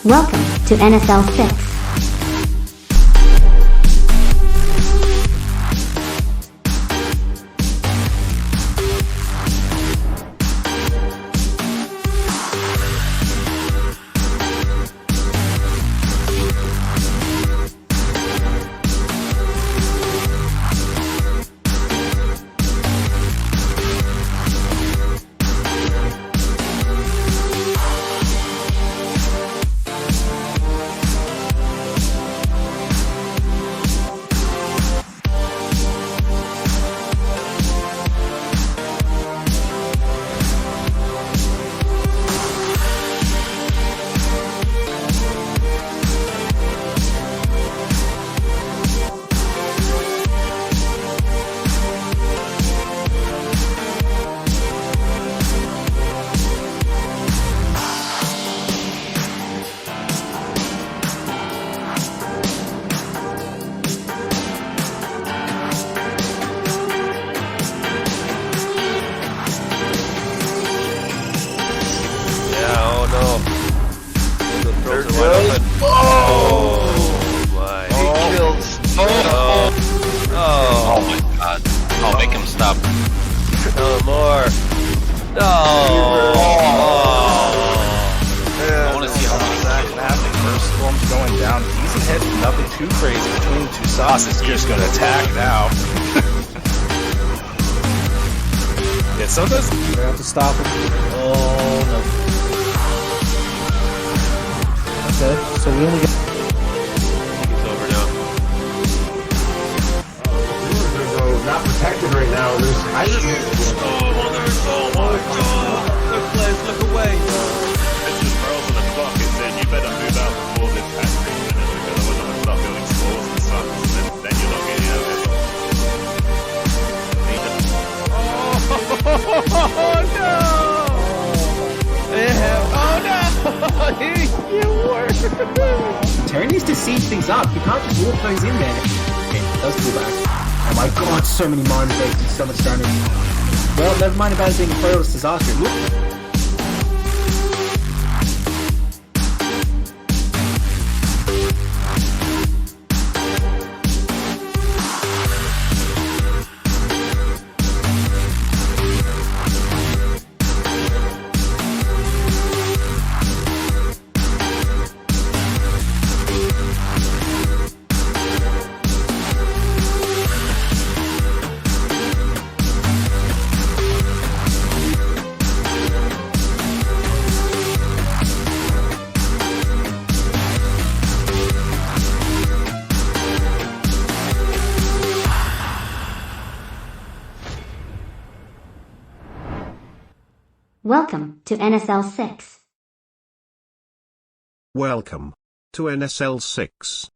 Welcome to NSL6. Stop him. Oh no. Okay, so we only got. He's over now. We're gonna go not protected right now. There's oh my god. Look, Blaze, look away. This is Pearls in the clock. It said you better move out before this patch finishes because otherwise I'm gonna start building spores and suns and then you're not getting out of it. Oh no! You worse! Terry needs to siege things up. You can't just walk things in there. Okay, those pull back. Oh my god, so many mine breaks and so much damage. Well, never mind about it being a perilous disaster. Look. Welcome to NSL6. Welcome to NSL6.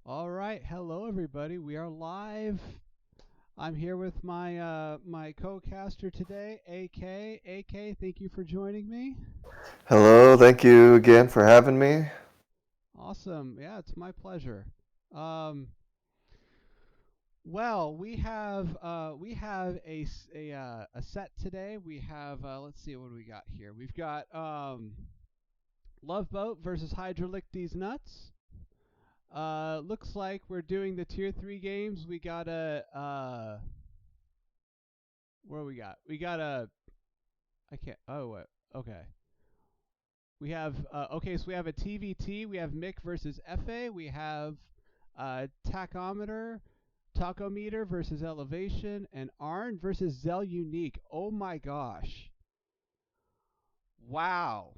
All right, hello everybody. We are live. I'm here with my my co-caster today, AK. AK, thank you for joining me. Hello, thank you again for having me. Awesome. Yeah, it's my pleasure. Well, we have a set today. We have let's see, what do we got here? We've got Love Boat versus Hydra Lick These Nuts. Looks like we're doing the tier 3 games. We got a where we got? We got a I can't. Oh, wait. Okay. We have okay, so we have a TVT. We have Mick versus FA. We have Tachometer versus Elevation, and Arn versus Zell Unique. Oh my gosh. Wow.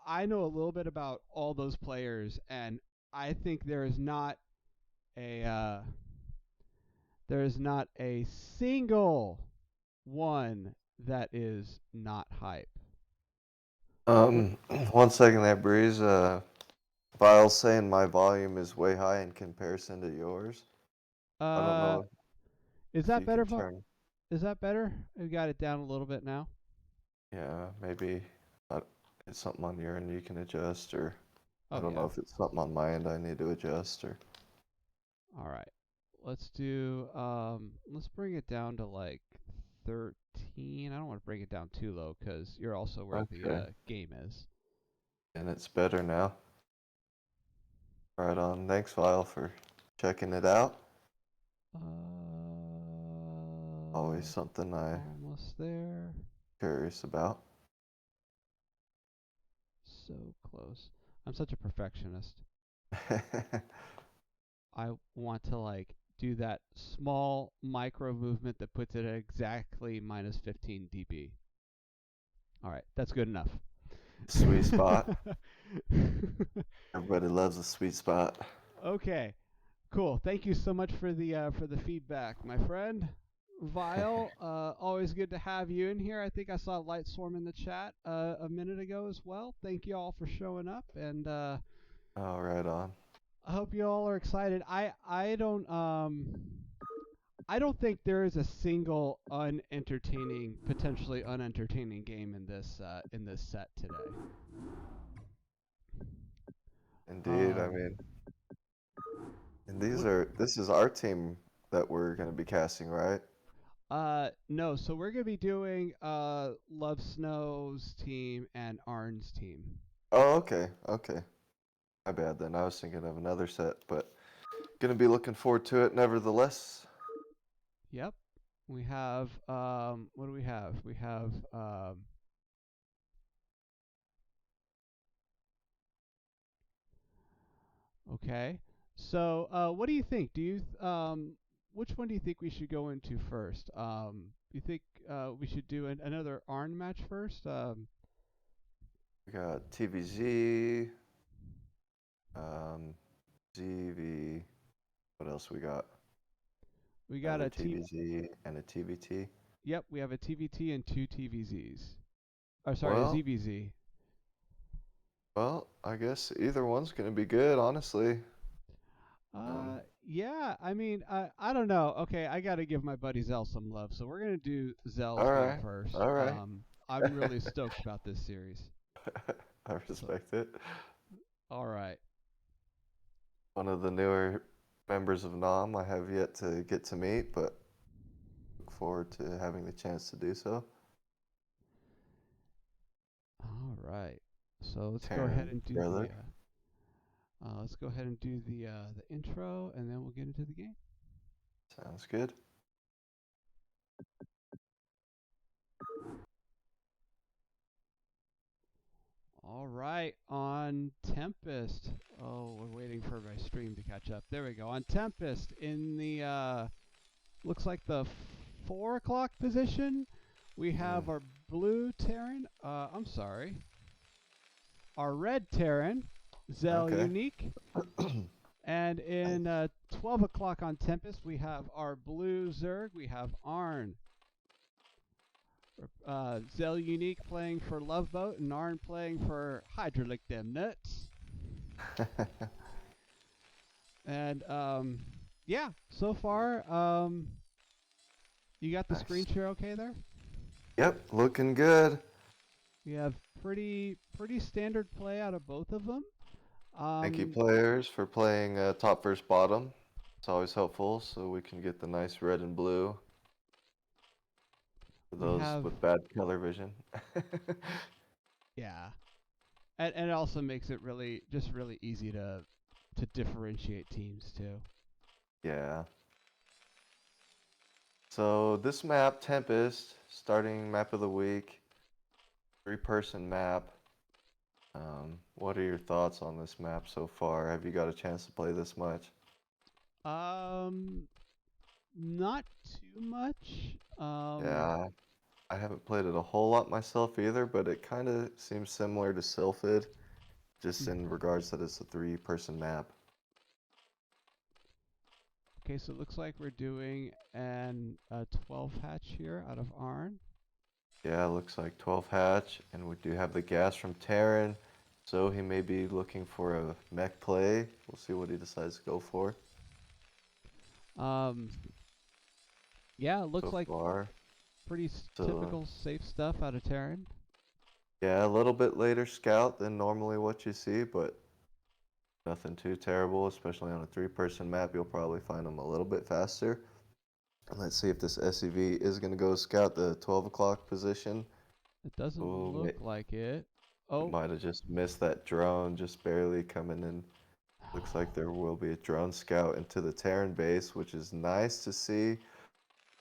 I know a little bit about all those players, and I think there is not a single one that is not hype. 1 second there, Breeze. Vile's saying my volume is way high in comparison to yours. I don't know. Is that better? Is that better? We got it down a little bit now. Yeah, maybe it's something on your end you can adjust, or I don't know if it's something on my end I need to adjust, or. All right. let's bring it down to like 13. I don't want to bring it down too low because you're also where the Okay. game is. And it's better now. Right on. Thanks, Vile, for checking it out. Always something I'm Almost there. curious about. So close. I'm such a perfectionist. I want to like do that small micro movement that puts it at exactly minus 15 dB. All right, that's good enough. Sweet spot. Everybody loves a sweet spot. Okay, cool. Thank you so much for the feedback, my friend. Vile, always good to have you in here. I think I saw Light Swarm in the chat a minute ago as well. Thank you all for showing up, and Oh, right on. I hope you all are excited. I don't think there is a single potentially unentertaining game in this set today. Indeed. I mean, and this is our team that we're going to be casting, right? No, so we're gonna be doing Love Snow's team and Arn's team. Oh, okay. Okay. My bad then. I was thinking of another set, but gonna be looking forward to it nevertheless. Yep. We have what do we have? We have okay. So what do you think? Which one do you think we should go into first? You think we should do another Arn match first? We got TVZ, ZV. What else we got? We got Another a TVZ and a TVT. Yep, we have a TVT and 2 TVZs. Oh, sorry, Well, a ZVZ. Well, I guess either one's gonna be good, honestly. Yeah, I mean, I don't know. Okay, I got to give my buddy Zell some love. So we're going to do Zell's All game right. first. All right. I'm really stoked about this series. I respect it. All right. One of the newer members of NOM I have yet to get to meet, but look forward to having the chance to do so. All right. So let's go Taryn, ahead and do brother. the intro, and then we'll get into the game. Sounds good. All right, on Tempest. Oh, we're waiting for my stream to catch up. There we go. On Tempest, in the looks like the 4 o'clock position, we have our blue Terran. I'm sorry. Our red Terran, Zell Okay. Unique. And in 12 o'clock on Tempest, we have our blue Zerg. We have Arn. Zell Unique playing for Loveboat, and Arn playing for Hydralick Them Nuts. And yeah, so far, you got the Nice. screen share okay there? Yep, looking good. We have pretty standard play out of both of them. Thank you, players, for playing top versus bottom. It's always helpful, so we can get the nice red and blue. For those with bad color vision. Yeah, and it also makes it really easy to differentiate teams too. Yeah. So this map, Tempest, starting map of the week, 3-person map. What are your thoughts on this map so far? Have you got a chance to play this much? Not too much. Yeah, I haven't played it a whole lot myself either, but it kind of seems similar to Sylphid, just in regards that it's a 3-person map. Okay, so it looks like we're doing a 12 hatch here out of Arn. Yeah, looks like 12 hatch, and we do have the gas from Terran, so he may be looking for a mech play. We'll see what he decides to go for. Yeah, it looks so like far. pretty typical safe stuff out of Terran. Yeah, a little bit later scout than normally what you see, but Nothing too terrible, especially on a 3-person map. You'll probably find them a little bit faster. And let's see if this SUV is going to go scout the 12 o'clock position. It doesn't Ooh, look like it. Oh, might have just missed that drone, just barely coming in. Looks like there will be a drone scout into the Terran base, which is nice to see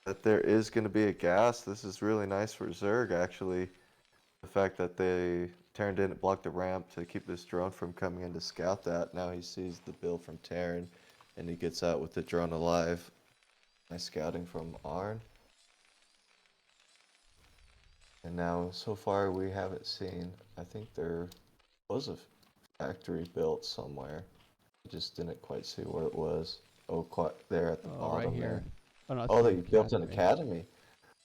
that there is going to be a gas. This is really nice for Zerg, actually. The fact that Terran didn't block the ramp to keep this drone from coming in to scout that. Now he sees the build from Terran, and he gets out with the drone alive. Nice scouting from Arn. And now, so far, we haven't seen. I think there was a factory built somewhere. I just didn't quite see where it was. Oh, quite there at the right bottom here. there. Oh, no, it's Oh, the they built an academy. academy.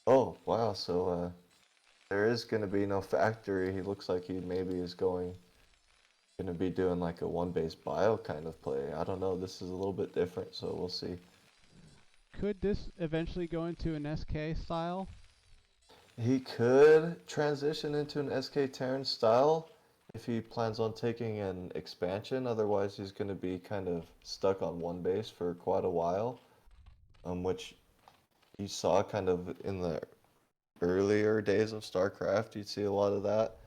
Oh, wow. So there is going to be no factory. He looks like he maybe is going to be doing like a one-base bio kind of play. I don't know. This is a little bit different, so we'll see. Could this eventually go into an SK style? He could transition into an SK Terran style if he plans on taking an expansion. Otherwise, he's going to be kind of stuck on one base for quite a while, which you saw kind of in the earlier days of StarCraft. You'd see a lot of that,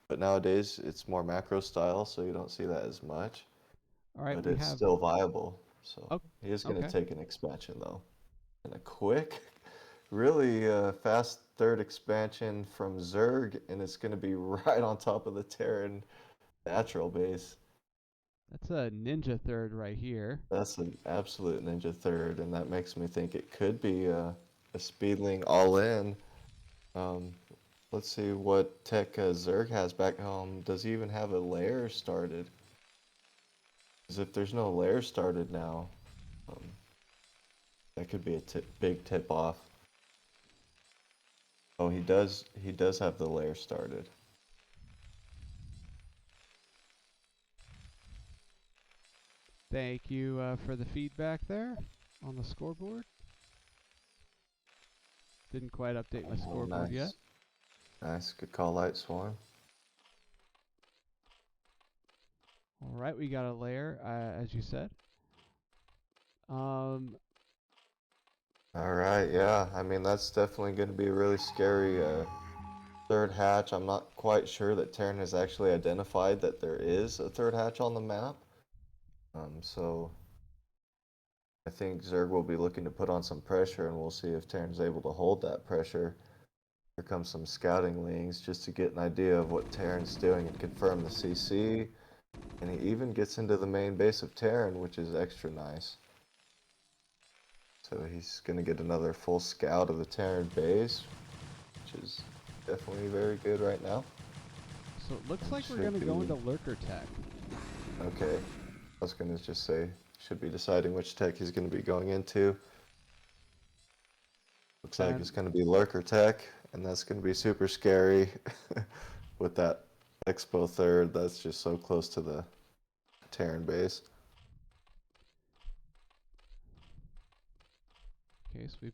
but nowadays it's more macro style, so you don't see that as much. All right, But we it's have. still viable. So Oh, he is going to okay. take an expansion though, and a quick, really fast third expansion from Zerg, and it's going to be right on top of the Terran natural base. That's a ninja third right here. That's an absolute ninja third, and that makes me think it could be a Speedling all in. Um, let's see what tech Zerg has back home. Does he even have a lair started? Because if there's no lair started now, um, that could be a big tip off. Oh, he does. He does have the lair started. Thank you for the feedback there on the scoreboard. Didn't quite update my Oh, scoreboard nice. yet. Nice. Good call, Light Swarm. All right, we got a layer, as you said. All right, yeah. I mean, that's definitely going to be a really scary third hatch. I'm not quite sure that Terran has actually identified that there is a third hatch on the map. So I think Zerg will be looking to put on some pressure, and we'll see if Terran's able to hold that pressure. Here comes some scouting links just to get an idea of what Terran's doing and confirm the CC. And he even gets into the main base of Terran, which is extra nice. So he's going to get another full scout of the Terran base, which is definitely very good right now. So it looks like we're Should going to go be- into lurker tech. Okay, I was going to just say, should be deciding which tech he's going to be going into. Looks like it's going to be lurker tech, and that's going to be super scary with that Expo third. That's just so close to the Terran base. Okay, so we're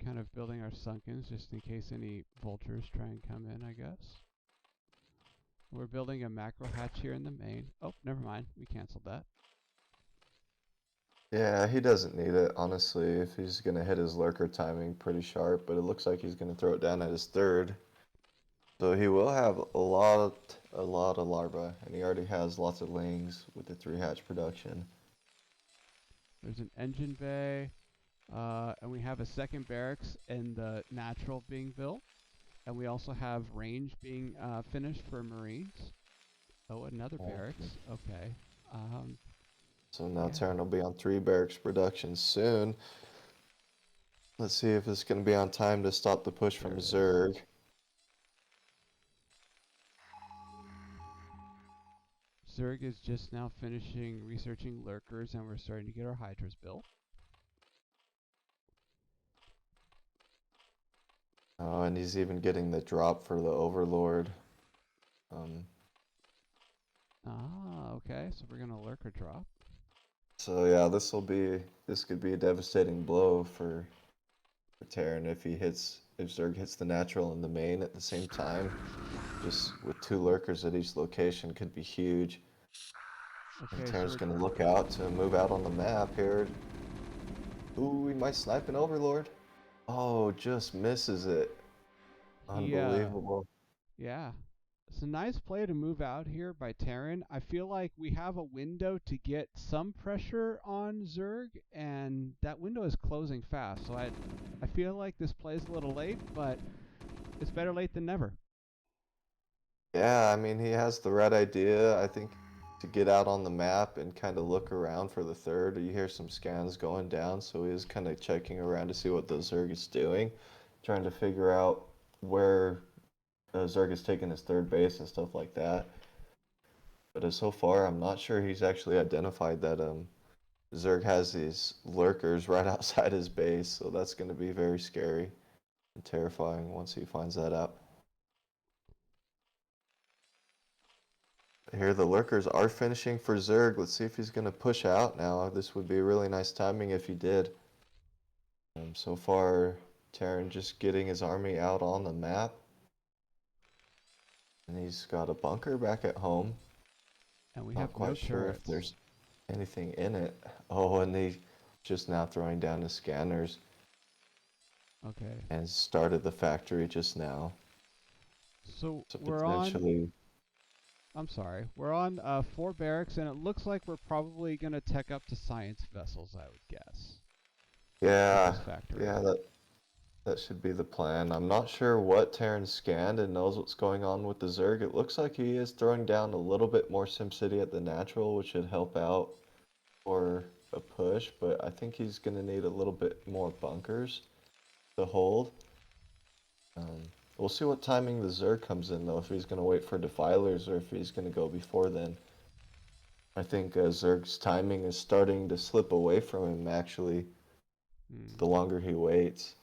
kind of building our sunkens just in case any vultures try and come in, I guess. We're building a macro hatch here in the main. Oh, never mind. We canceled that. Yeah, he doesn't need it, honestly, if he's going to hit his lurker timing pretty sharp, but it looks like he's going to throw it down at his third. So he will have a lot of larvae, and he already has lots of lings with the 3-hatch production. There's an engine bay, and we have a second barracks and the natural being built. And we also have range being finished for Marines. Oh, another barracks. Okay. So now Yeah. Terran will be on 3 barracks production soon. Let's see if it's going to be on time to stop the push There from it is. Zerg. Zerg is just now finishing researching lurkers, and we're starting to get our hydras built. Oh, and he's even getting the drop for the Overlord. Okay. So we're gonna lurker drop. So yeah, this could be a devastating blow for Terran if Zerg hits the natural and the main at the same time. Just with 2 lurkers at each location could be huge. And Okay, so Terran's we're gonna look out to move out on the map here. Ooh, he might snipe an Overlord. Oh, just misses it. he Unbelievable. yeah. It's a nice play to move out here by Terran. I feel like we have a window to get some pressure on Zerg, and that window is closing fast. So I feel like this play is a little late, but it's better late than never. Yeah, I mean, he has the right idea, I think, to get out on the map and kind of look around for the third. You hear some scans going down, so he is kind of checking around to see what the Zerg is doing, trying to figure out where Zerg is taking his third base and stuff like that. But so far, I'm not sure he's actually identified that Zerg has these lurkers right outside his base, so that's going to be very scary and terrifying once he finds that out. Here the lurkers are finishing for Zerg. Let's see if he's going to push out now. This would be really nice timing if he did. So far, Terran just getting his army out on the map. And he's got a bunker back at home. And we Not have no quite sure if turrets. there's anything in it. Oh, and he's just now throwing down his scanners Okay. and started the factory just now. So So we're on. potentially, I'm sorry. We're on 4 barracks, and it looks like we're probably gonna tech up to science vessels. I would guess. With yeah, this factory. yeah, that should be the plan. I'm not sure what Terran scanned and knows what's going on with the Zerg. It looks like he is throwing down a little bit more SimCity at the natural, which should help out for a push, but I think he's going to need a little bit more bunkers to hold. We'll see what timing the Zerg comes in, though, if he's going to wait for Defilers or if he's going to go before then. I think Zerg's timing is starting to slip away from him, actually, the longer he waits.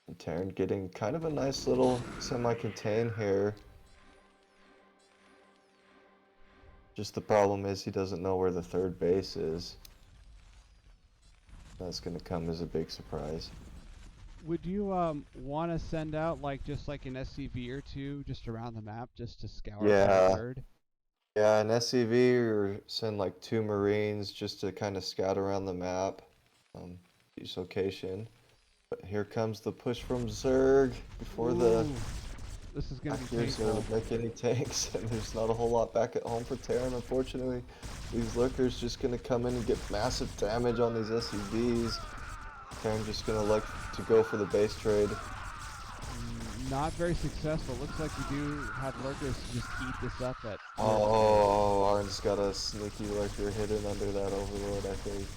And Terran getting kind of a nice little semi-contain here. Just the problem is he doesn't know where the third base is. That's going to come as a big surprise. Would you want to send out just like an SCV or two just around the map just to scour for the Yeah, third? yeah, an SCV or send like 2 Marines just to kind of scout around the map, each location. But here comes the push from Zerg before the Ooh, this is gonna be actors painful. make any tanks, and there's not a whole lot back at home for Terran, unfortunately. These lurkers just gonna come in and get massive damage on these SCVs. Terran just gonna like to go for the base trade. Not very successful. Looks like we do have lurkers to just eat this up at. Oh, Arn's got a sneaky lurker hidden under that Overlord, I think.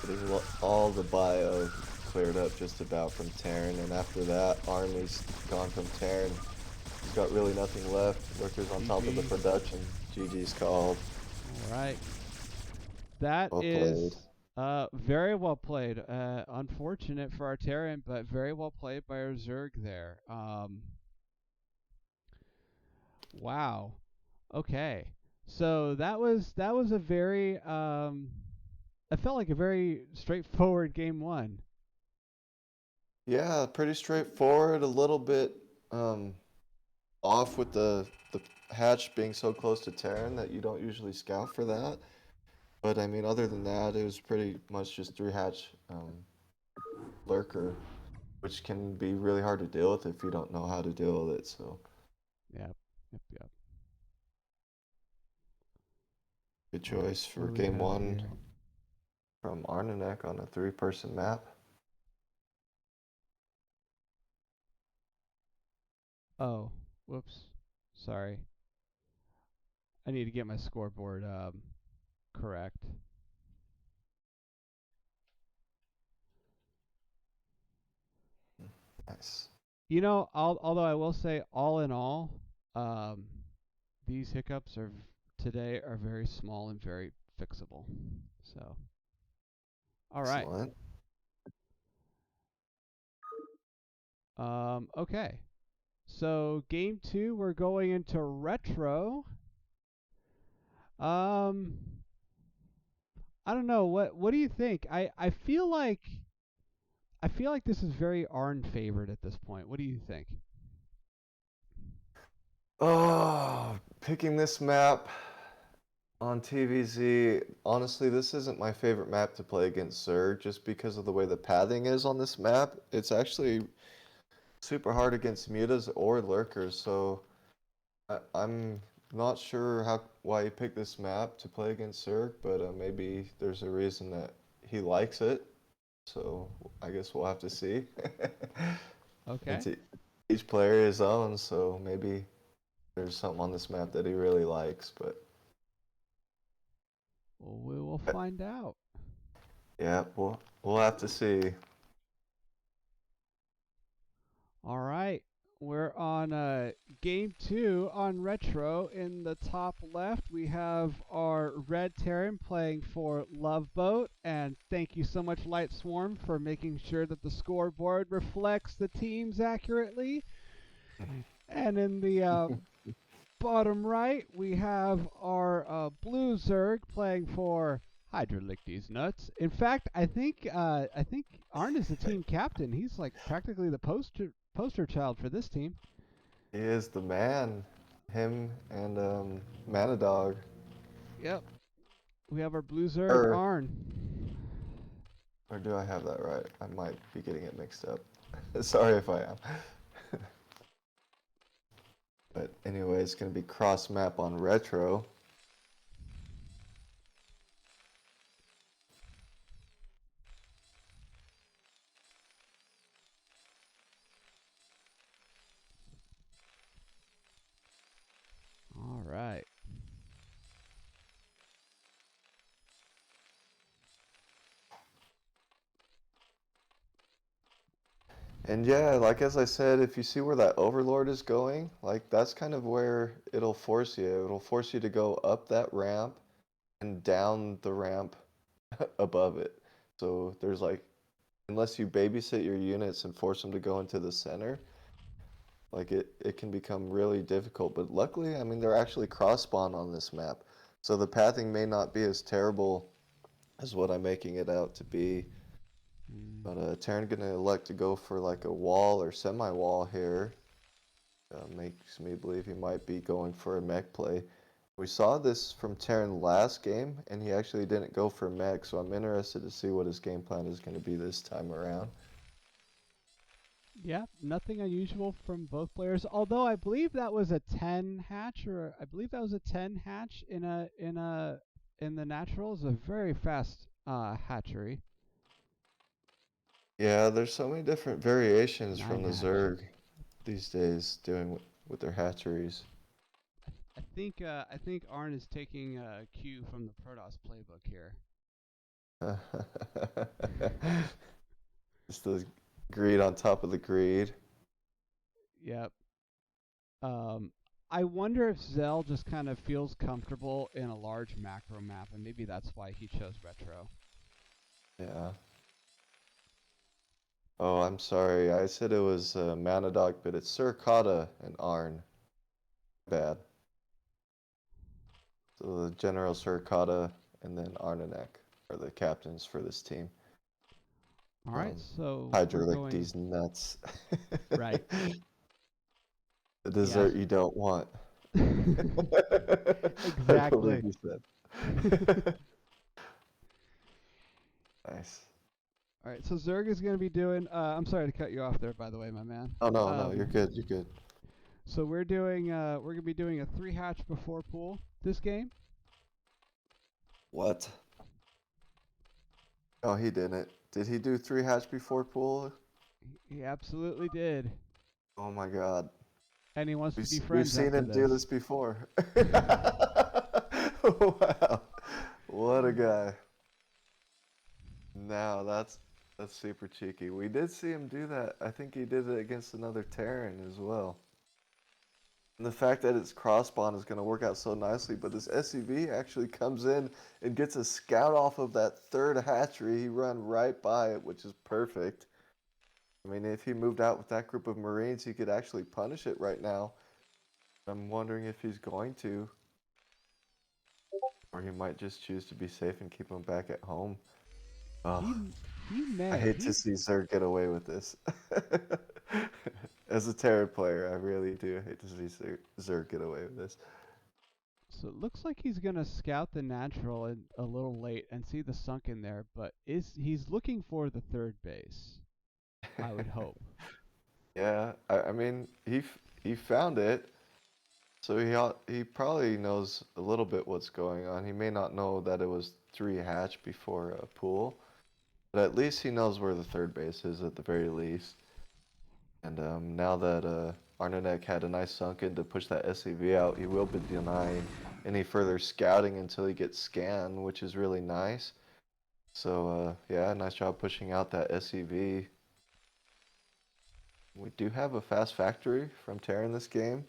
Getting all the bio cleared up just about from Terran, and after that, Army's gone from Terran. He's got really nothing left. Lurkers on top of the GG. production. GG's called. All right. That Well is played. very well played. Unfortunate for our Terran, but very well played by our Zerg there. Wow. Okay. So that was a very I felt like a very straightforward game one. Yeah, pretty straightforward. A little bit off with the hatch being so close to Terran that you don't usually scout for that. But I mean, other than that, it was pretty much just 3 hatch lurker, which can be really hard to deal with if you don't know how to deal with it. So Yep. Yep. good choice for What do we game have 1 here? from Arnanek on a 3-person map. Oh, whoops. Sorry. I need to get my scoreboard correct. Nice. You know, although I will say, all in all, um, these hiccups today are very small and very fixable. So, all right. Excellent. Okay. So game 2, we're going into retro. Um, I don't know. What do you think? I feel like this is very Arn favored at this point. What do you think? Oh, picking this map on TVZ. Honestly, this isn't my favorite map to play against Zerg just because of the way the pathing is on this map. It's actually super hard against mutas or lurkers, so I'm not sure why he picked this map to play against Zerg, but maybe there's a reason that he likes it. So I guess we'll have to see. Okay. It's each player his own, so maybe there's something on this map that he really likes, but Well, we will find out. yeah, we'll have to see. All right. We're on game 2 on Retro. In the top left, we have our Red Terran playing for Love Boat. And thank you so much, Light Swarm, for making sure that the scoreboard reflects the teams accurately. And in the bottom right, we have our Blue Zerg playing for Hydra Lick These Nuts. In fact, I think Arn is the team captain. He's like practically the poster child for this team. He is the man. Him and Manadog. Yep. We have our Blue Zerg Or Arn. do I have that right? I might be getting it mixed up. Sorry if I am. But anyway, it's going to be cross map on Retro. All right. And yeah, like as I said, if you see where that Overlord is going, like that's kind of where it'll force you. It'll force you to go up that ramp and down the ramp above it. So there's like, unless you babysit your units and force them to go into the center, like it can become really difficult. But luckily, I mean, they're actually cross spawn on this map. So the pathing may not be as terrible as what I'm making it out to be. But Terran gonna elect to go for like a wall or semi-wall here. Makes me believe he might be going for a mech play. We saw this from Terran last game, and he actually didn't go for mech, so I'm interested to see what his game plan is going to be this time around. Yeah, nothing unusual from both players. Although I believe that was a 10 hatch, or I believe that was a 10 hatch in the naturals. A very fast hatchery. Yeah, there's so many different variations 9 from the hatch. Zerg these days doing with their hatcheries. I think Arn is taking a cue from the Protoss playbook here. It's the greed on top of the greed. Yep. I wonder if Zell just kind of feels comfortable in a large macro map, and maybe that's why he chose Retro. Yeah. Oh, I'm sorry. I said it was Manadog, but it's Suricata and Arn. Bad. So the General Suricata and then Arnanek are the captains for this team. All right, so Hydra we're lick going these nuts. right. The dessert you don't want. I Exactly. believe you said. Nice. All right, so Zerg is going to be doing. I'm sorry to cut you off there, by the way, my man. Oh no, you're good. You're good. So we're doing. We're going to be doing a 3 hatch before pool this game. What? Oh, he didn't. Did he do 3 hatch before pool? He absolutely did, Oh my god. and he wants to be We've friends seen after him do this before. Wow. What a guy. No, that's super cheeky. We did see him do that. I think he did it against another Terran as well. And the fact that it's cross spawn is going to work out so nicely, but this SCV actually comes in and gets a scout off of that third hatchery. He run right by it, which is perfect. I mean, if he moved out with that group of Marines, he could actually punish it right now. I'm wondering if he's going to. Or he might just choose to be safe and keep him back at home. Oh, He may. I hate to see Zerg get away with this. As a Terran player, I really do hate to see Zerg get away with this. So it looks like he's gonna scout the natural a little late and see the sunken there, but he's looking for the third base? I would hope. Yeah, I mean, he found it, so he probably knows a little bit what's going on. He may not know that it was 3 hatch before a pool, but at least he knows where the third base is at the very least. And now that Arnanek had a nice sunken to push that SCV out, he will be denying any further scouting until he gets scanned, which is really nice. So yeah, nice job pushing out that SCV. We do have a fast factory from Terran this game.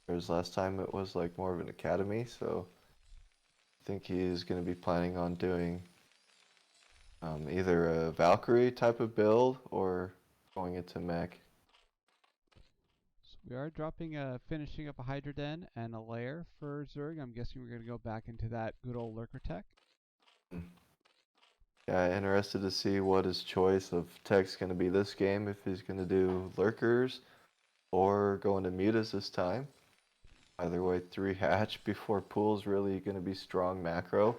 Whereas last time it was like more of an academy, so I think he's going to be planning on doing either a Valkyrie type of build or going into mech. So we are finishing up a Hydra Den and a lair for Zerg. I'm guessing we're gonna go back into that good old lurker tech. Yeah, interested to see what his choice of tech's going to be this game, if he's going to do lurkers or go into mutas this time. Either way, 3 hatch before pool's really going to be strong macro.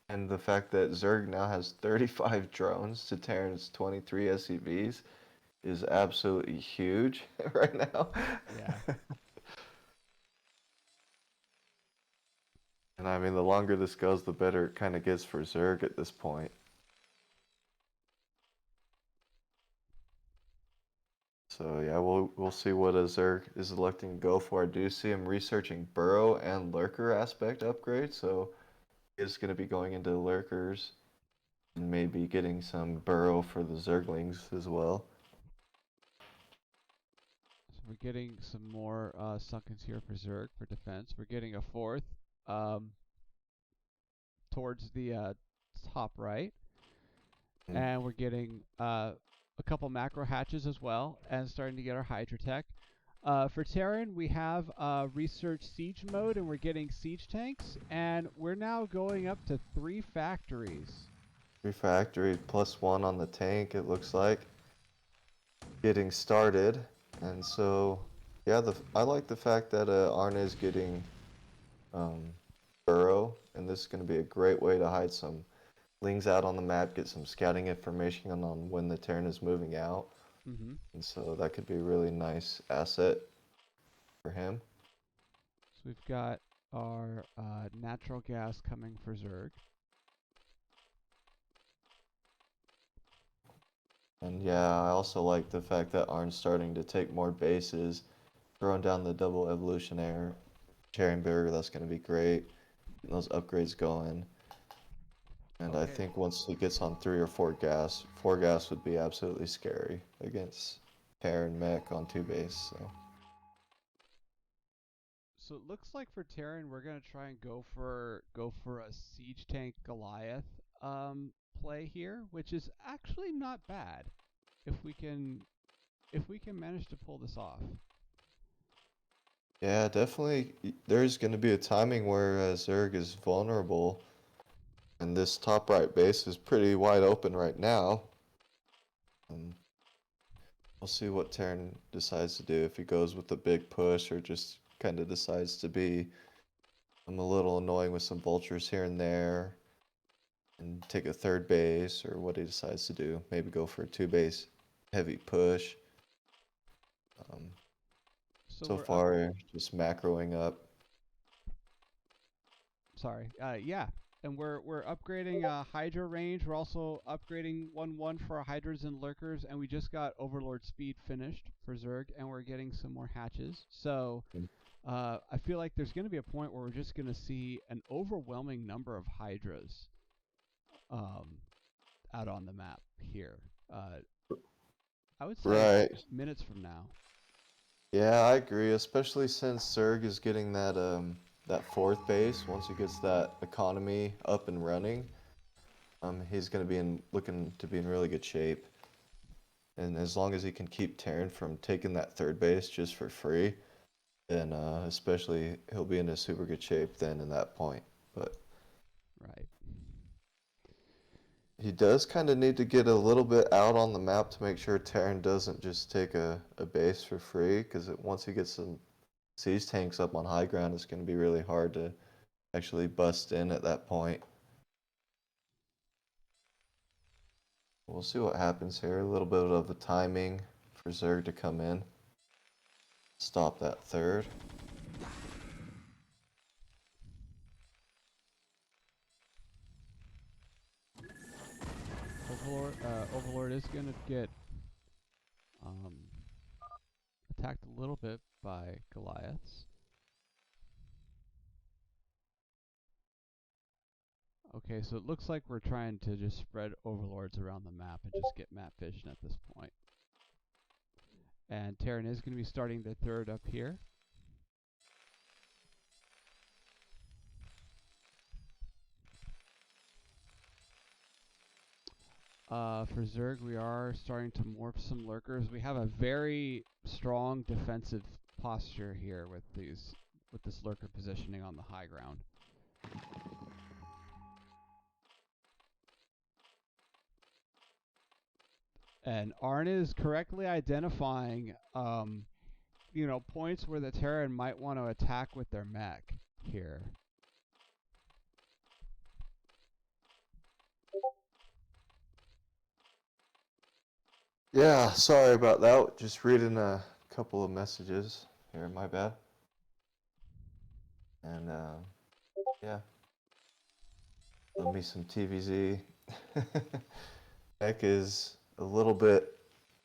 And the fact that Zerg now has 35 drones to Terran's 23 SCVs is absolutely huge right now. Yeah. And I mean, the longer this goes, the better it kind of gets for Zerg at this point. So yeah, we'll see what a Zerg is electing to go for. I do see him researching burrow and lurker aspect upgrade, so he's going to be going into lurkers and maybe getting some burrow for the Zerglings as well. So we're getting some more sunkens here for Zerg for defense. We're getting a fourth towards the top right. And we're getting a couple macro hatches as well, and starting to get our Hydra tech. For Terran, we have research siege mode, and we're getting siege tanks, and we're now going up to 3 factories. 3 factory +1 on the tank, it looks like. Getting started. And so, yeah, I like the fact that Arne is getting burrow, and this is going to be a great way to hide some lings out on the map, get some scouting information on when the Terran is moving out. Mm-hmm. And so that could be a really nice asset for him. So we've got our natural gas coming for Zerg. And yeah, I also like the fact that Arn's starting to take more bases, throwing down the double evolutionary Cherry Burger. That's going to be great. Getting those upgrades going. And I think once he gets on 3 or 4 gas would be absolutely scary against Terran mech on 2 base. So it looks like for Terran, we're gonna try and go for a siege tank Goliath play here, which is actually not bad if we can manage to pull this off. Yeah, definitely. There's going to be a timing where Zerg is vulnerable, and this top right base is pretty wide open right now. We'll see what Terran decides to do, if he goes with the big push or just kind of decides to be a little annoying with some vultures here and there and take a third base, or what he decides to do. Maybe go for a 2 base heavy push. So far, just macroing up. Sorry. Yeah. And we're upgrading Hydra range. We're also upgrading 1/1 for our Hydras and Lurkers, and we just got Overlord speed finished for Zerg, and we're getting some more hatches. So I feel like there's going to be a point where we're just going to see an overwhelming number of Hydras out on the map here. I would say minutes from now. Yeah, I agree, especially since Zerg is getting that that 4th base. Once he gets that economy up and running, he's going to be looking to be in really good shape. And as long as he can keep Terran from taking that 3rd base just for free, then especially he'll be in a super good shape then in that point. But right. He does kind of need to get a little bit out on the map to make sure Terran doesn't just take a base for free, because once he gets some siege tanks up on high ground, it's going to be really hard to actually bust in at that point. We'll see what happens here. A little bit of the timing for Zerg to come in. Stop that third. Overlord is going to get attacked a little bit by Goliaths. Okay, so it looks like we're trying to just spread Overlords around the map and just get map vision at this point. And Terran is going to be starting their third up here. For Zerg, we are starting to morph some lurkers. We have a very strong defensive posture here with this lurker positioning on the high ground. And Arn is correctly identifying, points where the Terran might want to attack with their mech here. Yeah, sorry about that. Just reading a couple of messages here, my bad. And yeah, love me some TVZ. Beck is a little bit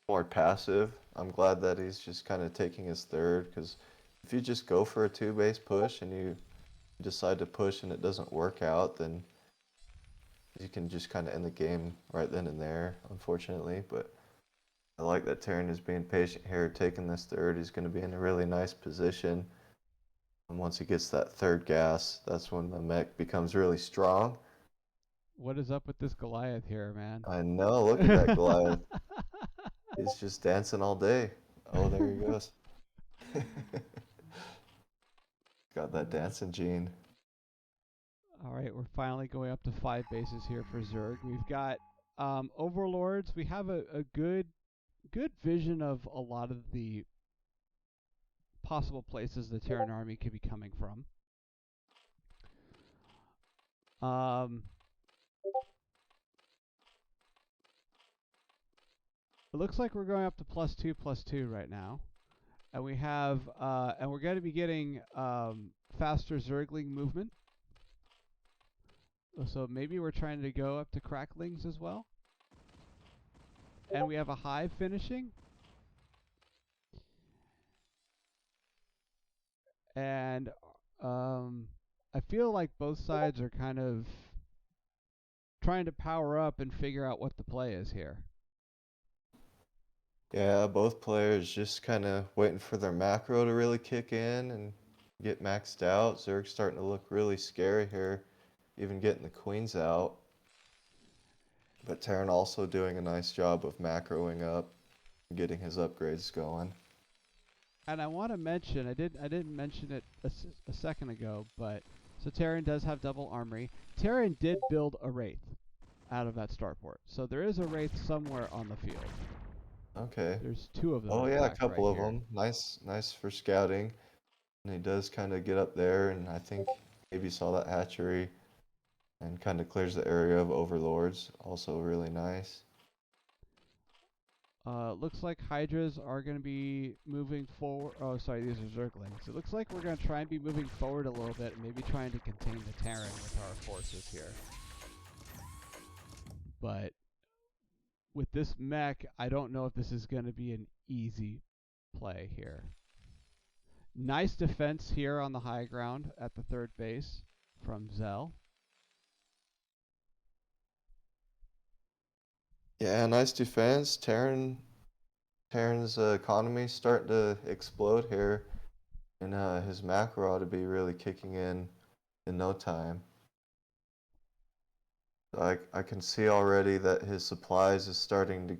more passive. I'm glad that he's just kind of taking his third, because if you just go for a 2-base push and you decide to push and it doesn't work out, then you can just kind of end the game right then and there, unfortunately. But I like that Terran is being patient here, taking this third. He's going to be in a really nice position. And once he gets that third gas, that's when the mech becomes really strong. What is up with this Goliath here, man? I know, look at that Goliath. He's just dancing all day. Oh, there he goes. Got that dancing gene. All right, we're finally going up to 5 bases here for Zerg. We've got Overlords. We have a good vision of a lot of the possible places the Terran army could be coming from. It looks like we're going up to +2/+2 right now, and we have and we're going to be getting faster Zergling movement. So maybe we're trying to go up to Cracklings as well. And we have a hive finishing. And I feel like both sides are kind of trying to power up and figure out what the play is here. Yeah, both players just kind of waiting for their macro to really kick in and get maxed out. Zerg's starting to look really scary here, even getting the queens out. But Terran also doing a nice job of macroing up, getting his upgrades going. And I want to mention, I didn't mention it a second ago, but so Terran does have double armory. Terran did build a Wraith out of that starport, so there is a Wraith somewhere on the field. Okay. There's 2 of them. Oh yeah, a couple right of here. them. Nice for scouting. And he does kind of get up there, and I think maybe saw that hatchery and kind of clears the area of overlords. Also really nice. Looks like Hydras are going to be moving forward. Oh, sorry, these are Zerglings. It looks like we're going to try and be moving forward a little bit and maybe trying to contain the Terran with our forces here. But with this mech, I don't know if this is going to be an easy play here. Nice defense here on the high ground at the third base from Zell. Yeah, nice defense. Terran's economy starting to explode here, and his macro ought to be really kicking in no time. I can see already that his supplies is starting to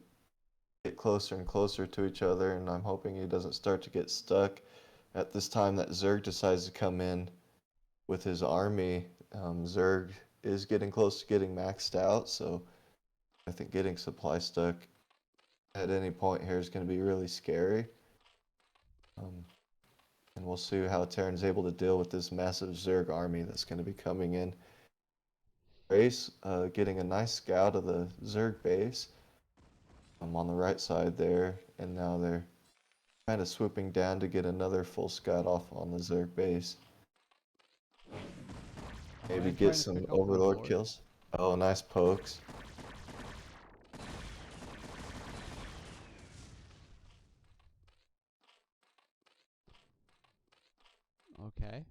get closer and closer to each other, and I'm hoping he doesn't start to get stuck at this time that Zerg decides to come in with his army. Zerg is getting close to getting maxed out, so I think getting supply stuck at any point here is going to be really scary. And we'll see how Terran's able to deal with this massive Zerg army that's going to be coming in. Race, getting a nice scout of the Zerg base. I'm on the right side there, and now they're kind of swooping down to get another full scout off on the Zerg base. Maybe Alright, get trying to some pick up Overlord kills. Oh, nice pokes. Okay.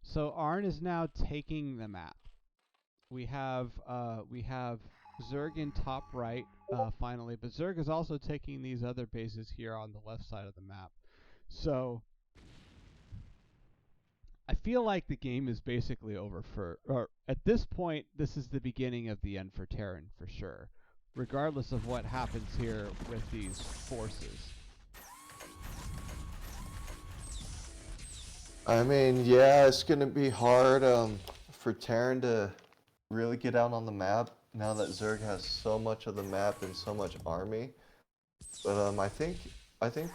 So Arn is now taking the map. We have Zerg in top right, finally, but Zerg is also taking these other bases here on the left side of the map. So I feel like the game is basically over or at this point, this is the beginning of the end for Terran for sure, regardless of what happens here with these forces. I mean, yeah, it's gonna be hard for Terran to really get out on the map now that Zerg has so much of the map and so much army. But I think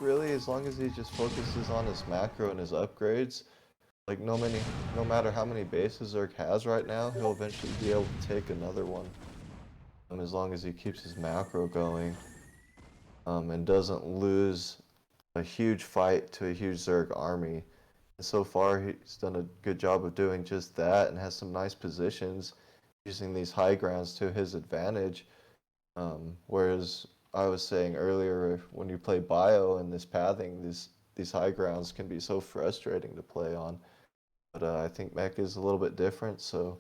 really as long as he just focuses on his macro and his upgrades, like no matter how many bases Zerg has right now, he'll eventually be able to take another one. As long as he keeps his macro going, and doesn't lose a huge fight to a huge Zerg army. And so far, he's done a good job of doing just that and has some nice positions using these high grounds to his advantage. Whereas I was saying earlier, when you play bio and this pathing, these high grounds can be so frustrating to play on. But I think Mech is a little bit different, so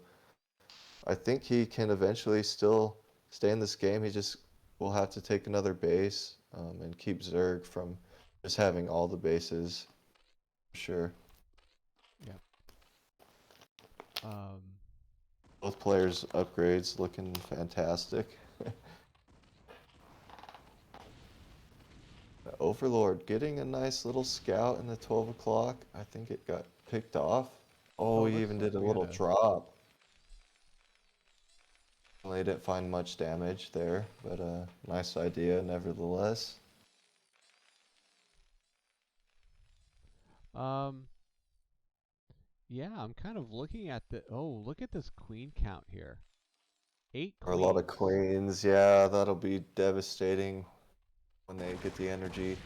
I think he can eventually still stay in this game. He just will have to take another base and keep Zerg from just having all the bases, for sure. Yep. Both players' upgrades looking fantastic. Overlord getting a nice little scout in the 12 o'clock. I think it got picked off. Oh, he even did a little drop. Well, they didn't find much damage there, but nice idea nevertheless. Yeah, I'm kind of looking at the. Oh, look at this queen count here. 8 Or a queens. lot of queens, yeah, that'll be devastating when they get the energy.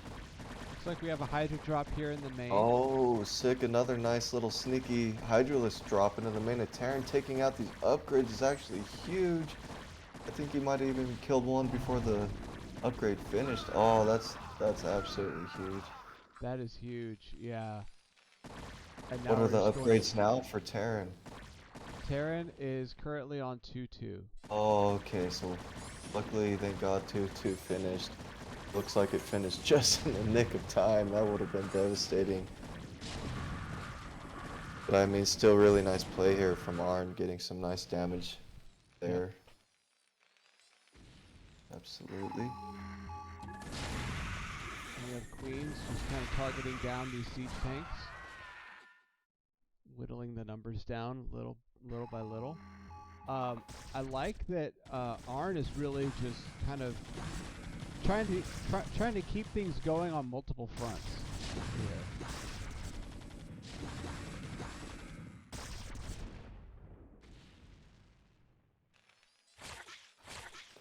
Looks like we have a Hydra drop here in the main. Oh, sick, another nice little sneaky Hydralisk drop into the main of Terran. Taking out these upgrades is actually huge. I think he might have even killed one before the upgrade finished. Oh, that's absolutely huge. That is huge, yeah. And now What are we're the just going upgrades now for Terran? Terran is currently on 2-2. Oh, okay, so luckily, thank God, 2-2 finished. Looks like it finished just in the nick of time. That would have been devastating. But I mean, still really nice play here from Arn, getting some nice damage there. Yep. Absolutely. We have queens just kind of targeting down these siege tanks. Whittling the numbers down little by little. I like that Arn is really just kind of trying to keep things going on multiple fronts here.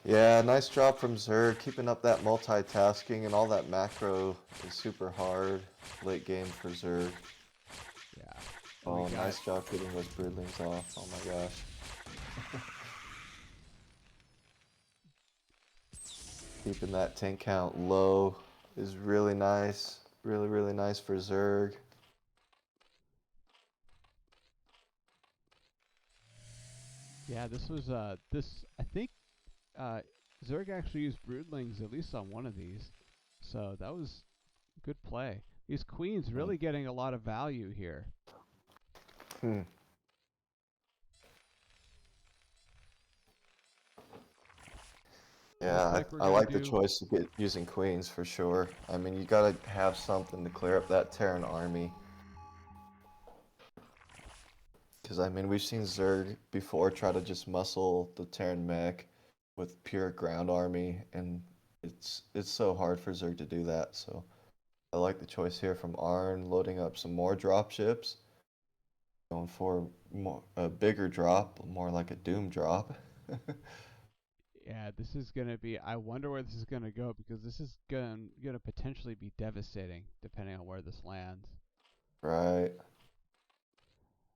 Yeah, nice job from Zerg, keeping up that multitasking, and all that macro is super hard late game for Zerg. Yeah. Oh, nice job getting those broodlings off. Oh my gosh. Keeping that tank count low is really nice. Really, really nice for Zerg. Yeah, this was I think Zerg actually used broodlings at least on one of these. So that was good play. These queens really getting a lot of value here. Yeah, I like the choice of using queens for sure. I mean, you gotta have something to clear up that Terran army. Because, I mean, we've seen Zerg before try to just muscle the Terran mech with pure ground army, and it's so hard for Zerg to do that. So I like the choice here from Arn, loading up some more drop ships, going for a bigger drop, more like a Doom drop. Yeah, this is gonna be. I wonder where this is gonna go because this is gonna potentially be devastating depending on where this lands. Right.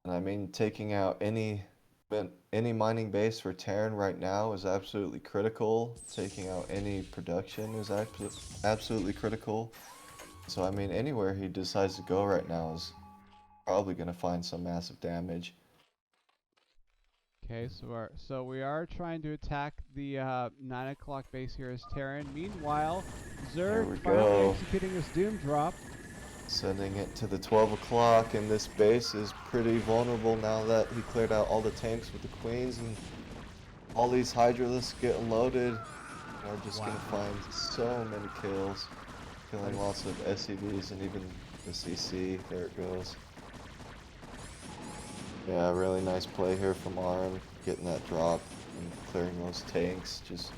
And I mean, taking out any mining base for Terran right now is absolutely critical. Taking out any production is absolutely critical. So I mean, anywhere he decides to go right now is probably going to find some massive damage. Okay, so we are trying to attack the 9 o'clock base here as Terran. Meanwhile, Here we Zerg finally go. executing his Doom drop. Sending it to the 12 o'clock, and this base is pretty vulnerable now that he cleared out all the tanks with the queens, and all these Hydralisks getting loaded are just going to find so many kills. Killing lots of SCVs and even the CC. There it goes. Yeah, really nice play here from Arn, getting that drop and clearing those tanks. Just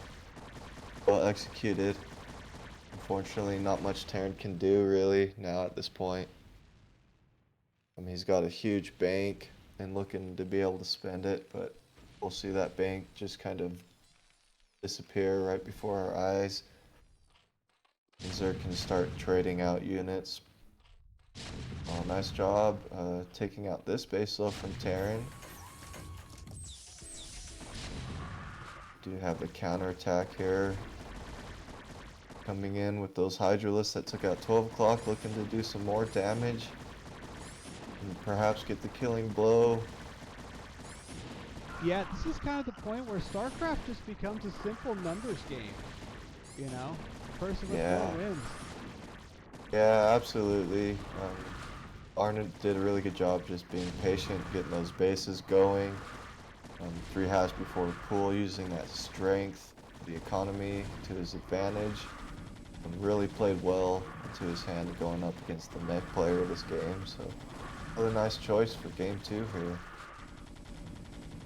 well executed. Unfortunately, not much Terran can do really now at this point. I mean, he's got a huge bank and looking to be able to spend it, but we'll see that bank just kind of disappear right before our eyes. And Zerg can start trading out units. Oh, nice job taking out this base though from Terran. Do have the counterattack here. Coming in with those Hydralisks that took out 12 o'clock, looking to do some more damage. And perhaps get the killing blow. Yeah, this is kind of the point where StarCraft just becomes a simple numbers game. You know, person with Yeah. more wins. Yeah, absolutely. Arn did a really good job just being patient, getting those bases going. 3 hash before pool, using that strength, the economy to his advantage. And really played well into his hand going up against the mech player of this game. So another nice choice for game 2 here.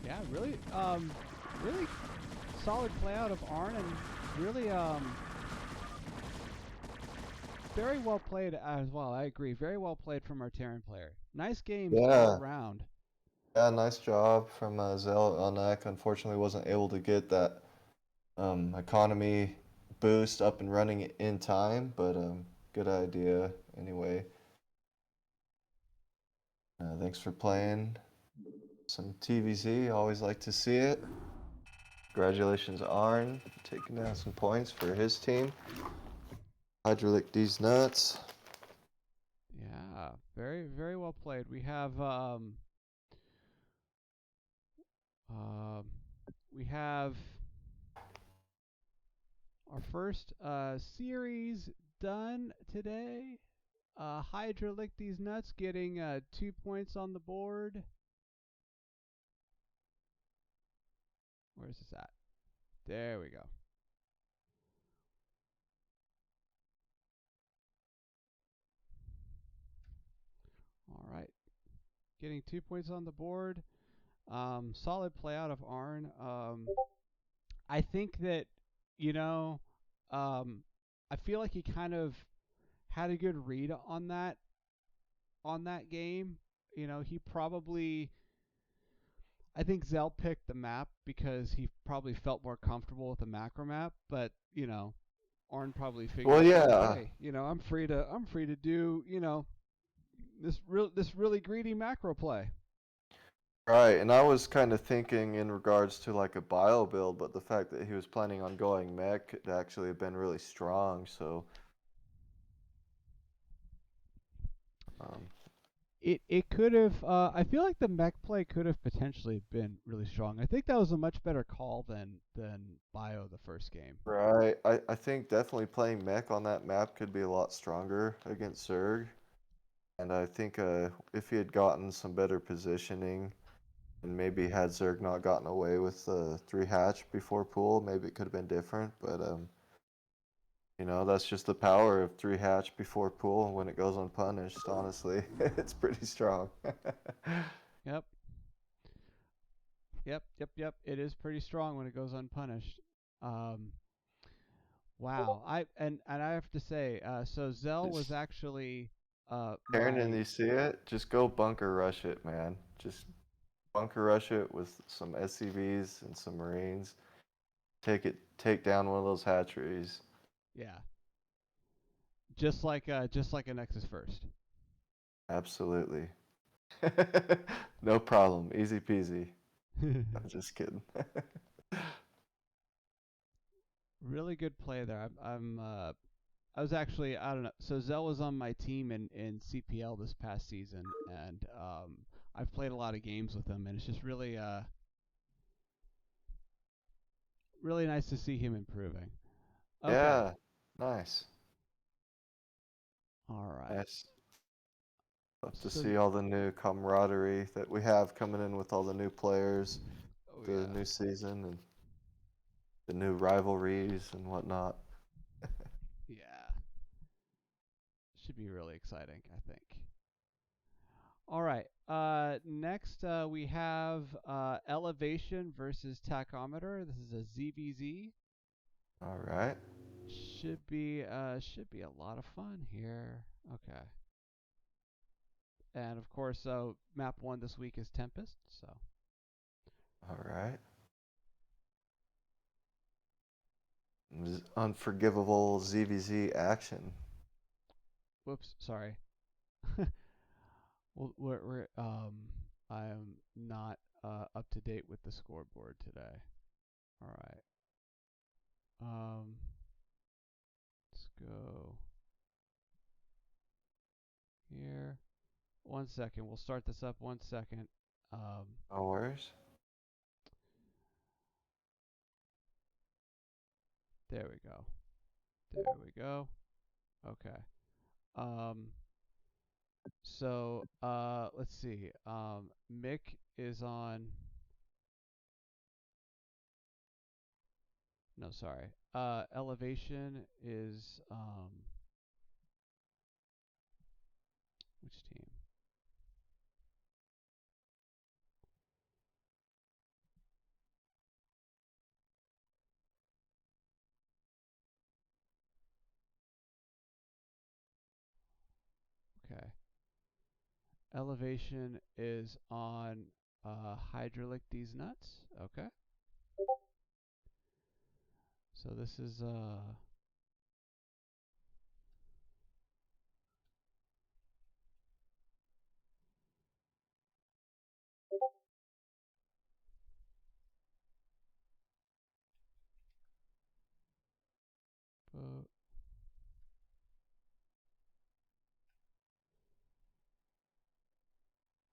Yeah, really, really solid play out of Arn, and really, very well played as well. I agree. Very well played from our Terran player. Nice games all around. Yeah, nice job from Zell Elnak. Unfortunately, wasn't able to get that economy boost up and running in time, but good idea anyway. Thanks for playing some TVZ. Always like to see it. Congratulations, Arn, taking down some points for his team. Hydralick these nuts. Yeah, very, very well played. We have we have our first series done today. Hydra licked these nuts, getting 2 points on the board. Where's this at? There we go. All right, getting 2 points on the board. Solid play out of Arn. I think that, you know, I feel like he kind of had a good read on that game. You know, he probably, I think Zell picked the map because he probably felt more comfortable with the macro map, but you know, Arn probably figured, Well, yeah. hey, you know, I'm free to do, you know, this really greedy macro play. Right, and I was kind of thinking in regards to like a bio build, but the fact that he was planning on going mech could actually have been really strong, so um, It could have. I feel like the mech play could have potentially been really strong. I think that was a much better call than bio the first game. right. I think definitely playing mech on that map could be a lot stronger against Zerg. And I think if he had gotten some better positioning and maybe had Zerg not gotten away with the 3 hatch before pool, maybe it could have been different. But you know, that's just the power of 3 hatch before pool when it goes unpunished, honestly. It's pretty strong. Yep. Yep. It is pretty strong when it goes unpunished. Wow. And I have to say, so Zell was Just actually Aaron, my you see it? Just go bunker rush it, man. Just bunker rush it with some SCVs and some Marines. Take down one of those hatcheries. yeah, just like a Nexus first. Absolutely. No problem. Easy peasy. I'm just kidding. Really good play there. I was actually, I don't know. So Zell was on my team in CPL this past season, and I've played a lot of games with him, and it's just really nice to see him improving. Okay. Yeah. Nice. All right. Nice. Love to So see all the new camaraderie that we have coming in with all the new players, oh the yeah. new season, and the new rivalries and whatnot. Yeah. Should be really exciting, I think. All right. Next we have elevation versus tachometer. This is a ZVZ. All right. Should be a lot of fun here. Okay. And of course, so map 1 this week is Tempest, so All right. Unforgivable ZVZ action. whoops, sorry. Well, I am not up to date with the scoreboard today. All right. Let's go here. 1 second. We'll start this up 1 second. No worries. There we go. There we go. Okay. Um, so let's see. Mick is on. No, sorry. Elevation is which team? Okay. Elevation is on Hydralick these nuts. Okay. So this is boat.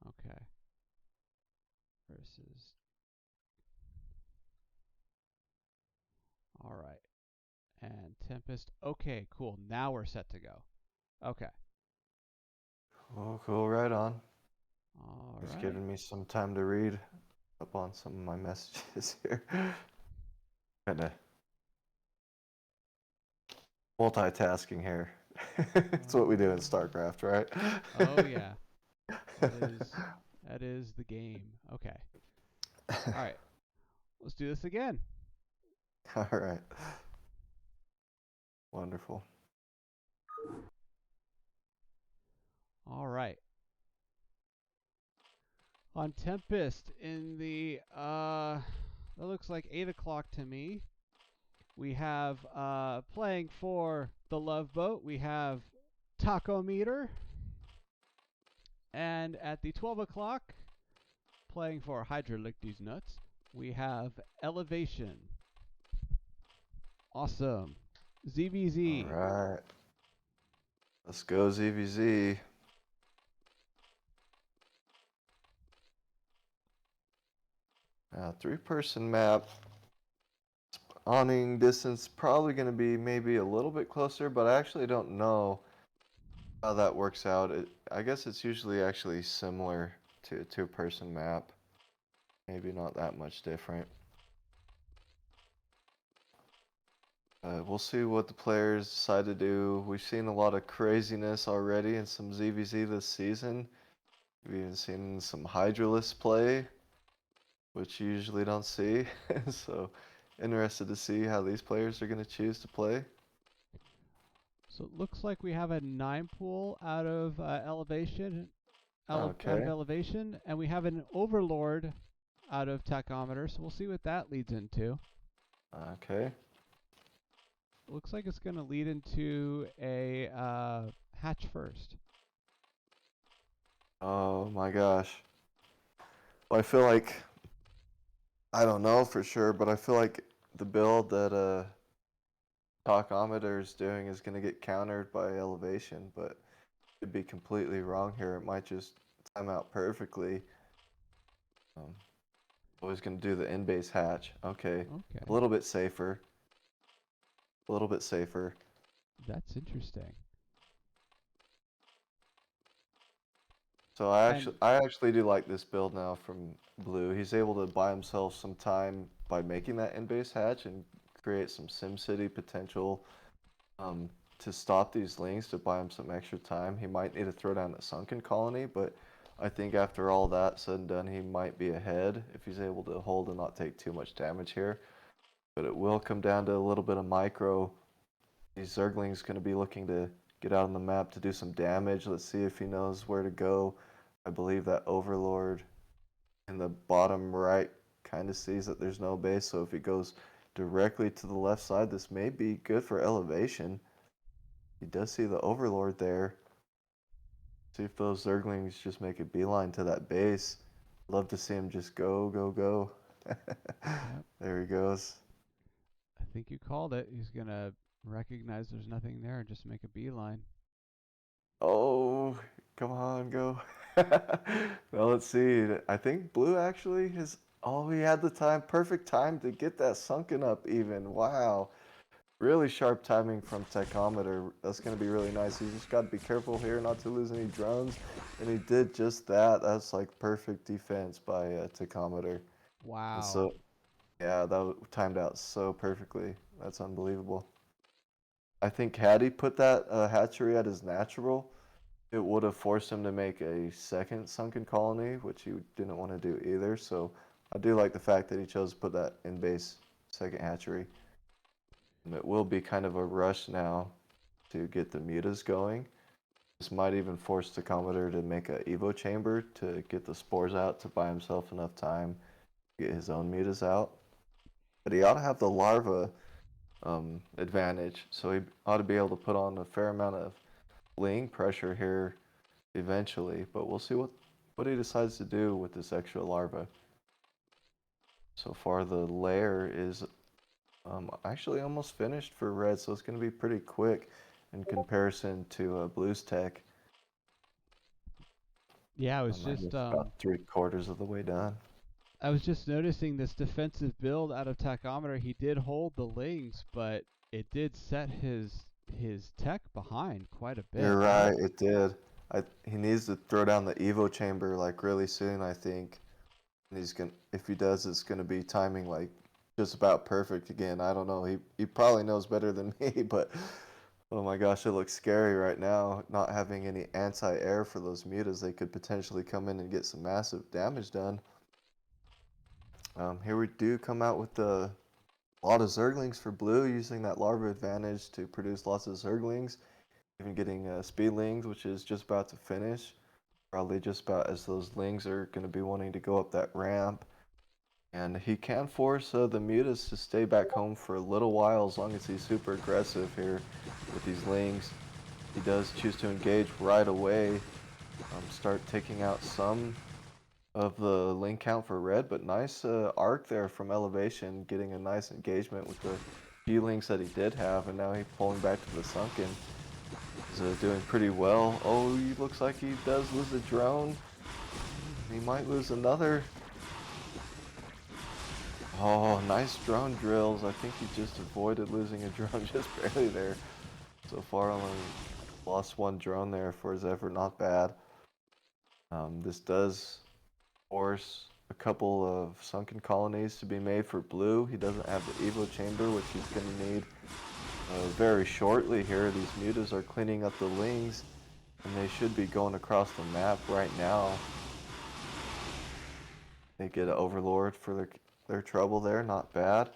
Okay. Versus. All right. And Tempest. Okay, cool. Now we're set to go. Okay. Cool, cool, right on. All Just right. giving me some time to read up on some of my messages here. Kind of multitasking here. It's what we do in StarCraft, right? Oh yeah. That is the game. Okay. All right. Let's do this again. All right. Wonderful. All right. On Tempest in the that looks like 8 o'clock to me. We have playing for the Love Boat. We have Taco Meter, and at the 12 o'clock, playing for Hydralick these nuts. We have Elevation. Awesome. All ZVZ. right. Let's go ZVZ. Three-person map. Awning distance probably going to be maybe a little bit closer, but I actually don't know how that works out. I guess it's usually actually similar to a two-person map. Maybe not that much different. We'll see what the players decide to do. We've seen a lot of craziness already in some ZVZ this season. We've even seen some Hydralisk play, which you usually don't see. So Interested to see how these players are going to choose to play. So it looks like we have a 9 pool out of elevation, out of Okay. elevation, and we have an overlord out of tachometer. So we'll see what that leads into. Okay. Looks like it's going to lead into a hatch first. Oh my gosh. Well, I feel like, I don't know for sure, but I feel like the build that tachometer is doing is going to get countered by elevation, but it'd be completely wrong here. It might just time out perfectly. Always going to do the in-base hatch. Okay. Okay. A little bit safer. A little bit safer. That's interesting. So I actually do like this build now from Blue. He's able to buy himself some time by making that in-base hatch and create some SimCity potential to stop these lings, to buy him some extra time. He might need to throw down a sunken colony, but I think after all that said and done, he might be ahead if he's able to hold and not take too much damage here. But it will come down to a little bit of micro. These Zerglings going to be looking to get out on the map to do some damage. Let's see if he knows where to go. I believe that Overlord in the bottom right kind of sees that there's no base, so if he goes directly to the left side, this may be good for elevation. He does see the Overlord there. See if those Zerglings just make a beeline to that base. Love to see him just go, go, go. Yep. There he goes. I think you called it. He's going to recognize there's nothing there and just make a beeline. Oh, come on, go. Well, let's see. I think Blue actually has. Oh, he had the time, perfect time to get that sunken up even. Wow. Really sharp timing from Tachometer. That's going to be really nice. You just got to be careful here not to lose any drones. And he did just that. That's like perfect defense by Tachometer. Wow. And so, yeah, that timed out so perfectly. That's unbelievable. I think had he put that hatchery at his natural, it would have forced him to make a second sunken colony, which he didn't want to do either. So I do like the fact that he chose to put that in base second hatchery. And it will be kind of a rush now to get the mutas going. This might even force the Commodore to make a Evo chamber to get the spores out to buy himself enough time to get his own mutas out. But he ought to have the larva advantage, so he ought to be able to put on a fair amount of ling pressure here eventually, but we'll see what he decides to do with this extra larva. So far the lair is actually almost finished for red, so it's going to be pretty quick in comparison to Blue's tech. Yeah, I was just about 3/4 of the way done. I was just noticing this defensive build out of tachometer. He did hold the lings, but it did set his tech behind quite a bit. You're right, it did. He needs to throw down the Evo chamber like really soon, I think. And he's gonna, if he does, it's gonna be timing like just about perfect again. I don't know. He probably knows better than me, but oh my gosh, it looks scary right now. Not having any anti-air for those mutas, they could potentially come in and get some massive damage done. Here we do come out with a lot of Zerglings for Blue, using that larva advantage to produce lots of Zerglings. Even getting Speedlings, which is just about to finish. Probably just about as those Lings are going to be wanting to go up that ramp. And he can force the mutas to stay back home for a little while as long as he's super aggressive here with these Lings. He does choose to engage right away. Start taking out some of the ling count for red, but nice arc there from elevation, getting a nice engagement with the few links that he did have, and now he's pulling back to the sunken. He's doing pretty well. Oh, he looks like he does lose a drone. He might lose another. Oh, nice drone drills. I think he just avoided losing a drone just barely there. So far only lost one drone there for his effort, not bad. This does force a couple of sunken colonies to be made for Blue. He doesn't have the Evo chamber, which he's going to need very shortly here. These mutas are cleaning up the lings, and they should be going across the map right now. They get an Overlord for their trouble there, not bad.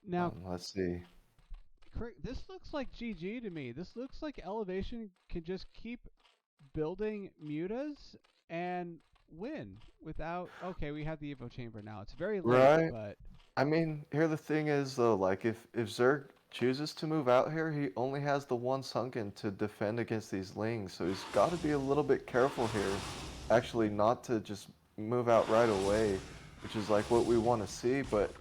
Now, Let's see. This looks like GG to me. This looks like Elevation can just keep building mutas and win without. Okay, we have the Evo Chamber now. It's very late, Right. but I mean, here the thing is though, like if Zerg chooses to move out here, he only has the one sunken to defend against these lings, so he's got to be a little bit careful here. Actually, not to just move out right away, which is like what we want to see, but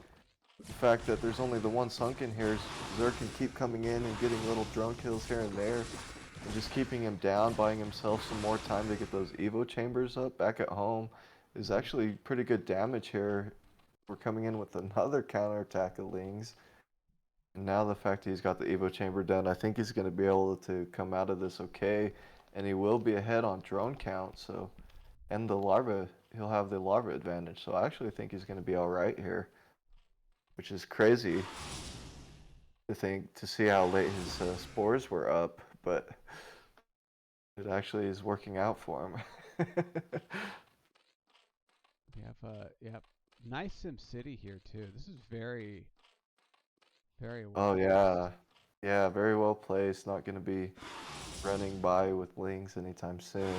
the fact that there's only the one sunken here, Zerg can keep coming in and getting little drone kills here and there, and just keeping him down, buying himself some more time to get those Evo chambers up back at home is actually pretty good damage here. We're coming in with another counterattack of Lings. And now the fact that he's got the Evo chamber done, I think he's going to be able to come out of this okay. And he will be ahead on drone count, so, and the larva, he'll have the larva advantage. So I actually think he's going to be alright here. Which is crazy to see how late his spores were up, but it actually is working out for him. we have nice Sim City here too. This is very well. Oh yeah, yeah, very well placed. Not going to be running by with Lings anytime soon.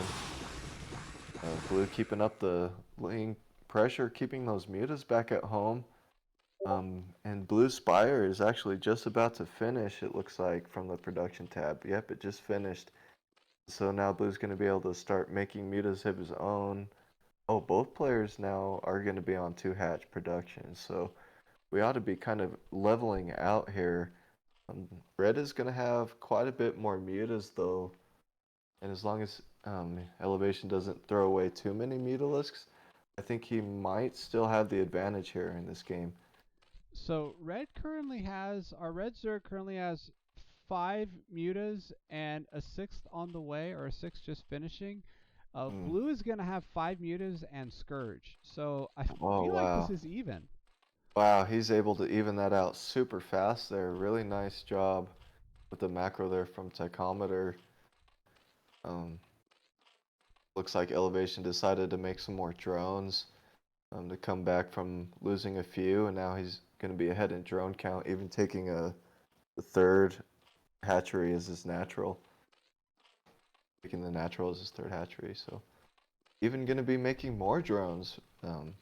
Blue keeping up the Ling pressure, keeping those mutas back at home. And Blue Spire is actually just about to finish, it looks like, from the production tab. Yep, it just finished. So now Blue's going to be able to start making mutas of his own. Oh, both players now are going to be on 2-hatch production, so we ought to be kind of leveling out here. Red is going to have quite a bit more mutas, though, and as long as Elevation doesn't throw away too many mutalisks, I think he might still have the advantage here in this game. So Red our Red Zerg currently has 5 mutas and a 6th on the way, or a 6th just finishing. Blue is going to have 5 mutas and Scourge. So I Oh, feel like wow. this is even. Wow, he's able to even that out super fast there. Really nice job with the macro there from Tachometer. Looks like Elevation decided to make some more drones to come back from losing a few, and now he's going to be ahead in drone count, even taking the third hatchery as his natural. Taking the natural as his third hatchery, so even going to be making more drones.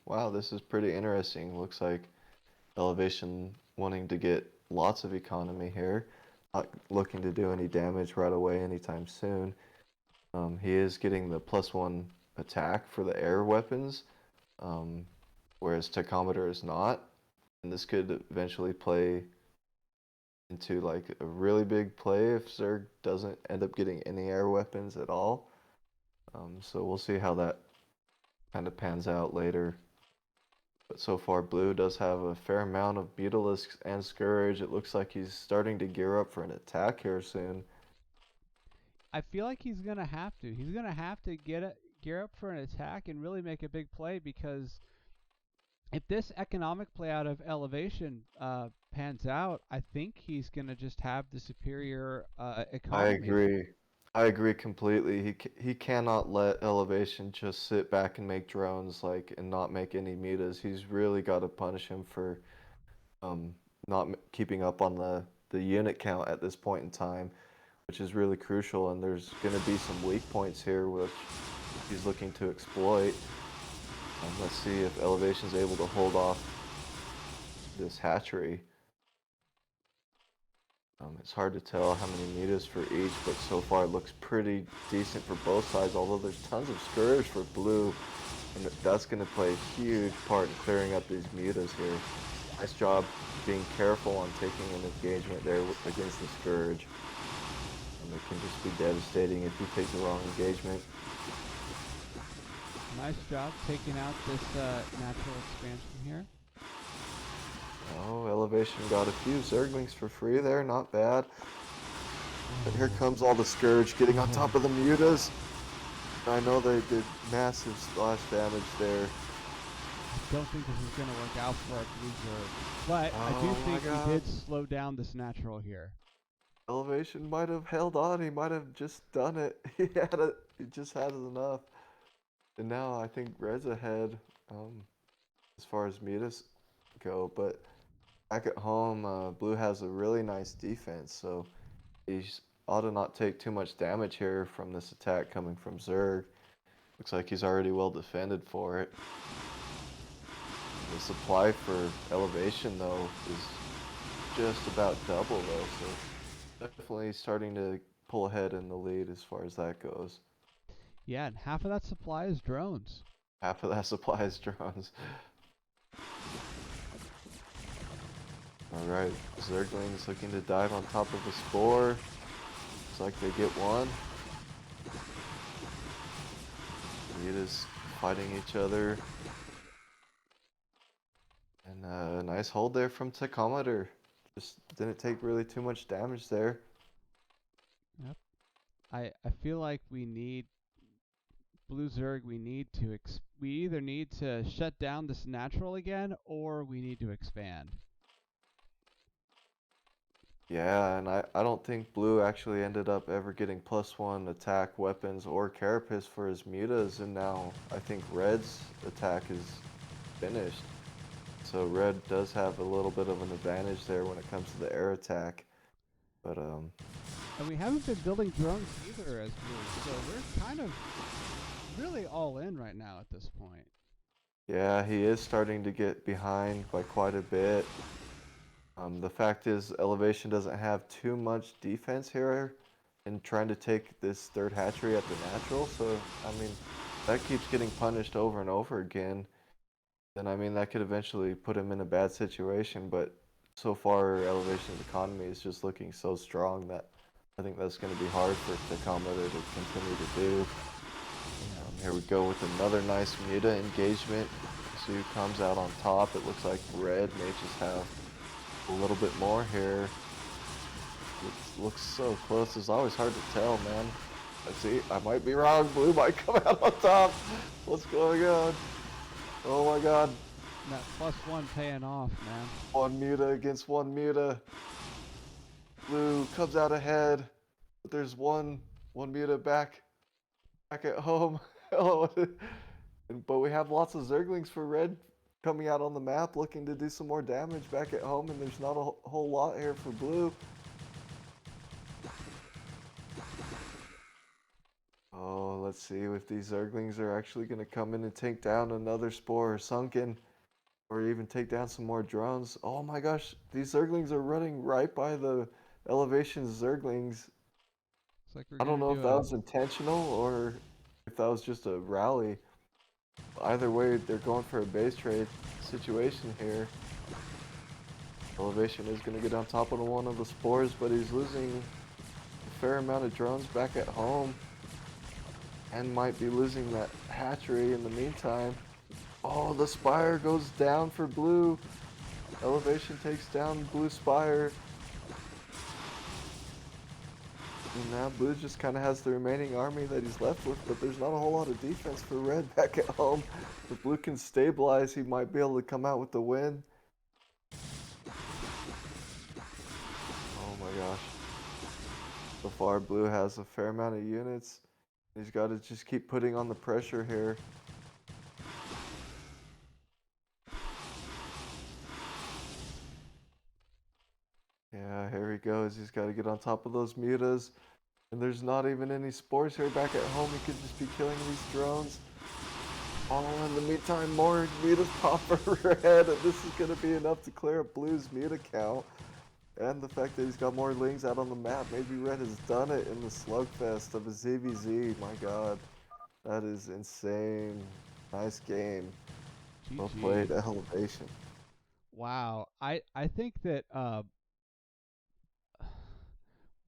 Wow, this is pretty interesting. Looks like Elevation wanting to get lots of economy here, not looking to do any damage right away anytime soon. He is getting the +1 attack for the air weapons, whereas Tachometer is not, and this could eventually play into like a really big play if Zerg doesn't end up getting any air weapons at all. So we'll see how that kind of pans out later. But so far, Blue does have a fair amount of Mutalisks and Scourge. It looks like he's starting to gear up for an attack here soon. I feel like he's going to have to. He's going to have to gear up for an attack and really make a big play, because if this economic play out of Elevation pans out, I think he's going to just have the superior economy. I agree completely. He cannot let Elevation just sit back and make drones and not make any mutas. He's really got to punish him for not keeping up on the unit count at this point in time, which is really crucial. And there's going to be some weak points here which he's looking to exploit. Let's see if Elevation's able to hold off this hatchery. It's hard to tell how many mutas for each, but so far it looks pretty decent for both sides, although there's tons of Scourge for Blue, and that's going to play a huge part in clearing up these mutas here. Nice job being careful on taking an engagement there against the Scourge. And it can just be devastating if you take the wrong engagement. Nice job taking out this natural expansion here. Oh, Elevation got a few Zerglings for free there, not bad. But here comes all the Scourge getting on top of the mutas. I know they did massive splash damage there. I don't think this is going to work out for our Blue Zerg, but I do think he did slow down this natural here. Elevation might have held on. He might have just done it. He just had enough. And now I think Red's ahead as far as mutas go, but Back at home, Blue has a really nice defense, so he's ought to not take too much damage here from this attack coming from Zerg. Looks like he's already well defended for it. The supply for elevation, though, is just about double, though, so definitely starting to pull ahead in the lead as far as that goes. Yeah, and half of that supply is drones. Half of that supply is drones. Alright, Zerglings looking to dive on top of the spore. Looks like they get one. Rita's fighting each other. And a nice hold there from Tachometer. Just didn't take really too much damage there. Yep. I feel like we need Blue Zerg. We either need to shut down this natural again, or we need to expand. Yeah, and I don't think Blue actually ended up ever getting +1 attack, weapons, or carapace for his mutas, and now I think Red's attack is finished. So Red does have a little bit of an advantage there when it comes to the air attack. But And we haven't been building drones either as Blue, so we're kind of really all in right now at this point. yeah, he is starting to get behind by quite a bit. The fact is, Elevation doesn't have too much defense here in trying to take this third hatchery at the natural, so, I mean, that keeps getting punished over and over again. And I mean, that could eventually put him in a bad situation, but so far, Elevation's economy is just looking so strong that I think that's going to be hard for Tachometer to continue to do. Here we go with another nice Muta engagement. See who comes out on top. It looks like Red may just have a little bit more here. It looks so close. It's always hard to tell, man. I see. I might be wrong. Blue might come out on top. What's going on? Oh my god. That +1 paying off, man. One Muta against one Muta. Blue comes out ahead. But there's one Muta back at home. But we have lots of Zerglings for Red coming out on the map looking to do some more damage back at home, and there's not a whole lot here for Blue. Oh, let's see if these Zerglings are actually going to come in and take down another Spore or Sunken, or even take down some more drones. Oh my gosh, these Zerglings are running right by the Elevation Zerglings. It's like we're I don't gonna know do if that was intentional or if that was just a rally. Either way, they're going for a base trade situation here. Elevation is going to get on top of one of the spores, but he's losing a fair amount of drones back at home. And might be losing that hatchery in the meantime. Oh, the Spire goes down for Blue. Elevation takes down Blue Spire. And now Blue just kind of has the remaining army that he's left with, but there's not a whole lot of defense for Red back at home. If Blue can stabilize, he might be able to come out with the win. Oh my gosh. So far, Blue has a fair amount of units. He's got to just keep putting on the pressure here. Yeah, here he goes. He's got to get on top of those mutas. And there's not even any spores here back at home. He could just be killing these drones. Oh, in the meantime, more mutas pop for Red. And this is going to be enough to clear up Blue's muta count. And the fact that he's got more lings out on the map. Maybe Red has done it in the slugfest of a ZVZ. My god. That is insane. Nice game. Well GG. played, Elevation. Wow. I think that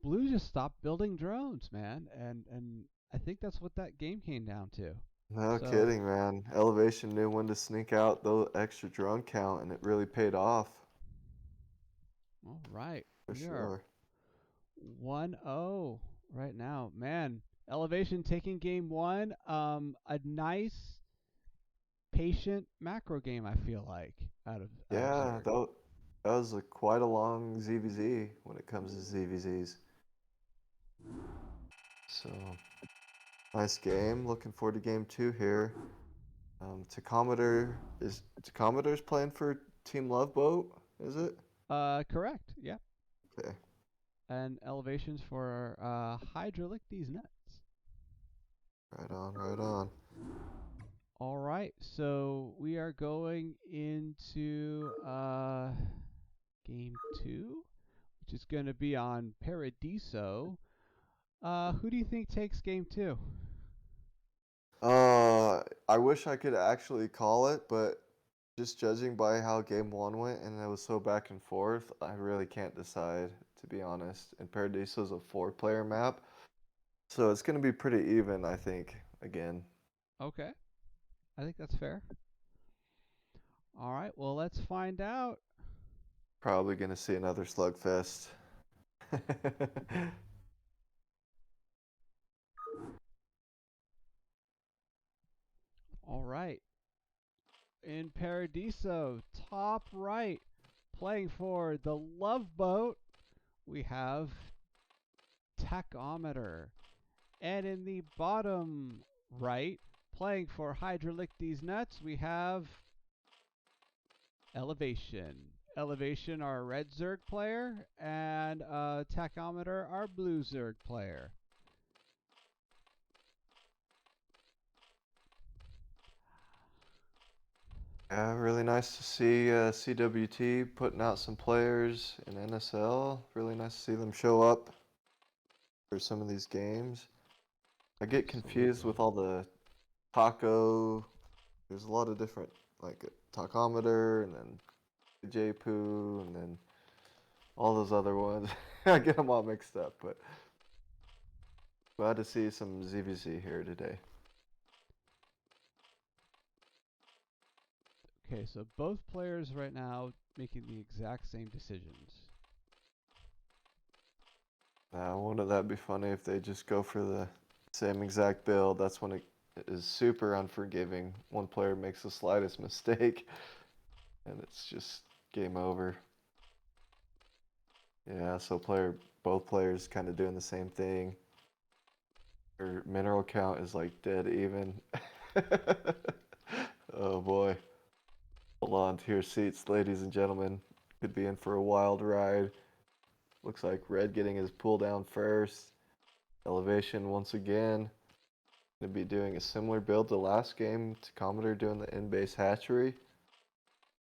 Blue just stopped building drones, man, and I think that's what that game came down to. No So- kidding, man. Elevation knew when to sneak out the extra drone count, and it really paid off. All right. For We are sure. 1-0 right now. Man, Elevation taking game one. A nice, patient macro game, I feel like, out of Yeah, Zerg. that was quite a long ZVZ when it comes to ZVZs. So, nice game. Looking forward to game 2 here. Tachometer's playing for Team Loveboat, is it? Correct. Yeah. Okay. And elevations for Hydralick these nuts. Right on, right on. All right, so we are going into game 2, which is going to be on Paradiso. Who do you think takes game 2? I wish I could actually call it, but just judging by how game 1 went and it was so back and forth, I really can't decide, to be honest. And Paradiso is a 4-player map, so it's going to be pretty even, I think, again. Okay, I think that's fair. All right, well, let's find out. Probably going to see another slugfest. All right, in Paradiso, top right, playing for the Love Boat, we have Tachometer. And in the bottom right, playing for Hydralick these nuts, we have Elevation. Elevation, our red Zerg player, and Tachometer, our blue Zerg player. Yeah, really nice to see CWT putting out some players in NSL. Really nice to see them show up for some of these games. I get confused with all the taco. There's a lot of different, like tachometer and then JPoo and then all those other ones. I get them all mixed up, but glad to see some ZVZ here today. Okay, so both players right now making the exact same decisions. Wouldn't that be funny if they just go for the same exact build? That's when it is super unforgiving. One player makes the slightest mistake, and it's just game over. Yeah, so both players kind of doing the same thing. Their mineral count is like dead even. Oh boy. Hold on to your seats, ladies and gentlemen. Could be in for a wild ride. Looks like Red getting his pull down first. Elevation once again. Gonna be doing a similar build to last game. Tachometer doing the in-base hatchery.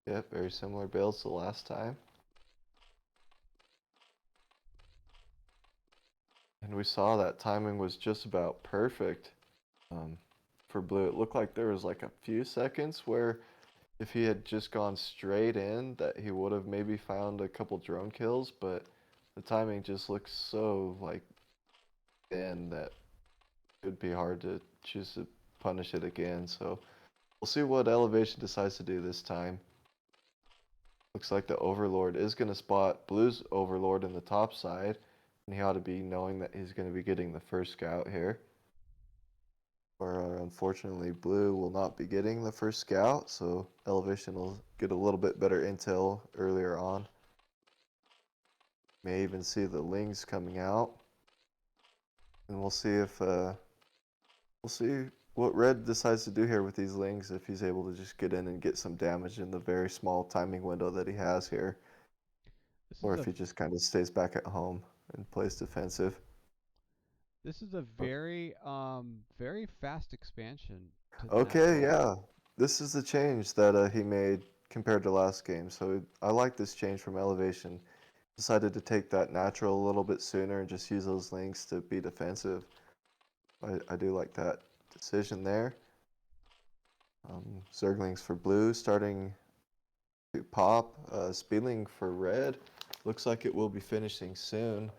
Yep, very similar builds to last time. And we saw that timing was just about perfect for Blue. It looked like there was like a few seconds where if he had just gone straight in, that he would have maybe found a couple drone kills, but the timing just looks so like thin that it would be hard to choose to punish it again. So we'll see what Elevation decides to do this time. Looks like the Overlord is going to spot Blue's Overlord in the top side, and he ought to be knowing that he's going to be getting the first scout here. Or unfortunately, Blue will not be getting the first scout, so Elevation will get a little bit better intel earlier on. May even see the Lings coming out, and we'll see if what Red decides to do here with these Lings, if he's able to just get in and get some damage in the very small timing window that he has here, or if he just kind of stays back at home and plays defensive. This is a very very fast expansion to the Okay, natural. yeah. This is the change that he made compared to last game. So I like this change from Elevation. Decided to take that natural a little bit sooner and just use those links to be defensive. I do like that decision there. Zerglings for blue starting to pop. Speedling for red. Looks like it will be finishing soon.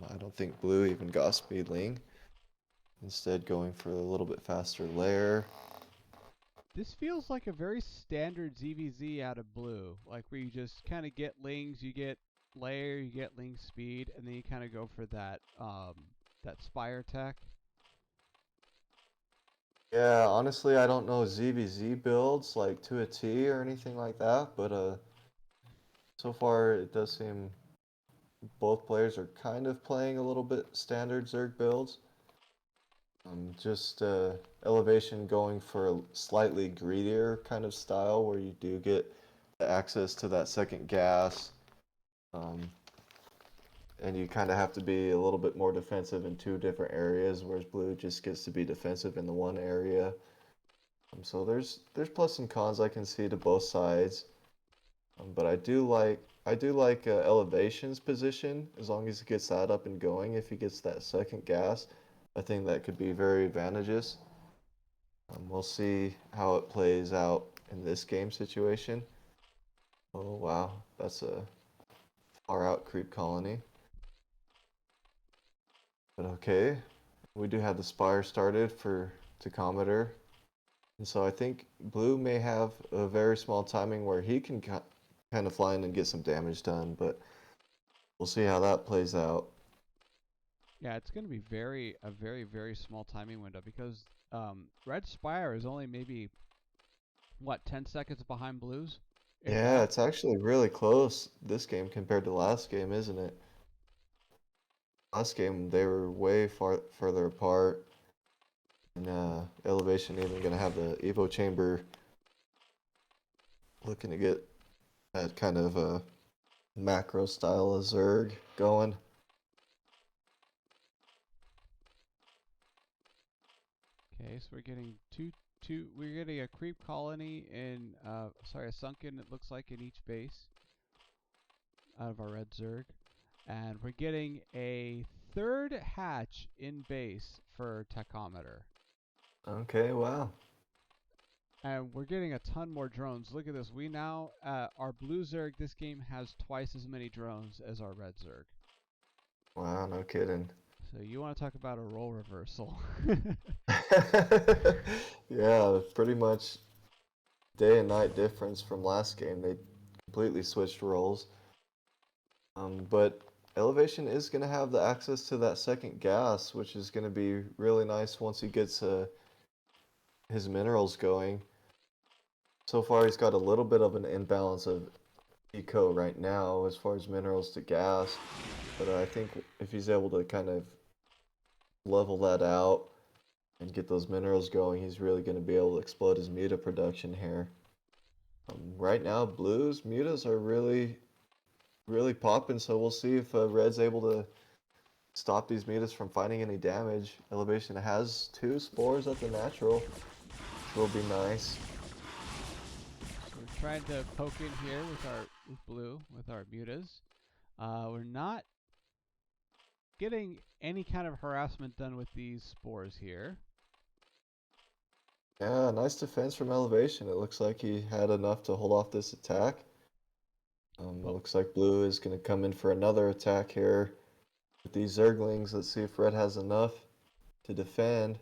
I don't think blue even got Speedling. Instead going for a little bit faster layer. This feels like a very standard ZVZ out of blue, like where you just kind of get lings, you get layer, you get ling speed, and then you kind of go for that that spire tech. Yeah, honestly, I don't know ZVZ builds like to a T or anything like that, but so far it does seem both players are kind of playing a little bit standard Zerg builds. Just Elevation going for a slightly greedier kind of style where you do get the access to that second gas And you kind of have to be a little bit more defensive in two different areas, whereas blue just gets to be defensive in the one area. So there's plus and cons I can see to both sides. But I do like Elevation's position as long as he gets that up and going. If he gets that second gas, I think that could be very advantageous. We'll see how it plays out in this game situation. Oh wow, that's a far out creep colony. But okay, we do have the Spire started for Tachometer. And so I think blue may have a very small timing where he can kind of fly in and get some damage done, but we'll see how that plays out. Yeah, it's going to be a very small timing window because Red Spire is only maybe, what, 10 seconds behind blues? Yeah, it's actually really close this game compared to last game, isn't it? Last game they were way further apart. And Elevation even gonna have the Evo chamber looking to get that kind of macro style of Zerg going. Okay, so we're getting we're getting a creep colony in, sorry, a sunken, it looks like, in each base out of our red Zerg. And we're getting a third hatch in base for Tachometer. Okay, wow. And we're getting a ton more drones. Look at this. We now, our blue Zerg this game has twice as many drones as our red Zerg. Wow, no kidding. So you want to talk about a role reversal. Yeah, pretty much day and night difference from last game. They completely switched roles. But Elevation is going to have the access to that second gas, which is going to be really nice once he gets his minerals going. So far, he's got a little bit of an imbalance of eco right now as far as minerals to gas. But I think if he's able to kind of level that out and get those minerals going, he's really going to be able to explode his muta production here. Right now, blues mutas are really popping, so we'll see if Red's able to stop these mutas from finding any damage. Elevation has 2 spores at the natural, which will be nice. So we're trying to poke in here with blue, with our mutas. We're not getting any kind of harassment done with these spores here. Yeah, nice defense from Elevation. It looks like he had enough to hold off this attack. Looks like blue is going to come in for another attack here with these Zerglings. Let's see if red has enough to defend.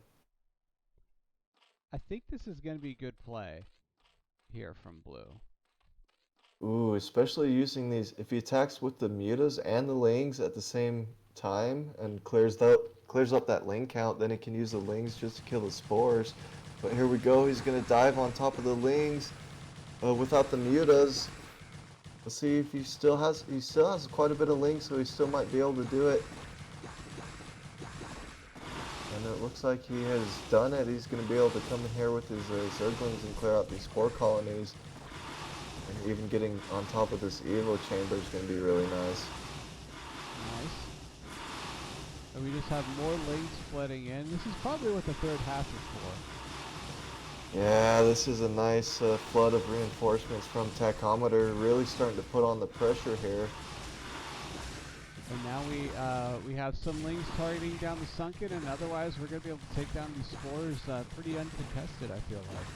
I think this is going to be good play here from blue. Ooh, especially using these. If he attacks with the mutas and the lings at the same time and clears up that ling count, then he can use the lings just to kill the spores. But here we go. He's going to dive on top of the lings without the mutas. Let's see if he still has quite a bit of lings, so he still might be able to do it. And it looks like he has done it. He's going to be able to come in here with his Zerglings and clear out these spore colonies. And even getting on top of this Evo chamber is going to be really nice. Nice. And we just have more lings flooding in. This is probably what the third hatch is for. Yeah, this is a nice flood of reinforcements from Tachometer, really starting to put on the pressure here. And now we have some lings targeting down the sunken, and otherwise we're going to be able to take down these spores pretty uncontested, I feel like.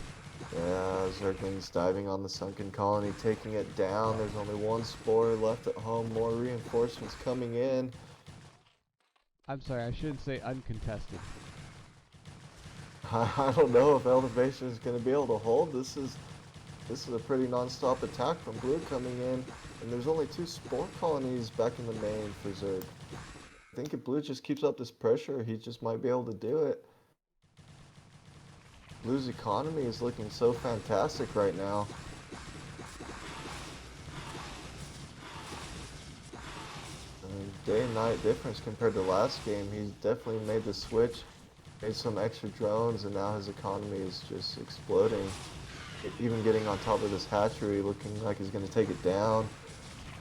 Yeah, Zerglings diving on the sunken colony, taking it down. There's only one spore left at home, more reinforcements coming in. I'm sorry, I shouldn't say uncontested. I don't know if Elevation is going to be able to hold. This is a pretty non-stop attack from blue coming in, and there's only 2 spore colonies back in the main for Zerg. I think if blue just keeps up this pressure, he just might be able to do it. Blue's economy is looking so fantastic right now. Day and night difference compared to last game. He's definitely made the switch. Made some extra drones, and now his economy is just exploding. Even getting on top of this hatchery, looking like he's going to take it down.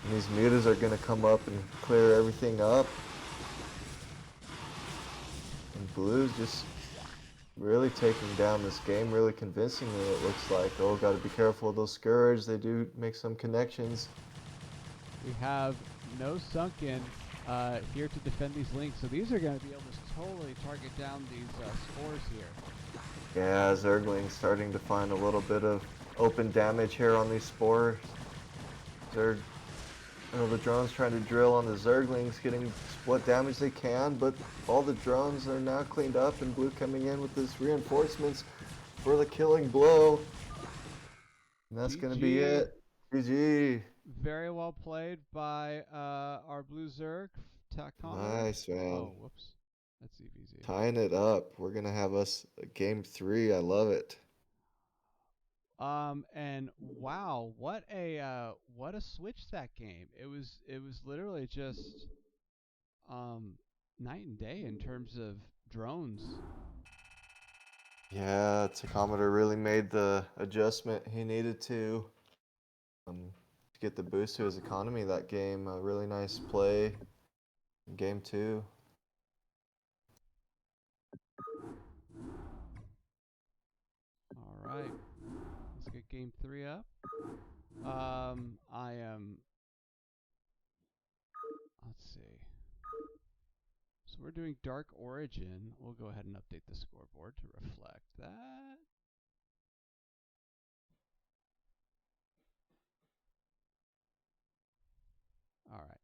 And these mutas are gonna come up and clear everything up. And blue's just really taking down this game, really convincingly, it looks like. Oh, gotta be careful of those Scourge. They do make some connections. We have no Sunken here to defend these links, so these are going to be able to totally target down these spores here. Yeah, Zergling's starting to find a little bit of open damage here on these spores. The drones trying to drill on the Zerglings, getting what damage they can, but all the drones are now cleaned up, and blue coming in with his reinforcements for the killing blow. And that's going to be it. GG. Very well played by our blue Zerg. Nice, man. Oh, whoops. That's EVZ. Tying it up. We're going to have us a game 3. I love it. And wow, what a switch that game. It was literally just night and day in terms of drones. Yeah, Tachometer really made the adjustment he needed to get the boost to his economy that game. A really nice play in game 2. All right, let's get game 3 up. Let's see. So we're doing Dark Origin. We'll go ahead and update the scoreboard to reflect that. All right.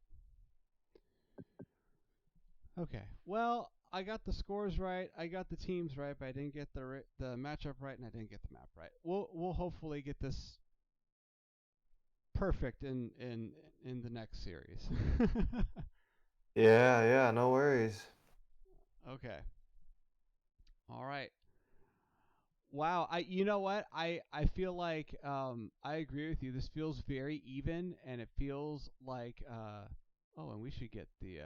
Okay. Well, I got the scores right. I got the teams right, but I didn't get the matchup right, and I didn't get the map right. We'll hopefully get this perfect in the next series. Yeah, no worries. Okay. All right. Wow, you know what? I feel like I agree with you. This feels very even, and it feels like oh, and we should get the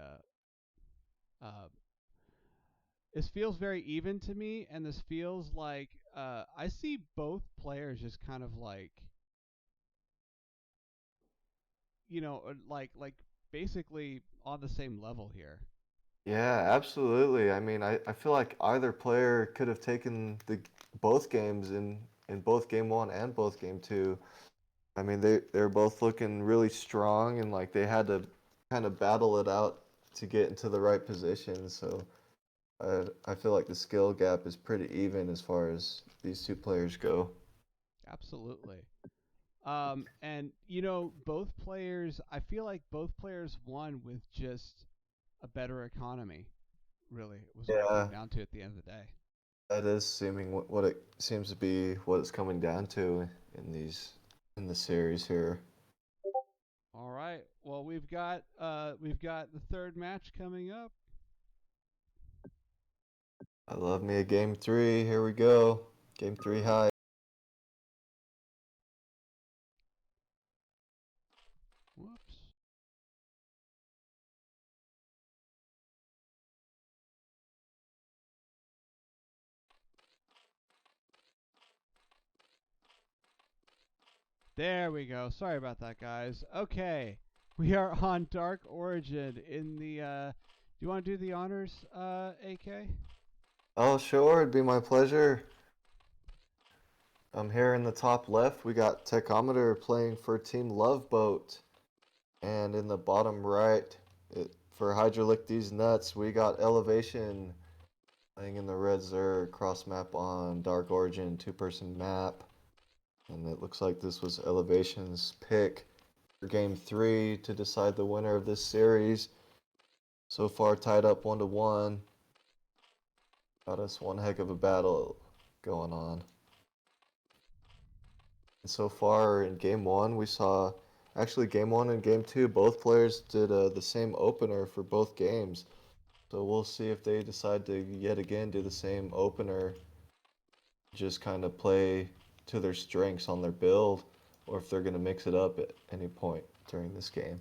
this feels very even to me, and this feels like I see both players just kind of like, you know, like basically on the same level here. Yeah, absolutely. I mean, I feel like either player could have taken both games in both game 1 and both game 2. I mean, they're both looking really strong, and like they had to kind of battle it out to get into the right position. So I feel like the skill gap is pretty even as far as these two players go. Absolutely. And you know, both players, I feel like both players won with just a better economy. Really, was what it Yeah, came down to at the end of the day. that is seeming what it seems to be what it's coming down to in the series here. All right. Well, we've got the third match coming up. I love me a game 3. Here we go. Game 3 high. Whoops. There we go. Sorry about that, guys. Okay. We are on Dark Origin in the do you want to do the honors, AK? Oh, sure, it'd be my pleasure. Here in the top left, we got Tachometer playing for Team Loveboat. And in the bottom right, for Hydralick These Nuts, we got Elevation playing in the Red Zerg cross map on Dark Origin 2-person map. And it looks like this was Elevation's pick for game 3 to decide the winner of this series. So far tied up 1-1. Got us one heck of a battle going on. And so far in game 1, we saw, actually game 1 and game 2, both players did the same opener for both games. So we'll see if they decide to yet again do the same opener, just kind of play to their strengths on their build, or if they're going to mix it up at any point during this game.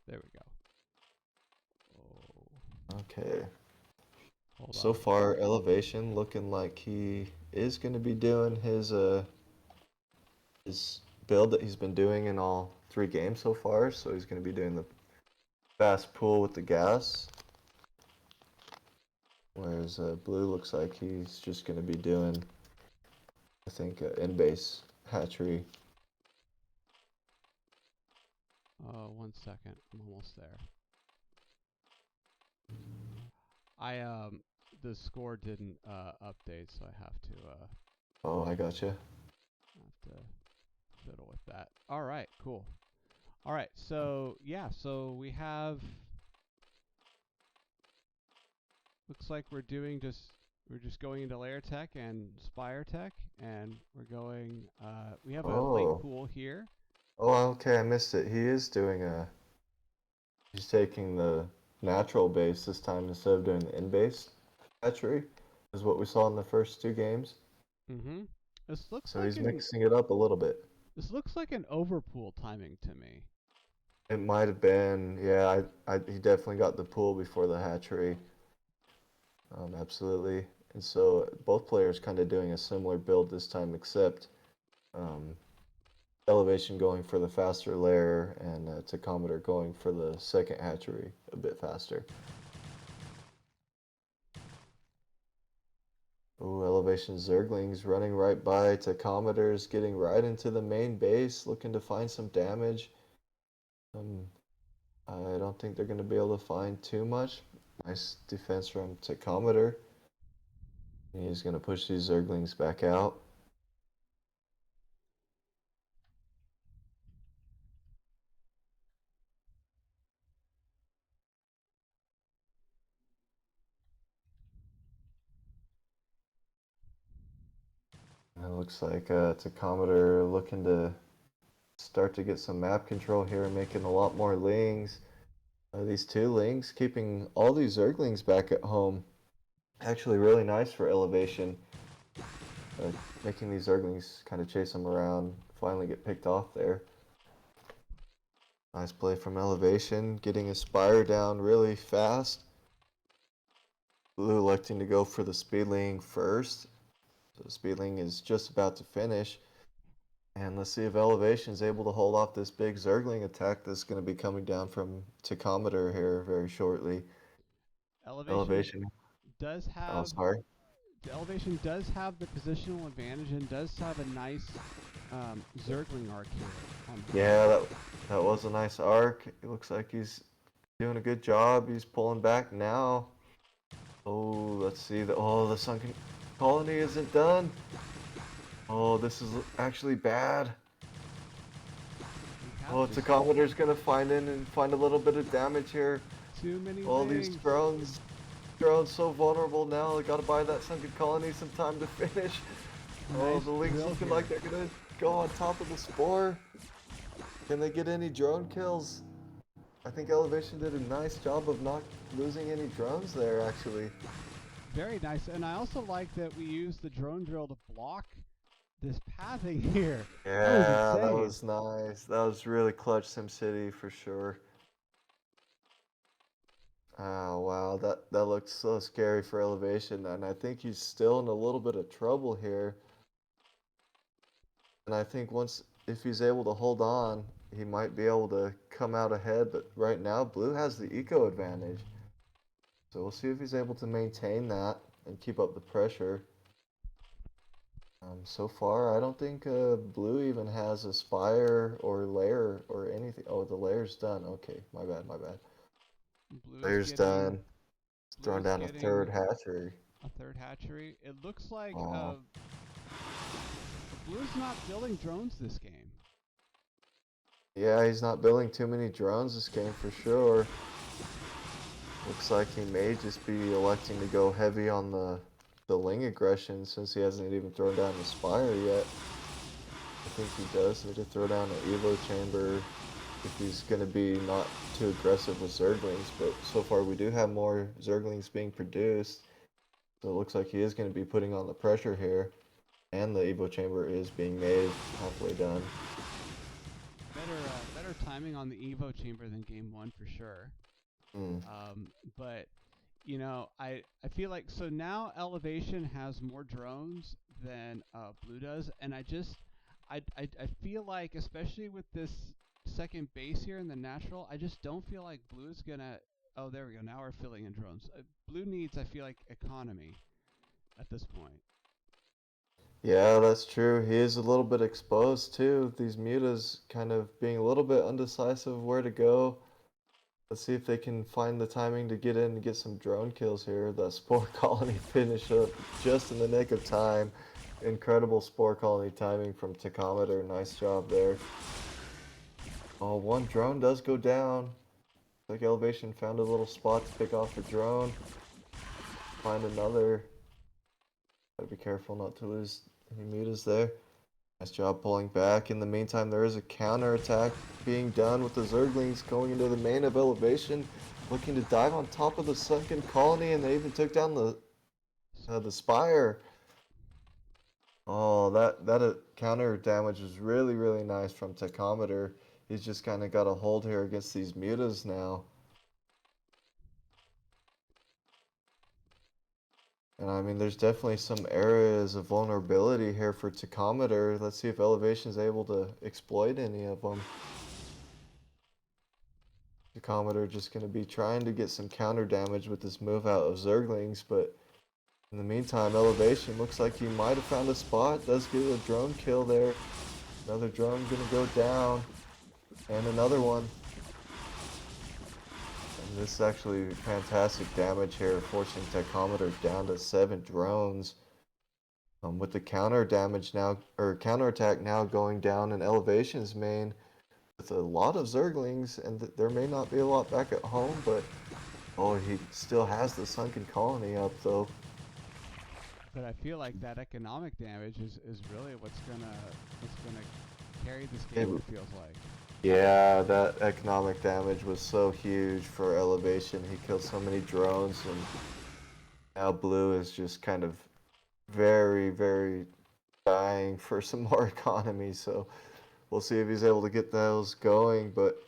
There we go. Oh. Okay. Hold So on. far, Elevation looking like he is going to be doing his build that he's been doing in all 3 games so far. So he's going to be doing the fast pull with the gas. Whereas Blue looks like he's just going to be doing, I think, in-base hatchery. 1 second. I'm almost there. The score didn't update, so I have to Oh, I gotcha. fiddle with that. All right, cool. All right, so yeah, so we have. Looks like we're just going into layer tech and spire tech, and we're going. We have a late Oh. pool here. Oh, okay, I missed it. He is doing he's taking the natural base this time instead of doing the in-base hatchery, is what we saw in the first 2 games. Mm-hmm. This looks So like he's mixing it up a little bit. This looks like an overpool timing to me. It might have been, yeah, he definitely got the pool before the hatchery. Absolutely. And so both players kind of doing a similar build this time, except Elevation going for the faster layer and Tachometer going for the second hatchery a bit faster. Ooh, Elevation Zerglings running right by Tachometers, getting right into the main base, looking to find some damage. I don't think they're going to be able to find too much. Nice defense from Tachometer. He's going to push these Zerglings back out. It looks like Tachometer looking to start to get some map control here, making a lot more lings. These 2 lings keeping all these Zerglings back at home. Actually really nice for Elevation. Making these Zerglings kind of chase them around, finally get picked off there. Nice play from Elevation, getting a Spire down really fast. Blue electing to go for the Speedling first. So Speedling is just about to finish. And let's see if Elevation is able to hold off this big Zergling attack that's going to be coming down from Tachometer here very shortly. Elevation does Oh, have sorry. Elevation does have the positional advantage and does have a nice Zergling arc here. Yeah, that was a nice arc. It looks like he's doing a good job. He's pulling back now. Oh, let's see. The sunken colony isn't done. Oh, this is actually bad. Oh, Tachometer's gonna find in and find a little bit of damage here. Too many All things. these drones so vulnerable now. They gotta buy that sunken colony some time to finish. Oh, Nice the Lynx drill looking here. like they're gonna go on top of the spore. Can they get any drone kills? I think Elevation did a nice job of not losing any drones there, actually. Very nice, and I also like that we used the drone drill to block this pathing here. Yeah, that insane. was nice. That was really clutch SimCity for sure. Oh wow, that looks so scary for Elevation, and I think he's still in a little bit of trouble here. And I think if he's able to hold on, he might be able to come out ahead, but right now Blue has the eco advantage. So we'll see if he's able to maintain that and keep up the pressure. So far, I don't think Blue even has a Spire or Lair or anything. Oh, the Lair's done. Okay, my bad. Layer's done. He's throwing down a 3rd hatchery. A 3rd hatchery. It looks like Wow. Blue's not building drones this game. Yeah, he's not building too many drones this game for sure. Looks like he may just be electing to go heavy on the Ling aggression since he hasn't even thrown down the Spire yet. I think he does need to throw down an Evo Chamber if he's going to be not too aggressive with Zerglings, but so far we do have more Zerglings being produced, so it looks like he is going to be putting on the pressure here, and the Evo Chamber is being made halfway done. Better timing on the Evo chamber than game 1 for sure. But I feel like so now Elevation has more drones than Blue does, and I feel like, especially with this second base here in the natural, I just don't feel like Blue's gonna. Oh, there we go. Now we're filling in drones. Blue needs, I feel like, economy at this point. Yeah, that's true. He is a little bit exposed too. These mutas kind of being a little bit undecisive of where to go. Let's see if they can find the timing to get in and get some drone kills here. The spore colony finish up just in the nick of time. Incredible spore colony timing from Tachometer. Nice job there. Oh, one drone does go down. Like Elevation found a little spot to pick off the drone. Find another. Gotta be careful not to lose any mutas there. Nice job pulling back. In the meantime, there is a counter attack being done with the Zerglings going into the main of Elevation, looking to dive on top of the sunken colony, and they even took down the spire. Oh, that counter damage was really nice from Tachometer. He's just kind of got a hold here against these mutas now. And I mean, there's definitely some areas of vulnerability here for Tachometer. Let's see if Elevation is able to exploit any of them. Tachometer just going to be trying to get some counter damage with this move out of Zerglings, but in the meantime, Elevation looks like he might have found a spot. Does get a drone kill there. Another drone going to go down. And another one. And this is actually fantastic damage here, forcing Tachometer down to 7 drones. With the counter damage now, or counter attack now going down in Elevation's main with a lot of Zerglings, and there may not be a lot back at home, but oh, he still has the sunken colony up though. But I feel like that economic damage is really what's gonna carry this game. It feels like. Yeah, that economic damage was so huge for Elevation. He killed so many drones, and now Blue is just kind of very dying for some more economy. So we'll see if he's able to get those going. But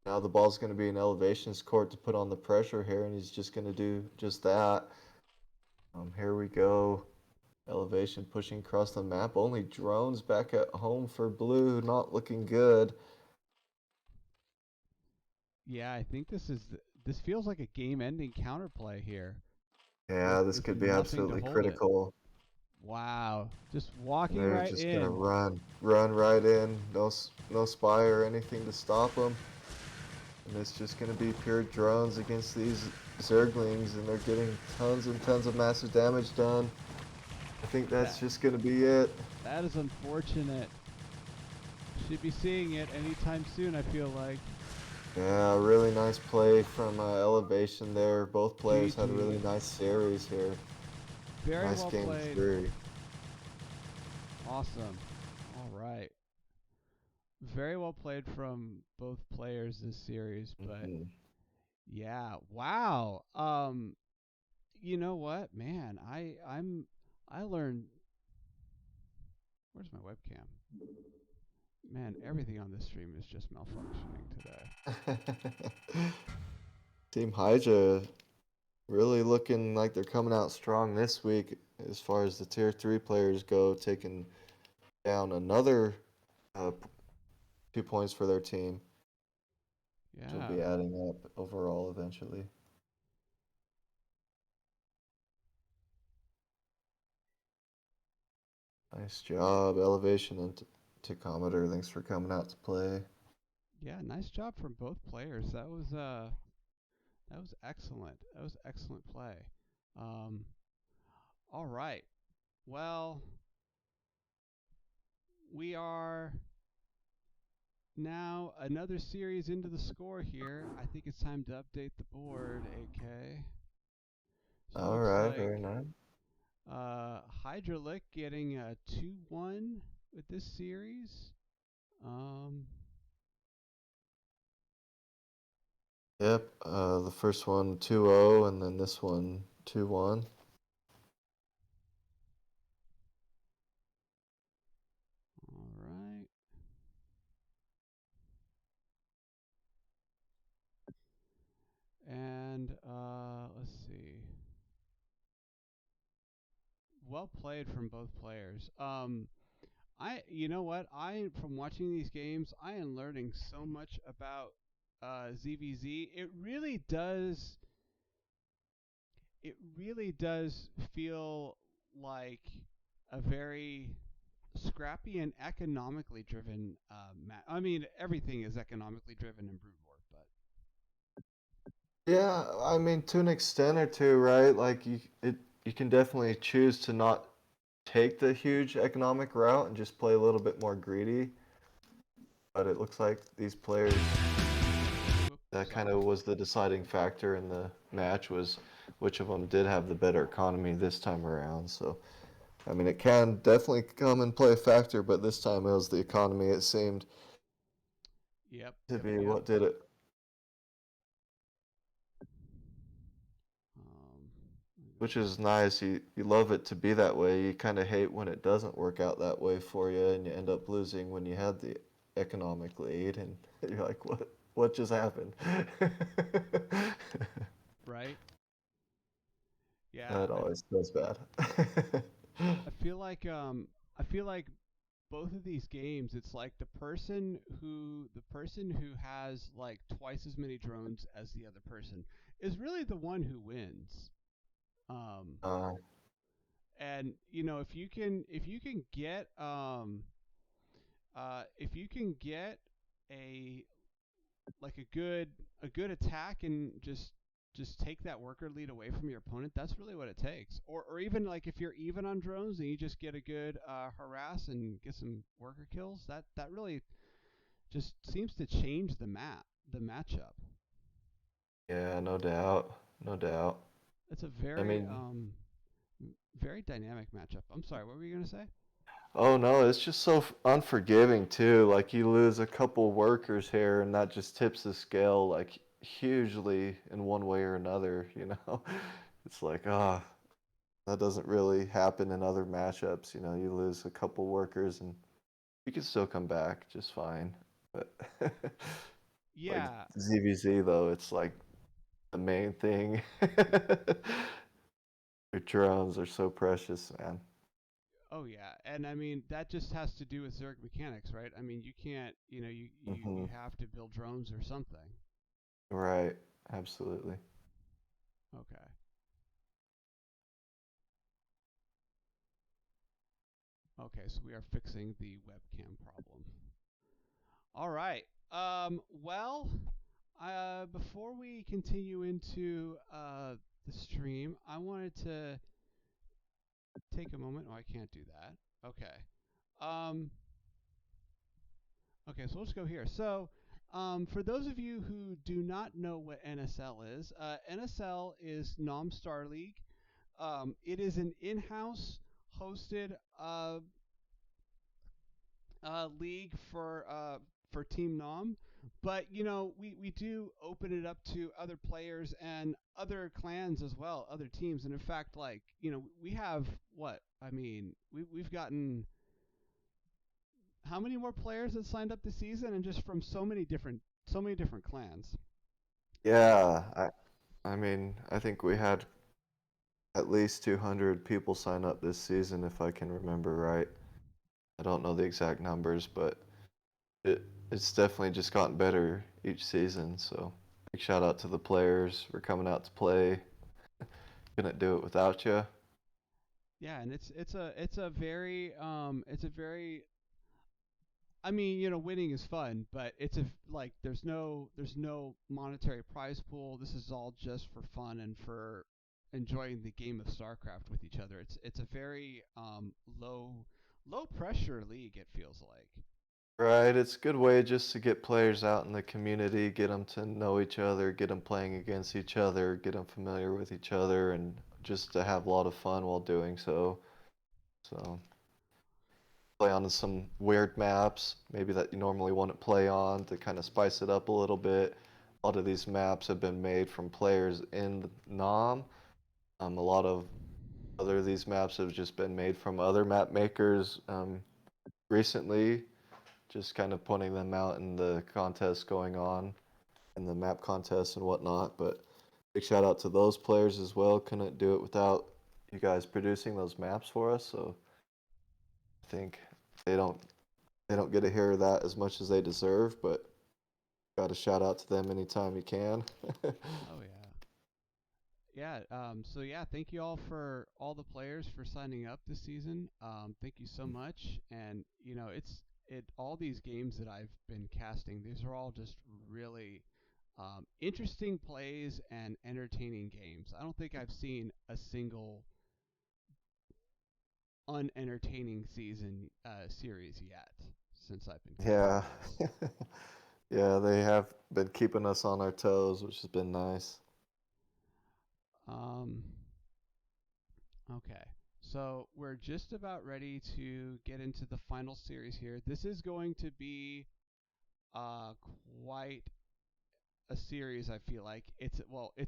now the ball's going to be in Elevation's court to put on the pressure here, and he's just going to do just that. Here we go. Elevation pushing across the map. Only drones back at home for Blue. Not looking good. Yeah, I think this feels like a game-ending counterplay here. Yeah, this could be absolutely critical. Wow, just walking They're right just in. gonna run right in. No spire or anything to stop them. And it's just gonna be pure drones against these Zerglings, and they're getting tons and tons of massive damage done. I think that's just gonna be it. That is unfortunate. Should be seeing it anytime soon, I feel like. Yeah, really nice play from Elevation there. Both players had a really nice series here. Very nice well game played. 3. Awesome. All right. Very well played from both players this series, but yeah, wow. You know what, man? I learned. Where's my webcam? Man, everything on this stream is just malfunctioning today. Team Hydra really looking like they're coming out strong this week as far as the tier 3 players go, taking down another 2 points for their team. Yeah. Which will be adding up overall eventually. Nice job, Elevation and Tachometer. Thanks for coming out to play. Yeah, nice job from both players. That was excellent. That was excellent play. All right. Well, we are now another series into the score here. I think it's time to update the board, AK. So all right, very nice. Hydralick getting a 2-1 with this series. Yep, the first one 2-0, and then this one 2-1. All right. And and let's see. Well played from both players. You know what? From watching these games, I am learning so much about ZVZ. It really does feel like a very scrappy and economically driven match. I mean, everything is economically driven in Brood War, but Yeah, I mean, to an extent or two, right? Like you can definitely choose to not take the huge economic route and just play a little bit more greedy. But it looks like these players, that kind sorry. of was the deciding factor in the match, was which of them did have the better economy this time around. So, I mean, it can definitely come and play a factor, but this time it was the economy, it seemed Yep, to yep, be yep. what did it. Um, Which is nice. You love it to be that way. You kind of hate when it doesn't work out that way for you, and you end up losing when you had the economic lead, and you're like, what just happened? right? Yeah, That always feels bad. I feel like both of these games, it's like the person who has like twice as many drones as the other person is really the one who wins. Um, uh, and if you can get if you can get a like a good attack and just take that worker lead away from your opponent, that's really what it takes. Or even like if you're even on drones and you just get a good harass and get some worker kills, that really just seems to change the matchup. yeah, no doubt, no doubt. It's a I mean, very dynamic matchup. I'm sorry, what were you gonna say? oh no, it's just so unforgiving too. Like you lose a couple workers here, and that just tips the scale like hugely in one way or another. It's like that doesn't really happen in other matchups. You lose a couple workers and you can still come back just fine. But like Yeah. ZVZ though, it's like the main thing. Your drones are so precious, man. Oh yeah, and I mean that just has to do with Zerg mechanics, right? I mean you can't, Hmm. you have to build drones or something. Right, absolutely. Okay. Okay, so we are fixing the webcam problem. All right. Well, before we continue into the stream, I wanted to take a moment. Oh, I can't do that. Okay. Um, okay, so let's go here. So, for those of you who do not know what NSL is, NSL is Nom Star League. It is an in-house hosted league for Team Nom, but we do open it up to other players and other clans as well, other teams, and in fact, like we have what I mean, we've gotten how many more players that signed up this season, and just from so many different clans. Yeah, I mean, I think we had at least 200 people sign up this season, if I can remember right. I don't know the exact numbers, but it's definitely just gotten better each season. So big shout out to the players for coming out to play. Couldn't do it without you. Yeah, and it's a very I mean, winning is fun, but it's a like there's no monetary prize pool. This is all just for fun and for enjoying the game of StarCraft with each other. It's a very low pressure league. It feels like. Right, it's a good way just to get players out in the community, get them to know each other, get them playing against each other, get them familiar with each other, and just to have a lot of fun while doing so. So play on some weird maps, maybe that you normally wouldn't play on to kind of spice it up a little bit. A lot of these maps have been made from players in Nom. A lot of other of these maps have just been made from other map makers recently, just kind of pointing them out in the contests going on, in the map contests and whatnot. But big shout out to those players as well. Couldn't do it without you guys producing those maps for us. So I think they don't they don't get to hear that as much as they deserve, but got to shout out to them anytime you can. Oh yeah. Yeah, so yeah, thank you all for all the players for signing up this season. Thank you so much. And it all these games that I've been casting, these are all just really interesting plays and entertaining games. I don't think I've seen a single unentertaining series yet since I've been Yeah. casting. Yeah, they have been keeping us on our toes, which has been nice. Um, okay. So we're just about ready to get into the final series here. This is going to be uh, quite a series. I feel like it's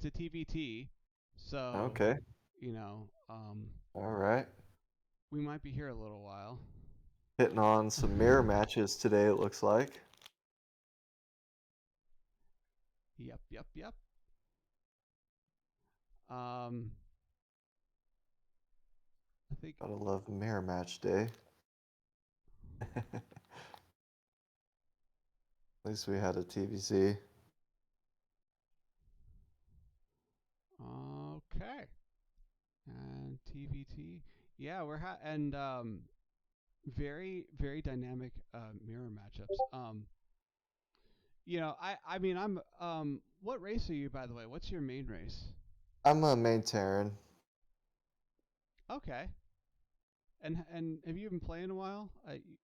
a TVT, so Okay. you know, um, All right. we might be here a little while. Hitting on some mirror matches today, it looks like. Yep, yep, yep. Um, I think. Gotta love mirror match day. At least we had a TVC. Okay. And TVT. Yeah, and very very dynamic mirror matchups. I mean I'm what race are you, by the way? What's your main race? I'm a main Terran. Okay. And have you been playing a while?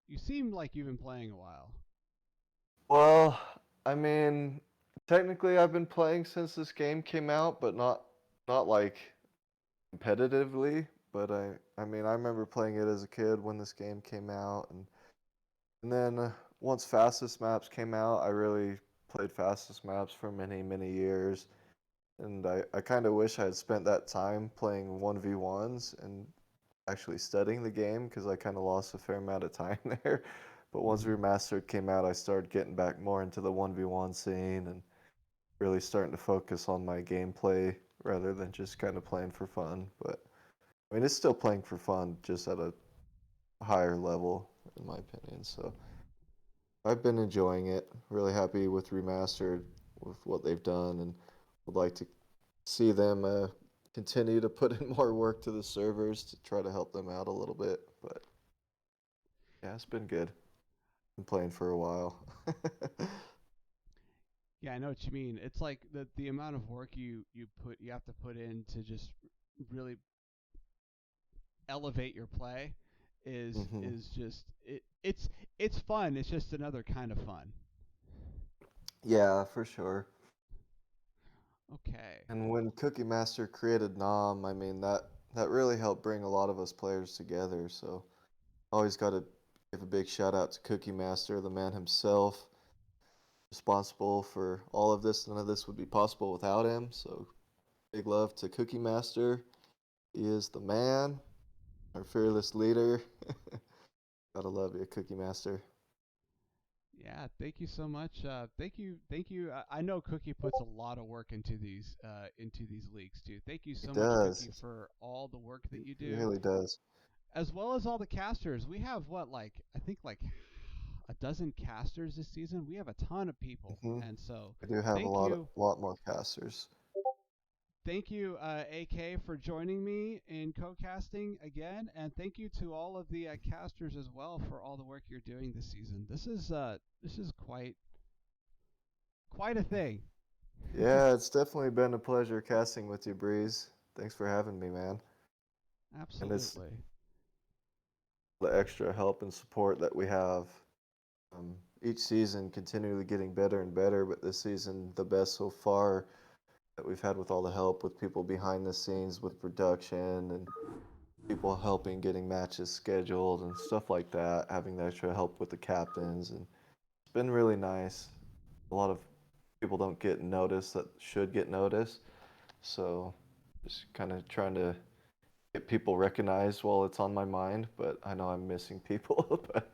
You seem like you've been playing a while. Well, I mean, technically I've been playing since this game came out, but not like competitively. But I mean, I remember playing it as a kid when this game came out, and then once fastest maps came out, I really played fastest maps for many years. And I kind of wish I had spent that time playing 1v1s and actually studying the game because I kind of lost a fair amount of time there. But once Mhm. Remastered came out, I started getting back more into the 1v1 scene and really starting to focus on my gameplay rather than just kind of playing for fun. But I mean, it's still playing for fun, just at a higher level, in my opinion. So I've been enjoying it. Really happy with Remastered, with what they've done, and would like to see them continue to put in more work to the servers to try to help them out a little bit. But yeah, it's been good. Been playing for a while. Yeah, I know what you mean. It's like the amount of work you have to put in to just really elevate your play hmm is just it's fun. It's just another kind of fun. Yeah, for sure. Okay. And when Cookie Master created Nom, I mean that really helped bring a lot of us players together. So always got to give a big shout out to Cookie Master, the man himself, responsible for all of this. None of this would be possible without him. So big love to Cookie Master. He is the man, our fearless leader. Gotta love you, Cookie Master. Yeah, thank you so much. Thank you. I know Cookie puts a lot of work into these leagues too. Thank you He so much, does. Cookie, for all the work that you He do, really does. as well as all the casters. We have I think like a dozen casters this season. We have a ton of people, hmm and so We do have a thank lot, you. lot more casters. Thank you, AK, for joining me in co-casting again, and thank you to all of the casters as well for all the work you're doing this season. This is quite a thing. Yeah, it's definitely been a pleasure casting with you, Breeze. Thanks for having me, man. And it's Absolutely. the extra help and support that we have. Each season continually getting better and better, but this season the best so far that we've had with all the help with people behind the scenes with production and people helping getting matches scheduled and stuff like that, having the extra help with the captains, and it's been really nice. A lot of people don't get noticed that should get noticed, so just kind of trying to get people recognized while it's on my mind, but I know I'm missing people. But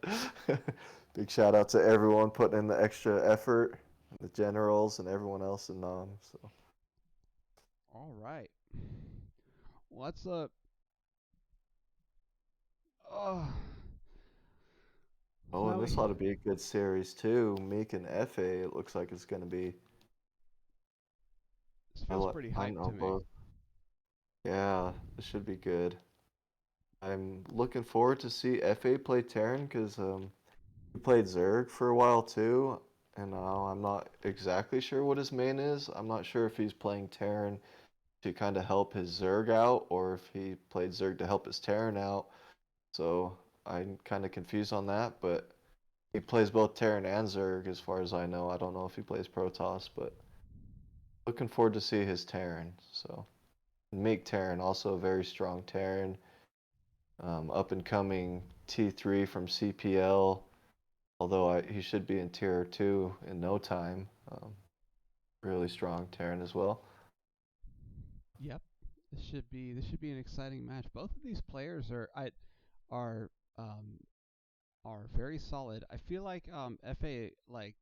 big shout out to everyone putting in the extra effort, the generals and everyone else in Nam. So All right. What's oh, Oh, and this ought to be a good series too. Meek and FA, it looks like it's going to be. this feels pretty I hyped to know me. both. Yeah, this should be good. I'm looking forward to see FA play Terran because he played Zerg for a while too, and I'm not exactly sure what his main is. I'm not sure if he's playing Terran to kind of help his Zerg out or if he played Zerg to help his Terran out. So I'm kind of confused on that, but he plays both Terran and Zerg as far as I know. I don't know if he plays Protoss, but looking forward to see his Terran. So Meek Terran, also a very strong Terran. Up and coming T3 from CPL, although he should be in tier 2 in no time. Really strong Terran as well. Yep. This should be an exciting match. Both of these players are um are very solid. I feel like FA, like,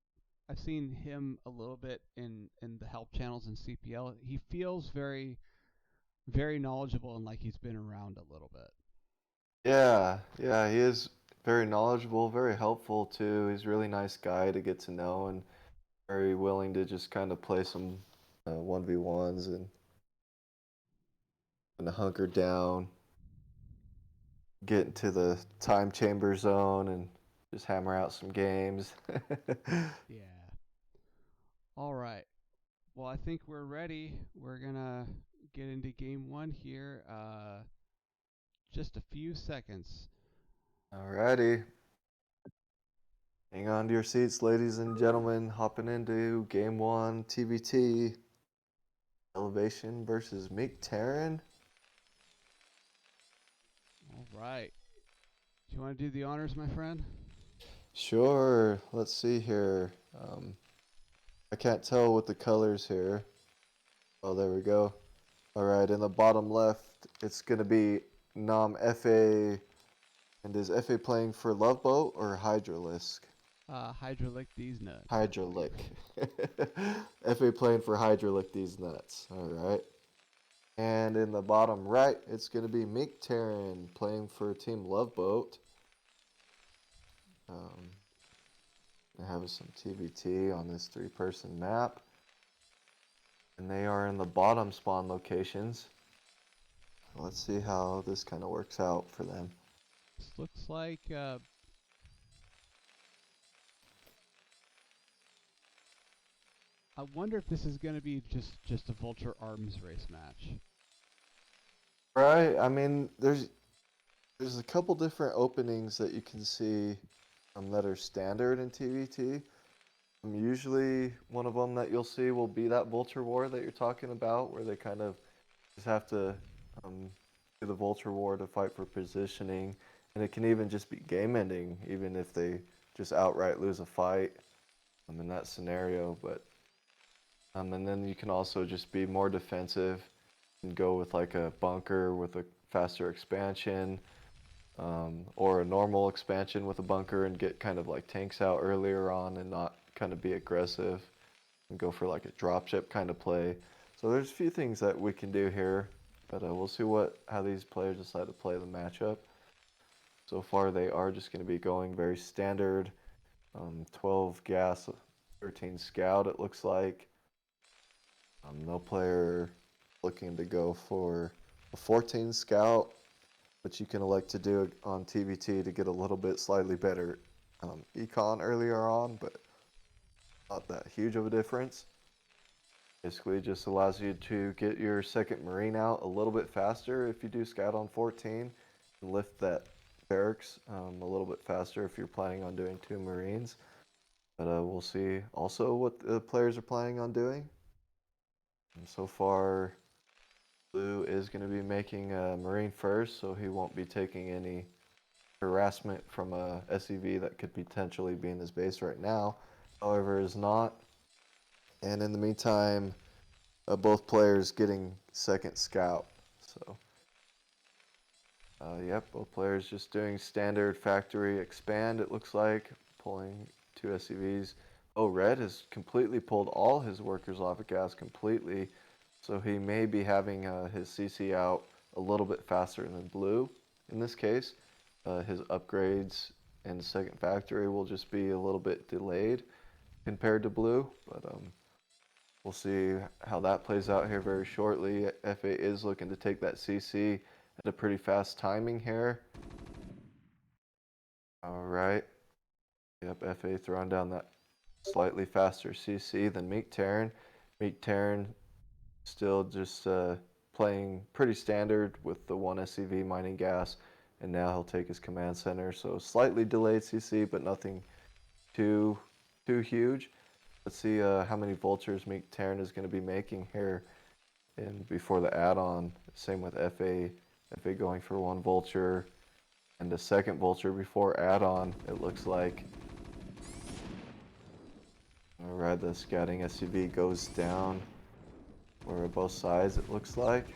I've seen him a little bit in the help channels in CPL. He feels very knowledgeable and like he's been around a little bit. Yeah, yeah, he is very knowledgeable, very helpful too. He's a really nice guy to get to know and very willing to just kind of play some 1v1s and hunker down, get into the time chamber zone and just hammer out some games. Yeah. All right. Well, I think we're ready. We're gonna get into game one here. Just a few seconds. Alrighty. Hang on to your seats, ladies and gentlemen. Hopping into game one, TVT. Elevation versus Meek Terran. All right. Do you want to do the honors, my friend? Sure. Let's see here. I can't tell with the colors here. Oh, there we go. Alright, in the bottom left, it's going to be Nam FA. And is FA playing for Loveboat or Hydralisk? Hydralick these nuts. Hydralick. FA playing for Hydralick these nuts. Alright. And in the bottom right, it's going to be Meek Terran playing for Team Loveboat. They have some TVT on this 3-person map. And they are in the bottom spawn locations. Let's see how this kind of works out for them. This looks like I wonder if this is going to be just a Vulture Arms race match. Right, I mean, there's a couple different openings that you can see that are standard in TVT. Usually one of them that you'll see will be that Vulture War that you're talking about, where they kind of just have to do the Vulture War to fight for positioning. And it can even just be game ending, even if they just outright lose a fight in that scenario. But and then you can also just be more defensive and go with like a bunker with a faster expansion, or a normal expansion with a bunker and get kind of like tanks out earlier on and not kind of be aggressive and go for like a dropship kind of play. So there's a few things that we can do here, but we'll see how these players decide to play the matchup. So far they are just going to be going very standard, 12 gas, 13 scout it looks like. No player looking to go for a 14 scout, which you can elect to do on TVT to get a little bit slightly better econ earlier on, but not that huge of a difference. Basically just allows you to get your second Marine out a little bit faster if you do scout on 14 and lift that barracks a little bit faster if you're planning on doing 2 Marines. But we'll see also what the players are planning on doing. And so far, Blue is going to be making a Marine first, so he won't be taking any harassment from a SEV that could potentially be in his base right now. However, is not. And in the meantime, both players getting second scout. So, yep, both players just doing standard factory expand, it looks like, pulling 2 SEVs. Oh, Red has completely pulled all his workers off of gas completely. So he may be having his CC out a little bit faster than blue in this case. His upgrades in the second factory will just be a little bit delayed compared to blue, but we'll see how that plays out here very shortly. FA is looking to take that CC at a pretty fast timing here. All right. Yep, FA throwing down that slightly faster CC than Meek Terran. Meek Terran still just playing pretty standard with the one SCV mining gas, and now he'll take his command center. So slightly delayed CC, but nothing too huge. Let's see how many vultures Meek Terran is going to be making here and before the add-on. Same with FA. FA going for one vulture and a second vulture before add-on, it looks like. Alright, the scouting SCV goes down. Or both sides, it looks like.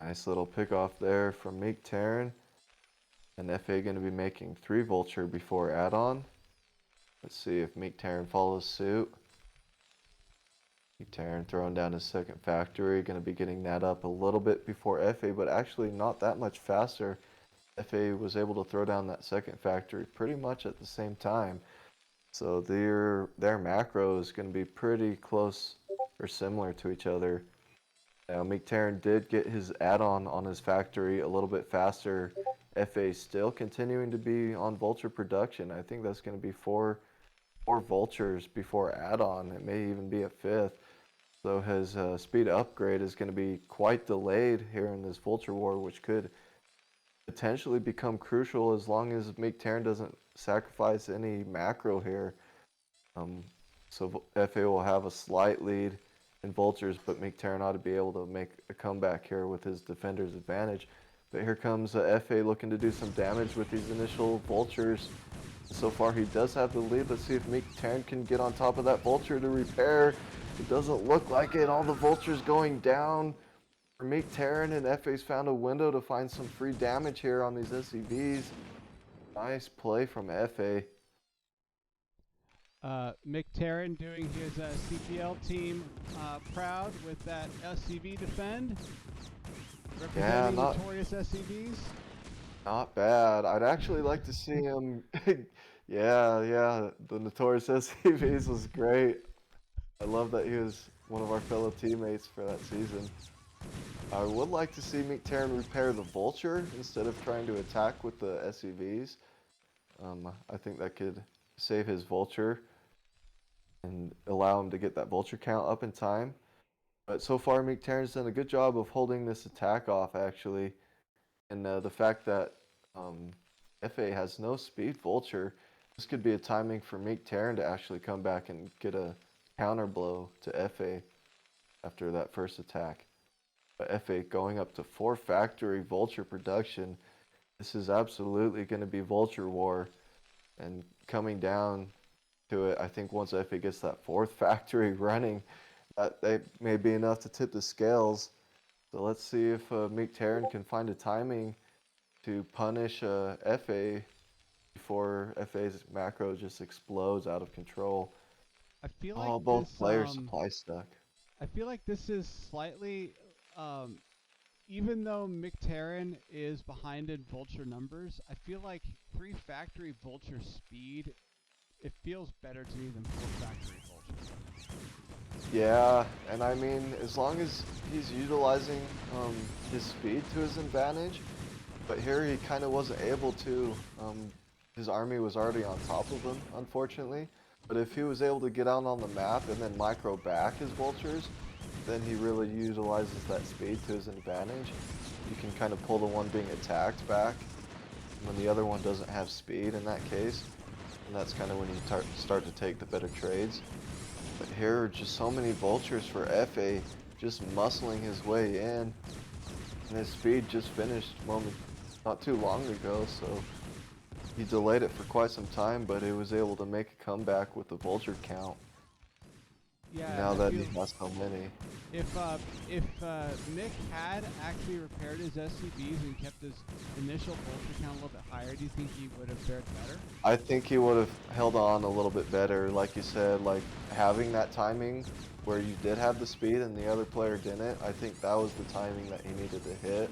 Nice little pick off there from Meek Terran. And FA going to be making 3 vulture before add-on. Let's see if Meek Terran follows suit. Meek Terran throwing down his second factory. Going to be getting that up a little bit before FA, but actually not that much faster. FA was able to throw down that second factory pretty much at the same time. So their macro is going to be pretty close or similar to each other. Now, Meek Terran did get his add-on on his factory a little bit faster. FA still continuing to be on vulture production. I think that's going to be four vultures before add-on. It may even be a 5th. So his speed upgrade is going to be quite delayed here in this vulture war, which could potentially become crucial as long as Meek Terran doesn't sacrifice any macro here. So FA will have a slight lead in vultures, but Meek Terran ought to be able to make a comeback here with his defender's advantage. But here comes FA looking to do some damage with these initial vultures. So far he does have the lead. Let's see if Meek Terran can get on top of that vulture to repair. It doesn't look like it. All the vultures going down. For Meek Terran, and FA's found a window to find some free damage here on these SCVs. Nice play from FA. Mick Terran doing his CPL team proud with that SCV defend. Representing notorious SCVs. Not bad. I'd actually like to see him. yeah, the notorious SCVs was great. I love that he was one of our fellow teammates for that season. I would like to see Meek Terran repair the vulture instead of trying to attack with the SCVs. I think that could save his vulture and allow him to get that vulture count up in time. But so far, Meek Terran's done a good job of holding this attack off, actually. And the fact that FA has no speed vulture, this could be a timing for Meek Terran to actually come back and get a counter blow to FA after that first attack. But FA going up to 4 factory vulture production. This is absolutely going to be vulture war. And coming down to it, I think once FA gets that 4th factory running, that may be enough to tip the scales. So let's see if Meek Terran can find a timing to punish FA before FA's macro just explodes out of control. I feel like both players supply stuck. I feel like this is slightly, even though Mick Terran is behind in vulture numbers, I feel like 3 factory vulture speed, it feels better to me than 4 factory vulture. Yeah, and I mean, as long as he's utilizing his speed to his advantage, but here he kind of wasn't able to. His army was already on top of him, unfortunately. But if he was able to get out on the map and then micro back his vultures, then he really utilizes that speed to his advantage. You can kind of pull the one being attacked back when the other one doesn't have speed in that case. And that's kind of when you start to take the better trades. But here are just so many vultures for FA just muscling his way in. And his speed just finished not too long ago, so he delayed it for quite some time, but he was able to make a comeback with the vulture count. Yeah, now I that feel he has so many. if Mick had actually repaired his SCBs and kept his initial vulture count a little bit higher, do you think he would have fared better? I think he would have held on a little bit better, like you said, like having that timing where you did have the speed and the other player didn't. I think that was the timing that he needed to hit.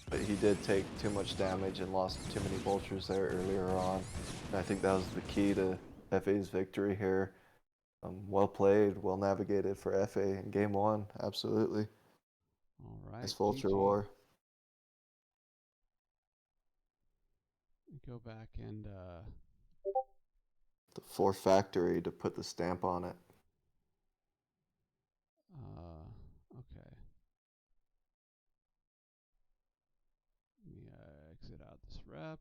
But he did take too much damage and lost too many vultures there earlier on. And I think that was the key to FA's victory here. Well played, well navigated for FA in game one. Absolutely. All right. Nice vulture GG. war. Go back and The 4 factory to put the stamp on it. okay. Let me exit out this rep.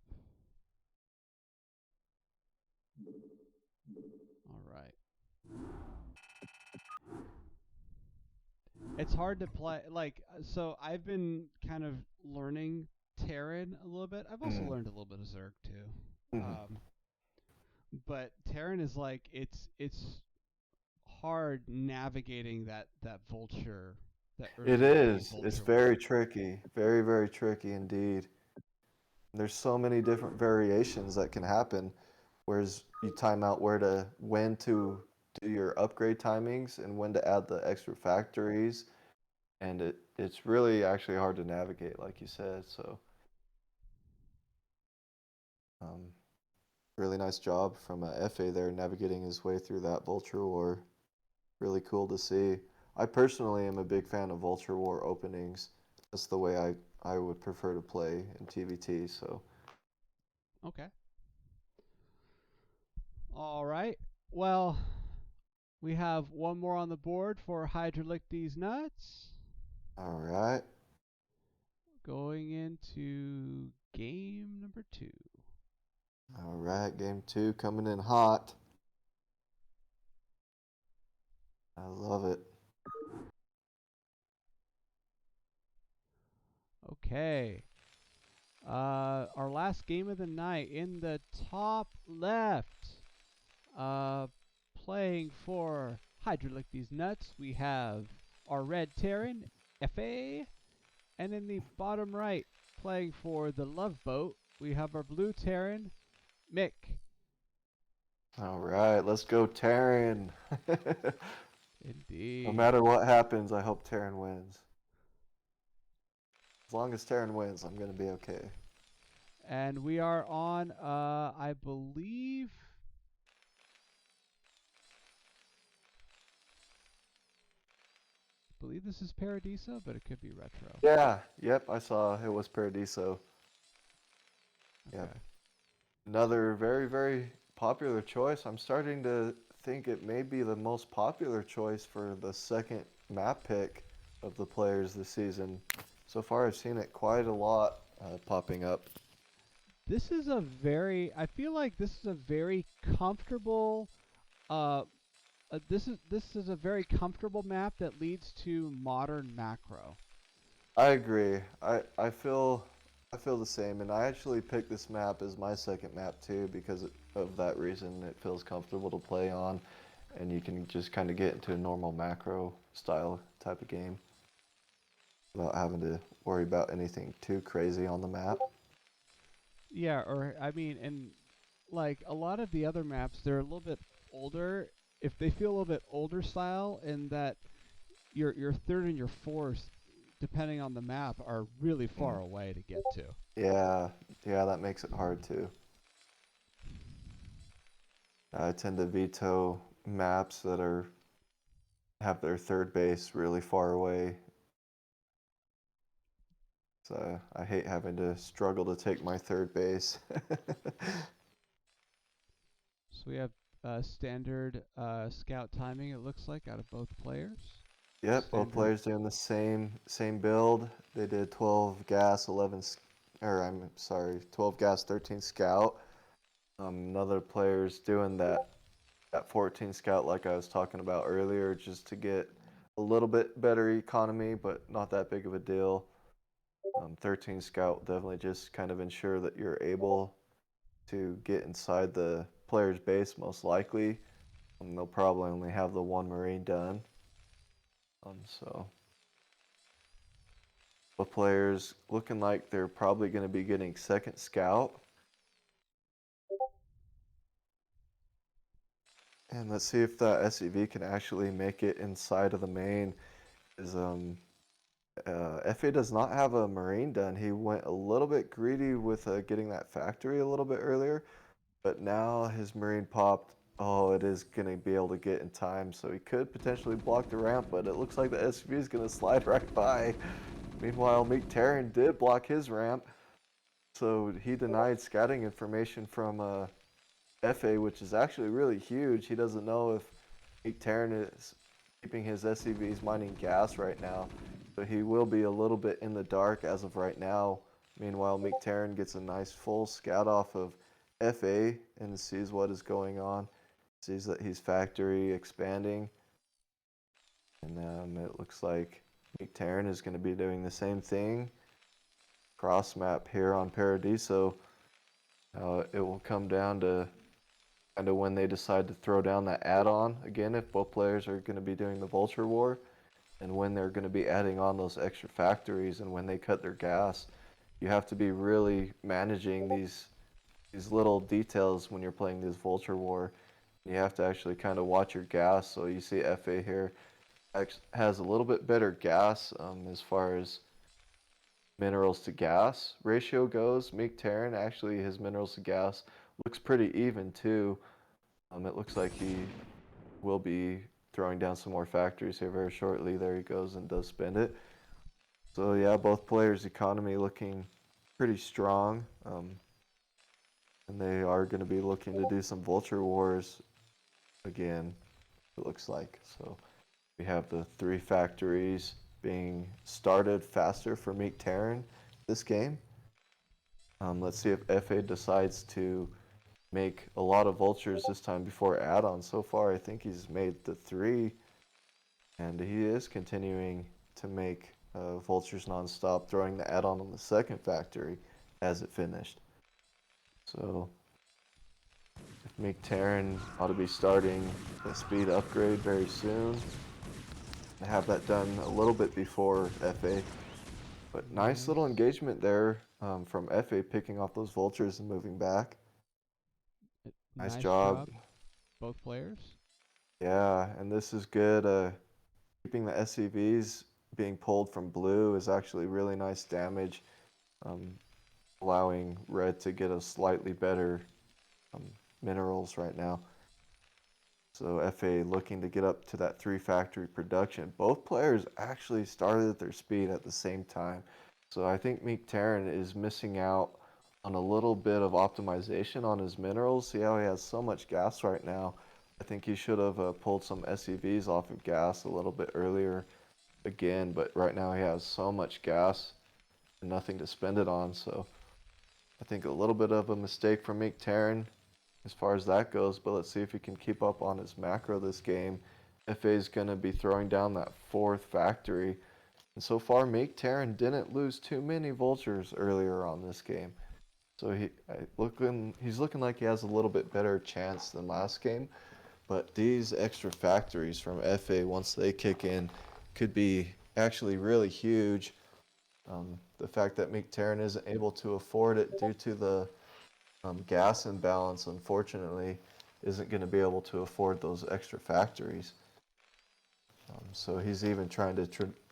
All right. It's hard to play, like, so I've been kind of learning Terran a little bit. I've also learned a little bit of Zerg too. But Terran is like, it's hard navigating that vulture. It is. It's very tricky. Very, very tricky indeed. There's so many different variations that can happen. Whereas you time out when to do your upgrade timings and when to add the extra factories. And it's really actually hard to navigate, like you said. So really nice job from FA there navigating his way through that Vulture War. Really cool to see. I personally am a big fan of Vulture War openings. That's the way I would prefer to play in TVT. So Okay. All right. Well, we have one more on the board for Hydralick these nuts. all right. Going into game number 2. All right, game 2 coming in hot. I love it. Okay. Our last game of the night in the top left. Playing for Hydralick these nuts, we have our red Terran, FA. And in the bottom right, playing for the Love Boat, we have our blue Terran, Mick. All right, let's go Terran. Indeed. No matter what happens, I hope Terran wins. As long as Terran wins, I'm going to be okay. And we are on, I believe this is Paradiso, but it could be retro. Yeah, yep, I saw it was Paradiso. Okay. Yep. Another very, very popular choice. I'm starting to think it may be the most popular choice for the second map pick of the players this season. So far, I've seen it quite a lot popping up. This is I feel like this is a very comfortable, this is a very comfortable map that leads to modern macro. I agree. I feel the same, and I actually picked this map as my second map too because of that reason. It feels comfortable to play on, and you can just kind of get into a normal macro style type of game without having to worry about anything too crazy on the map. Yeah, or I mean, and like a lot of the other maps, they're a little bit older. If they feel a little bit older style, and that your third and your fourth, depending on the map, are really far away to get to. Yeah, that makes it hard too. I tend to veto maps that have their third base really far away. So I hate having to struggle to take my third base. So we have standard scout timing. It looks like out of both players. Yep, both players doing the same build. They did 12 gas, 12 gas, 13 scout. Another player's doing that 14 scout like I was talking about earlier, just to get a little bit better economy, but not that big of a deal. 13 scout definitely just kind of ensure that you're able to get inside the player's base most likely, And they'll probably only have the one Marine done. So the players looking like they're probably going to be getting second scout. And let's see if that SCV can actually make it inside of the main. FA does not have a Marine done. He went a little bit greedy with getting that factory a little bit earlier, but now his Marine popped. Oh, it is going to be able to get in time, so he could potentially block the ramp, but it looks like the SCV is going to slide right by. Meanwhile, Meek Terran did block his ramp, so he denied scouting information from FA, which is actually really huge. He doesn't know if Meek Terran is keeping his SCVs mining gas right now, so he will be a little bit in the dark as of right now. Meanwhile, Meek Terran gets a nice full scout off of FA and sees what is going on, sees that he's factory expanding, and it looks like Meek Terran is going to be doing the same thing. Cross map here on Paradiso. It will come down to kind of when they decide to throw down that add-on again, if both players are going to be doing the Vulture War, and when they're going to be adding on those extra factories, and when they cut their gas. You have to be really managing these little details when you're playing this Vulture War. You have to actually kind of watch your gas. So you see FA here has a little bit better gas as far as minerals to gas ratio goes. Meek Terran, actually his minerals to gas looks pretty even too. It looks like he will be throwing down some more factories here very shortly. There he goes and does spend it. So yeah, both players' economy looking pretty strong. And they are going to be looking to do some Vulture Wars again, it looks like. So we have the 3 factories being started faster for Meek Terran this game. Let's see if FA decides to make a lot of Vultures this time before add-on. So far, I think he's made the 3, and he is continuing to make Vultures non-stop, throwing the add-on on the second factory as it finished. So if Meek Terran ought to be starting the speed upgrade very soon. Have that done a little bit before FA. But nice little engagement there from FA, picking off those Vultures and moving back. Nice job. Both players. Yeah, and this is good. Keeping the SCVs being pulled from blue is actually really nice damage, allowing red to get a slightly better minerals right now. So FA looking to get up to that 3 factory production. Both players actually started at their speed at the same time. So I think Meek Terran is missing out on a little bit of optimization on his minerals. See how he has so much gas right now. I think he should have pulled some SCVs off of gas a little bit earlier again, but right now he has so much gas and nothing to spend it on. So I think a little bit of a mistake from Meek Terran as far as that goes, but let's see if he can keep up on his macro this game. FA is going to be throwing down that 4th factory, and so far Meek Terran didn't lose too many Vultures earlier on this game, so he's looking like he has a little bit better chance than last game. But these extra factories from FA, once they kick in, could be actually really huge. The fact that Meek Terran isn't able to afford it due to the gas imbalance, unfortunately, isn't going to be able to afford those extra factories. So he's even trying to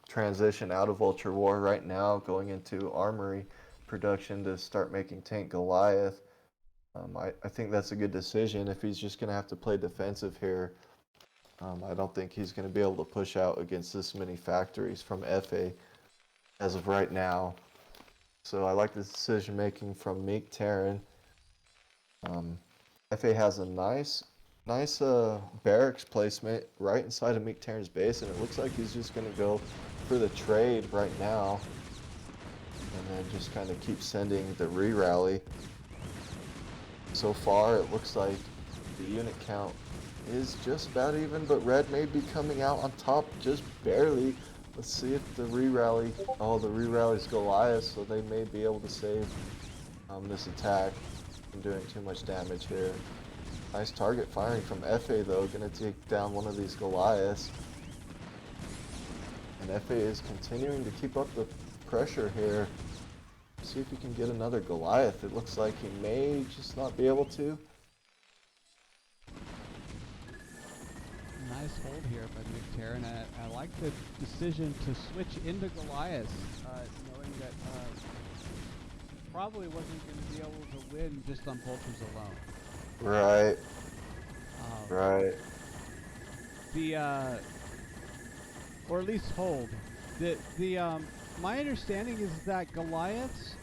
transition out of Vulture War right now, going into Armory production to start making Tank Goliath. I think that's a good decision. If he's just going to have to play defensive here, I don't think he's going to be able to push out against this many factories from FA as of right now. So I like the decision making from Meek Terran. FA has a nice barracks placement right inside of Meek Terran's base, and it looks like he's just going to go for the trade right now, and then just kind of keep sending the re-rally. So far, it looks like the unit count is just about even, but red may be coming out on top just barely. Let's see if the re-rally, the re-rally's Goliath, so they may be able to save this attack from doing too much damage here. Nice target firing from FA though, gonna take down one of these Goliaths. And FA is continuing to keep up the pressure here. See if he can get another Goliath. It looks like he may just not be able to. Nice hold here by McTerran. I like the decision to switch into Goliath, knowing that probably wasn't going to be able to win just on Vultures alone. Right. Right. Or at least hold. My understanding is that Goliaths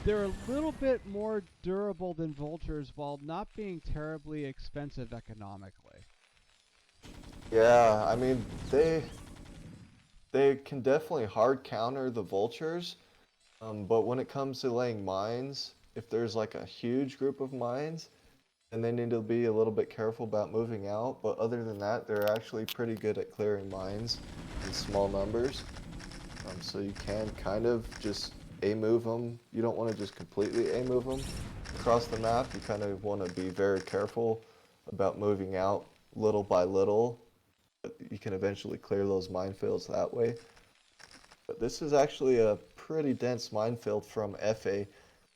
they're a little bit more durable than Vultures while not being terribly expensive economically. Yeah, I mean, they can definitely hard counter the Vultures, but when it comes to laying mines, if there's like a huge group of mines, then they need to be a little bit careful about moving out. But other than that, they're actually pretty good at clearing mines in small numbers. So you can kind of just A-move them. You don't want to just completely A-move them across the map. You kind of want to be very careful about moving out little by little. But you can eventually clear those minefields that way. But this is actually a pretty dense minefield from FA.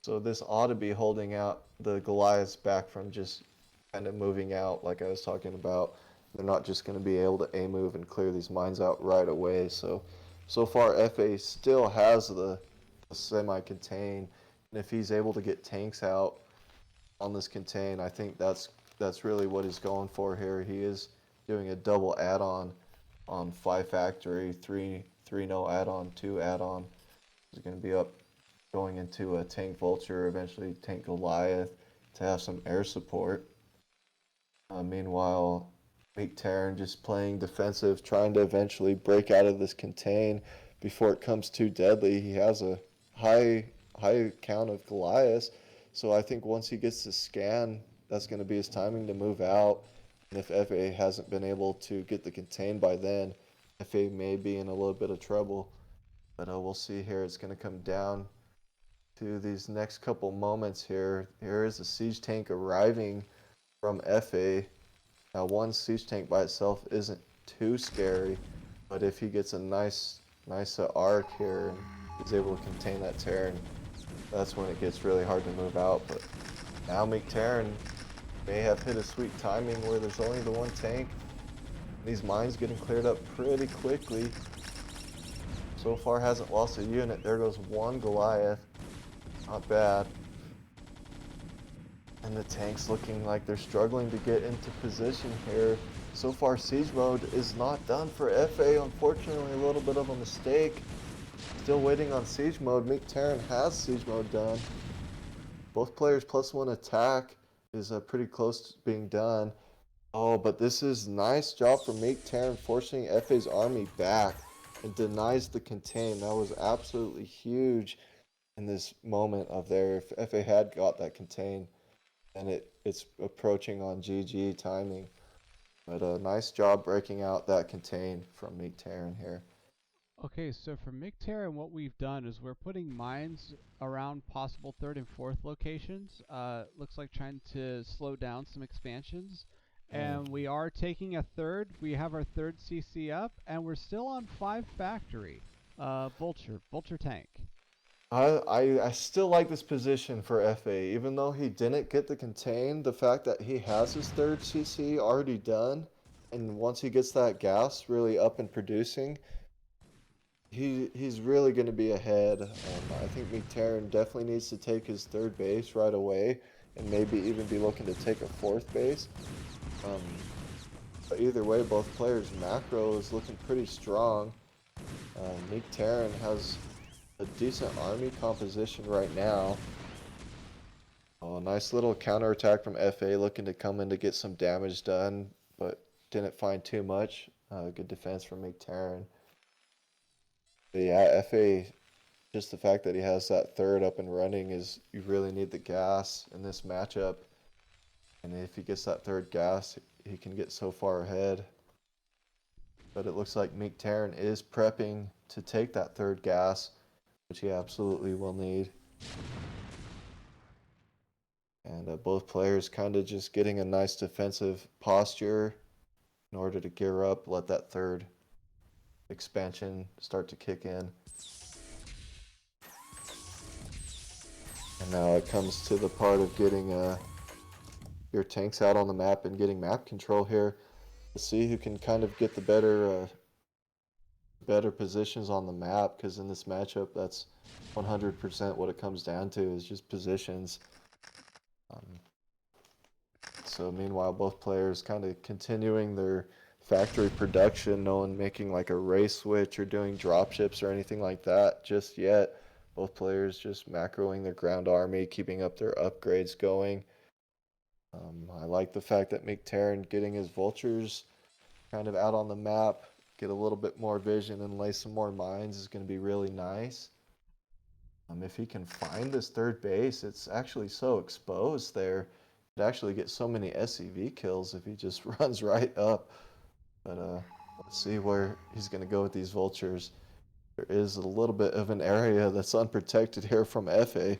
So this ought to be holding out the Goliaths back from just kind of moving out like I was talking about. They're not just going to be able to A-move and clear these mines out right away. So far FA still has the semi-contain. And if he's able to get tanks out on this contain, I think that's really what he's going for here. He is doing a double add-on on 5 factory, 3 no add-on, 2 add-on. He's going to be up going into a tank Vulture, eventually tank Goliath to have some air support. Meanwhile, Meek Terran just playing defensive, trying to eventually break out of this contain before it comes too deadly. He has a high count of Goliaths, so I think once he gets the scan, that's going to be his timing to move out. And if FA hasn't been able to get the contain by then, FA may be in a little bit of trouble. But we'll see here. It's going to come down to these next couple moments here. Here is a siege tank arriving from FA. Now, one siege tank by itself isn't too scary, but if he gets a nice arc here and he's able to contain that Terran, that's when it gets really hard to move out. But now Meek Terran may have hit a sweet timing where there's only the one tank. These mines getting cleared up pretty quickly. So far hasn't lost a unit. There goes one Goliath. Not bad. And the tanks looking like they're struggling to get into position here. So far siege mode is not done for FA. Unfortunately, a little bit of a mistake. Still waiting on siege mode. Meek Terran has siege mode done. Both players +1 attack is pretty close to being done. Oh, but this is nice job from Meek Terran forcing FA's army back and denies the contain. That was absolutely huge in this moment of there. If FA had got that contain, and it's approaching on GG timing. But a nice job breaking out that contain from Meek Terran here. Okay, so for McTerran, what we've done is we're putting mines around possible 3rd and 4th locations. Looks like trying to slow down some expansions. And we are taking a 3rd. We have our 3rd CC up, and we're still on 5 factory. Vulture tank. I still like this position for FA, even though he didn't get the contain. The fact that he has his 3rd CC already done, and once he gets that gas really up and producing, he's really going to be ahead. I think Meek Terran definitely needs to take his 3rd base right away, and maybe even be looking to take a 4th base. But either way, both players' macro is looking pretty strong. Meek Terran has a decent army composition right now. Oh, nice little counterattack from FA, looking to come in to get some damage done, but didn't find too much. Good defense from Meek Terran. But yeah, FA, just the fact that he has that 3rd up and running is, you really need the gas in this matchup. And if he gets that 3rd gas, he can get so far ahead. But it looks like Meek Terran is prepping to take that 3rd gas, which he absolutely will need. And both players kind of just getting a nice defensive posture in order to gear up, let that third expansion start to kick in. And now it comes to the part of getting your tanks out on the map and getting map control here. Let's see who can kind of get the better positions on the map, because in this matchup, that's 100% what it comes down to, is just positions. So meanwhile, both players kind of continuing their factory production, no one making like a race switch or doing dropships or anything like that just yet. Both players just macroing their ground army, keeping up their upgrades going. I like the fact that McTerran getting his vultures kind of out on the map, get a little bit more vision and lay some more mines is going to be really nice. If he can find this third base, it's actually so exposed there. Could actually get so many SCV kills if he just runs right up. But let's see where he's going to go with these vultures. There is a little bit of an area that's unprotected here from FA.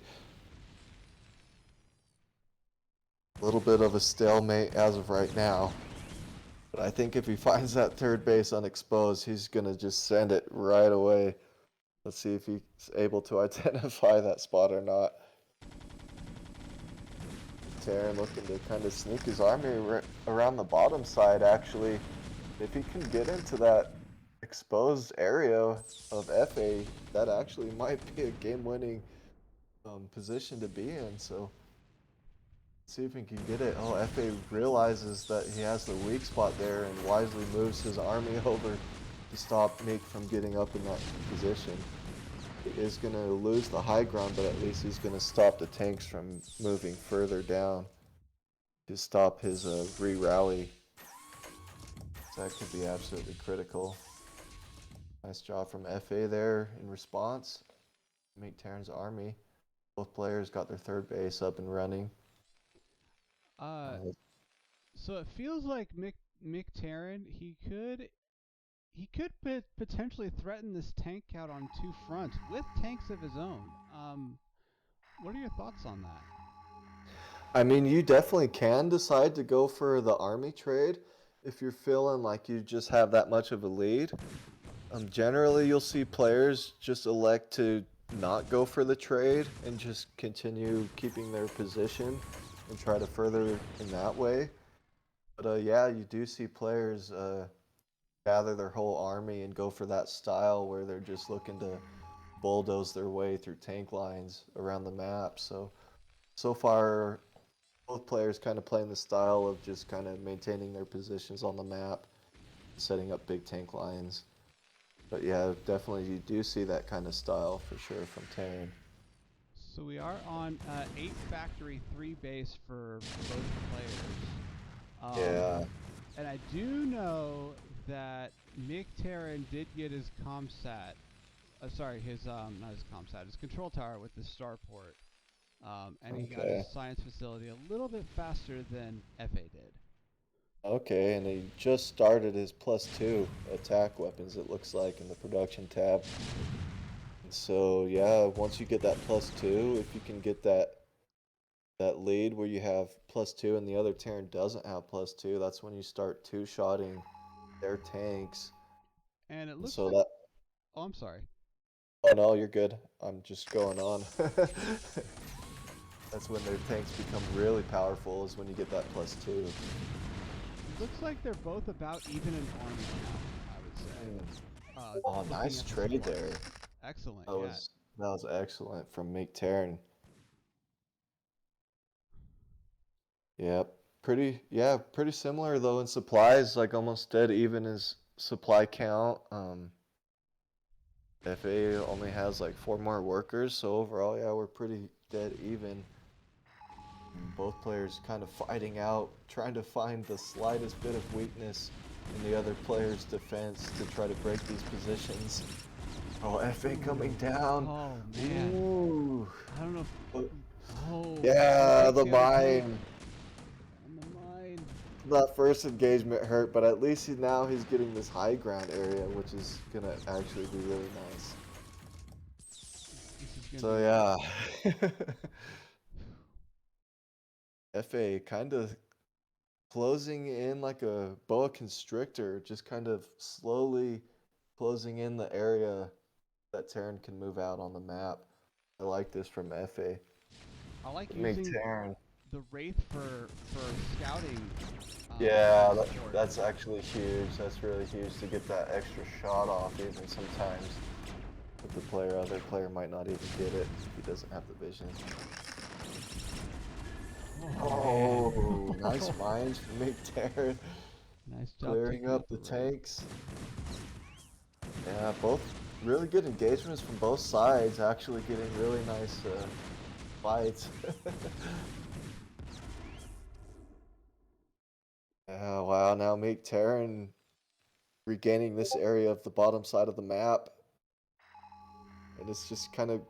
A little bit of a stalemate as of right now. But I think if he finds that third base unexposed, he's going to just send it right away. Let's see if he's able to identify that spot or not. Terran looking to kind of sneak his army around the bottom side, actually. If he can get into that exposed area of FA, that actually might be a game-winning position to be in. So see if he can get it. Oh, FA realizes that he has the weak spot there and wisely moves his army over to stop Meek from getting up in that position. He is going to lose the high ground, but at least he's going to stop the tanks from moving further down to stop his re-rally. So that could be absolutely critical. Nice job from FA there in response. McTerran's army. Both players got their third base up and running. So it feels like McTerran, he could potentially threaten this tank out on two fronts with tanks of his own. What are your thoughts on that? I mean, you definitely can decide to go for the army trade if you're feeling like you just have that much of a lead. Generally, you'll see players just elect to not go for the trade and just continue keeping their position and try to further in that way. But yeah, you do see players gather their whole army and go for that style where they're just looking to bulldoze their way through tank lines around the map. So far, both players kind of playing the style of just kind of maintaining their positions on the map, setting up big tank lines. But yeah, definitely you do see that kind of style for sure from Terran. So we are on 8 factory, 3 base for both players. Yeah. And I do know that McTerran did get his comsat. Sorry, his not his comsat, his control tower with the starport. And he got his science facility a little bit faster than FA did. Okay, and he just started his +2 attack weapons, it looks like, in the production tab. And so yeah, once you get that +2, if you can get that lead where you have +2 and the other Terran doesn't have +2, that's when you start two-shotting their tanks. And it looks so like... that... Oh, I'm sorry. Oh no, you're good. I'm just going on. That's when their tanks become really powerful, is when you get that +2. It looks like they're both about even in army now, I would say. Oh, nice trade there. Excellent, That was excellent from McTerran. Yep. Pretty similar though in supplies, like almost dead even as supply count. FA only has like 4 more workers, so overall, yeah, we're pretty dead even. Both players kind of fighting out, trying to find the slightest bit of weakness in the other player's defense to try to break these positions. Oh, FA coming down. Oh, man. Ooh. I don't know if... Oh. Yeah, the mine. And the mine. That first engagement hurt, but at least now he's getting this high ground area, which is going to actually be really nice. So, yeah. FA kind of closing in like a boa constrictor, just kind of slowly closing in the area that Terran can move out on the map. I like this from FA. I like Make using Terran. the Wraith for scouting. Yeah, support. that's actually huge. That's really huge to get that extra shot off even sometimes. With the other player might not even get it if he doesn't have the vision. Oh, nice mines from McTarrant. Nice job Clearing taking up out the Wraith. tanks. Yeah, both really good engagements from both sides, actually getting really nice fights. Yeah, wow, now McTarrant regaining this area of the bottom side of the map. And it's just kind of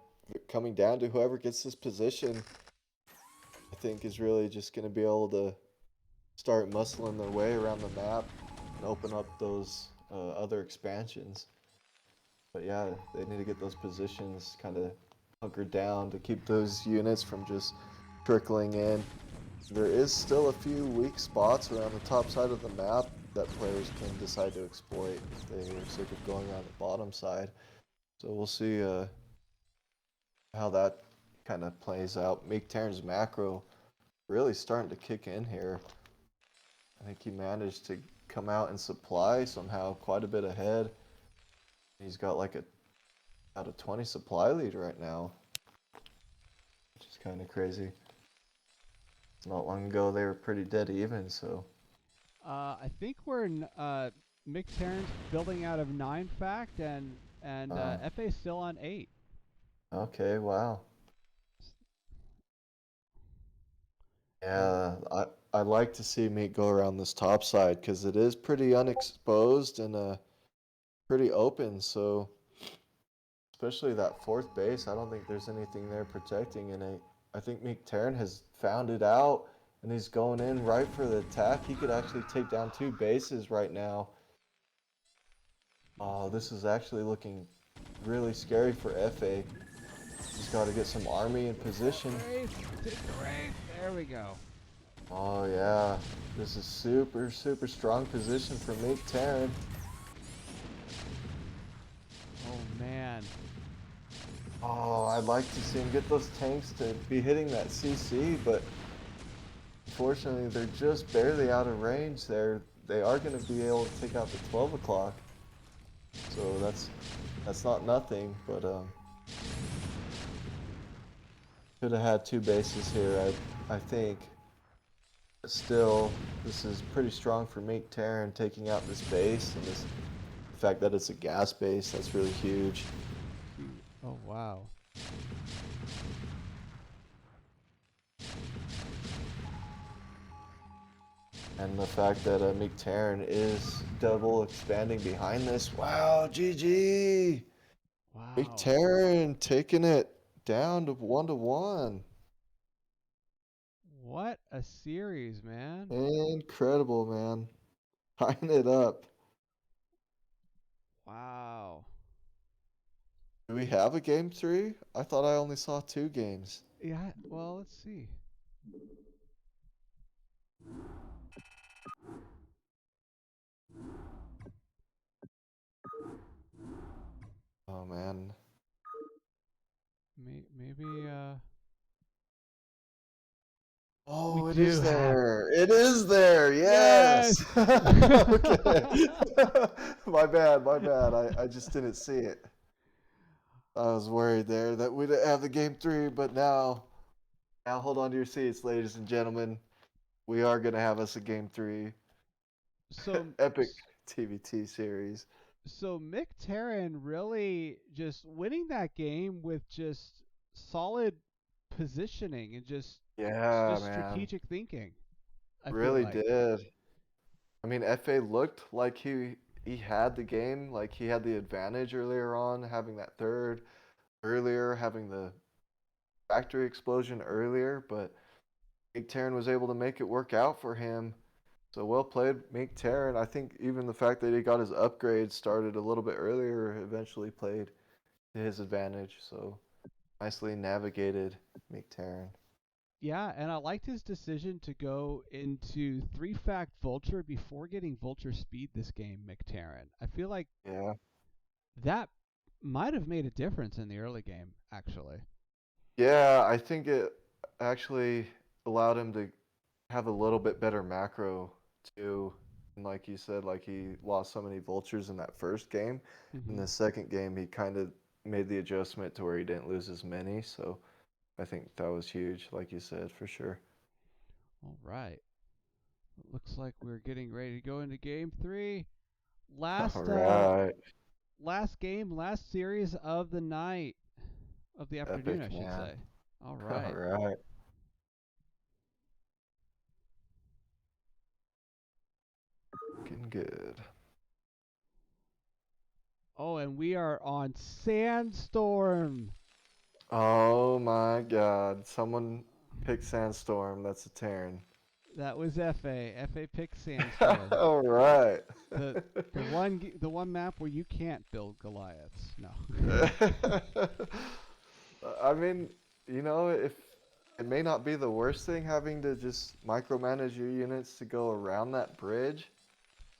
coming down to whoever gets this position, I think is really just going to be able to start muscling their way around the map and open up those other expansions. But yeah, they need to get those positions kind of hunkered down to keep those units from just trickling in. There is still a few weak spots around the top side of the map that players can decide to exploit if they are sick of going around the bottom side. So we'll see how that kind of plays out. McTarrant's macro really starting to kick in here. I think he managed to come out and supply somehow quite a bit ahead. He's got like out of 20 supply lead right now, which is kind of crazy. Not long ago they were pretty dead even, so. I think we're McTarrant's building out of 9 fact and FA's still on 8. Okay, wow. Yeah, I like to see Meat go around this top side because it is pretty unexposed and pretty open. So especially that fourth base, I don't think there's anything there protecting. And I think McTarrant has found it out and he's going in right for the attack. He could actually take down 2 bases right now. Oh, this is actually looking really scary for FA. He's got to get some army in position. There we go. Oh yeah, this is super strong position for McTarrant. Oh man. Oh, I'd like to see him get those tanks to be hitting that CC, but unfortunately they're just barely out of range there. They are going to be able to take out the 12 o'clock. So that's not nothing, but should have had 2 bases here, I think. But still, this is pretty strong for McTarrant taking out this base, and the fact that it's a gas base, that's really huge. Oh wow. And the fact that McTarrant is double expanding behind this. Wow, GG! Wow. McTarrant taking it down to 1-1. What a series, man. Incredible, man. Tying it up. Wow. Do we have a game 3? I thought I only saw 2 games. Yeah, well, let's see. Oh, man. Maybe Oh, it do is have- there. It is there. Yes. Okay. My bad. I just didn't see it. I was worried there that we didn't have the game 3, but now hold on to your seats, ladies and gentlemen. We are gonna have us a game 3. So Epic TVT series. So McTarrant really just winning that game with just solid positioning and just Yeah, man. strategic thinking. I feel Really like. did. I mean, FA looked like he had the game, like he had the advantage earlier on, having that third earlier, having the factory explosion earlier, but McTarrant was able to make it work out for him. So well played, McTarrant. I think even the fact that he got his upgrade started a little bit earlier eventually played to his advantage. So nicely navigated, McTarrant. Yeah, and I liked his decision to go into 3-fact Vulture before getting Vulture speed this game, McTarren. I feel like Yeah. that might have made a difference in the early game, actually. Yeah, I think it actually allowed him to have a little bit better macro too. And like you said, like he lost so many vultures in that first game. In Hmm. the second game, he kind of made the adjustment to where he didn't lose as many. So I think that was huge, like you said, for sure. All right. Looks like we're getting ready to go into game 3. All Last right. last game, last series of the night, of the afternoon, I Epic, should man. say. All All right. right. Looking good. Oh, and we are on Sandstorm. Oh my God. Someone pick Sandstorm. That's a Terran. That was FA. FA picked Sandstorm. All right. the the one map where you can't build Goliaths. No. I mean, if it may not be the worst thing having to just micromanage your units to go around that bridge,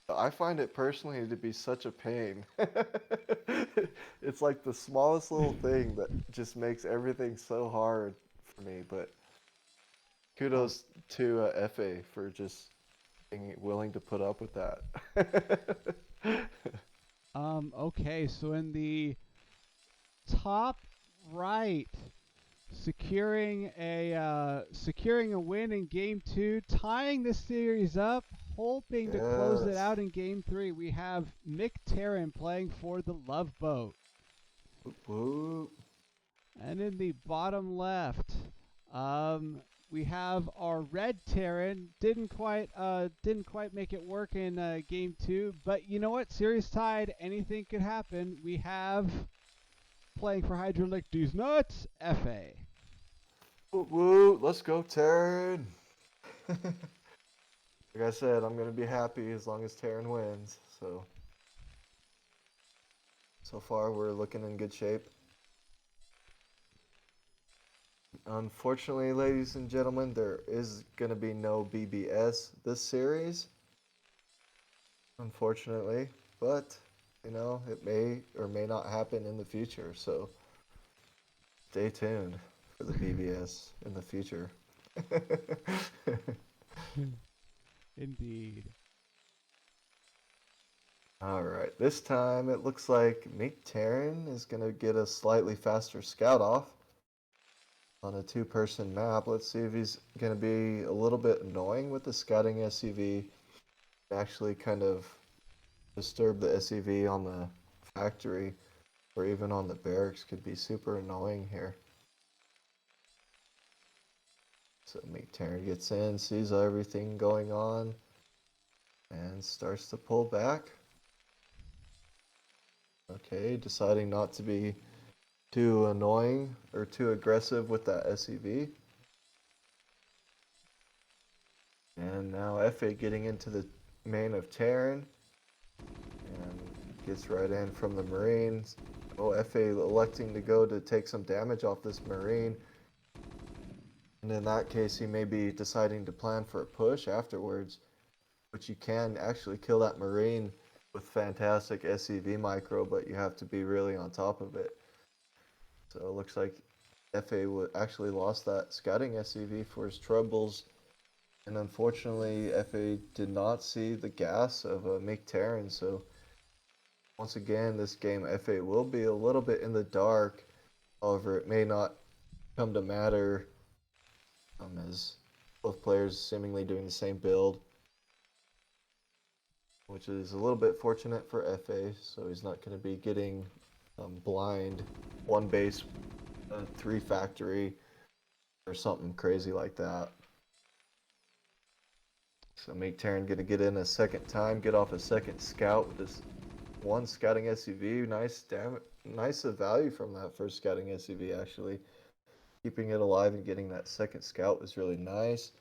but I find it personally to be such a pain. It's like the smallest little thing that just makes everything so hard for me, but Oh, kudos to FA for just being willing to put up with that. okay, so in the top right, securing a win in game 2, tying the series up, hoping to close it Yes. out in game 3. We have Mick Terran playing for the Love Boat. Whoop, whoop. And in the bottom left, we have our red Terran. Didn't quite make it work in game 2, but you know what? Series tied. Anything could happen. We have playing for Hydralick D's Nuts, FA. Whoop, whoop. Let's go, Terran. Like I said, I'm gonna be happy as long as Terran wins. So far we're looking in good shape. Unfortunately, ladies and gentlemen, there is gonna be no BBS this series. Unfortunately, but it may or may not happen in the future. So stay tuned for the BBS in the future. Indeed. Alright, this time it looks like Meek Terran is going to get a slightly faster scout off on a two-person map. Let's see if he's going to be a little bit annoying with the scouting SUV. Actually kind of disturb the SUV on the factory or even on the barracks could be super annoying here. So Meek Terran gets in, sees everything going on, and starts to pull back. Okay, deciding not to be too annoying or too aggressive with that SUV. And now FA getting into the main of Terran and gets right in from the Marines. Oh, FA electing to go to take some damage off this Marine. And in that case, he may be deciding to plan for a push afterwards, which you can actually kill that Marine with fantastic SCV micro, but you have to be really on top of it. So it looks like FA actually lost that scouting SCV for his troubles. And unfortunately, FA did not see the gas of Mick Terran. So once again, this game, FA will be a little bit in the dark. However, it may not come to matter as both players seemingly doing the same build, which is a little bit fortunate for FA. So he's not going to be getting blind, one base, three factory, or something crazy like that. So make Terran gonna get in a second time, get off a second scout with this one scouting SUV. Nice value from that first scouting SUV actually. Keeping it alive and getting that second scout was really nice.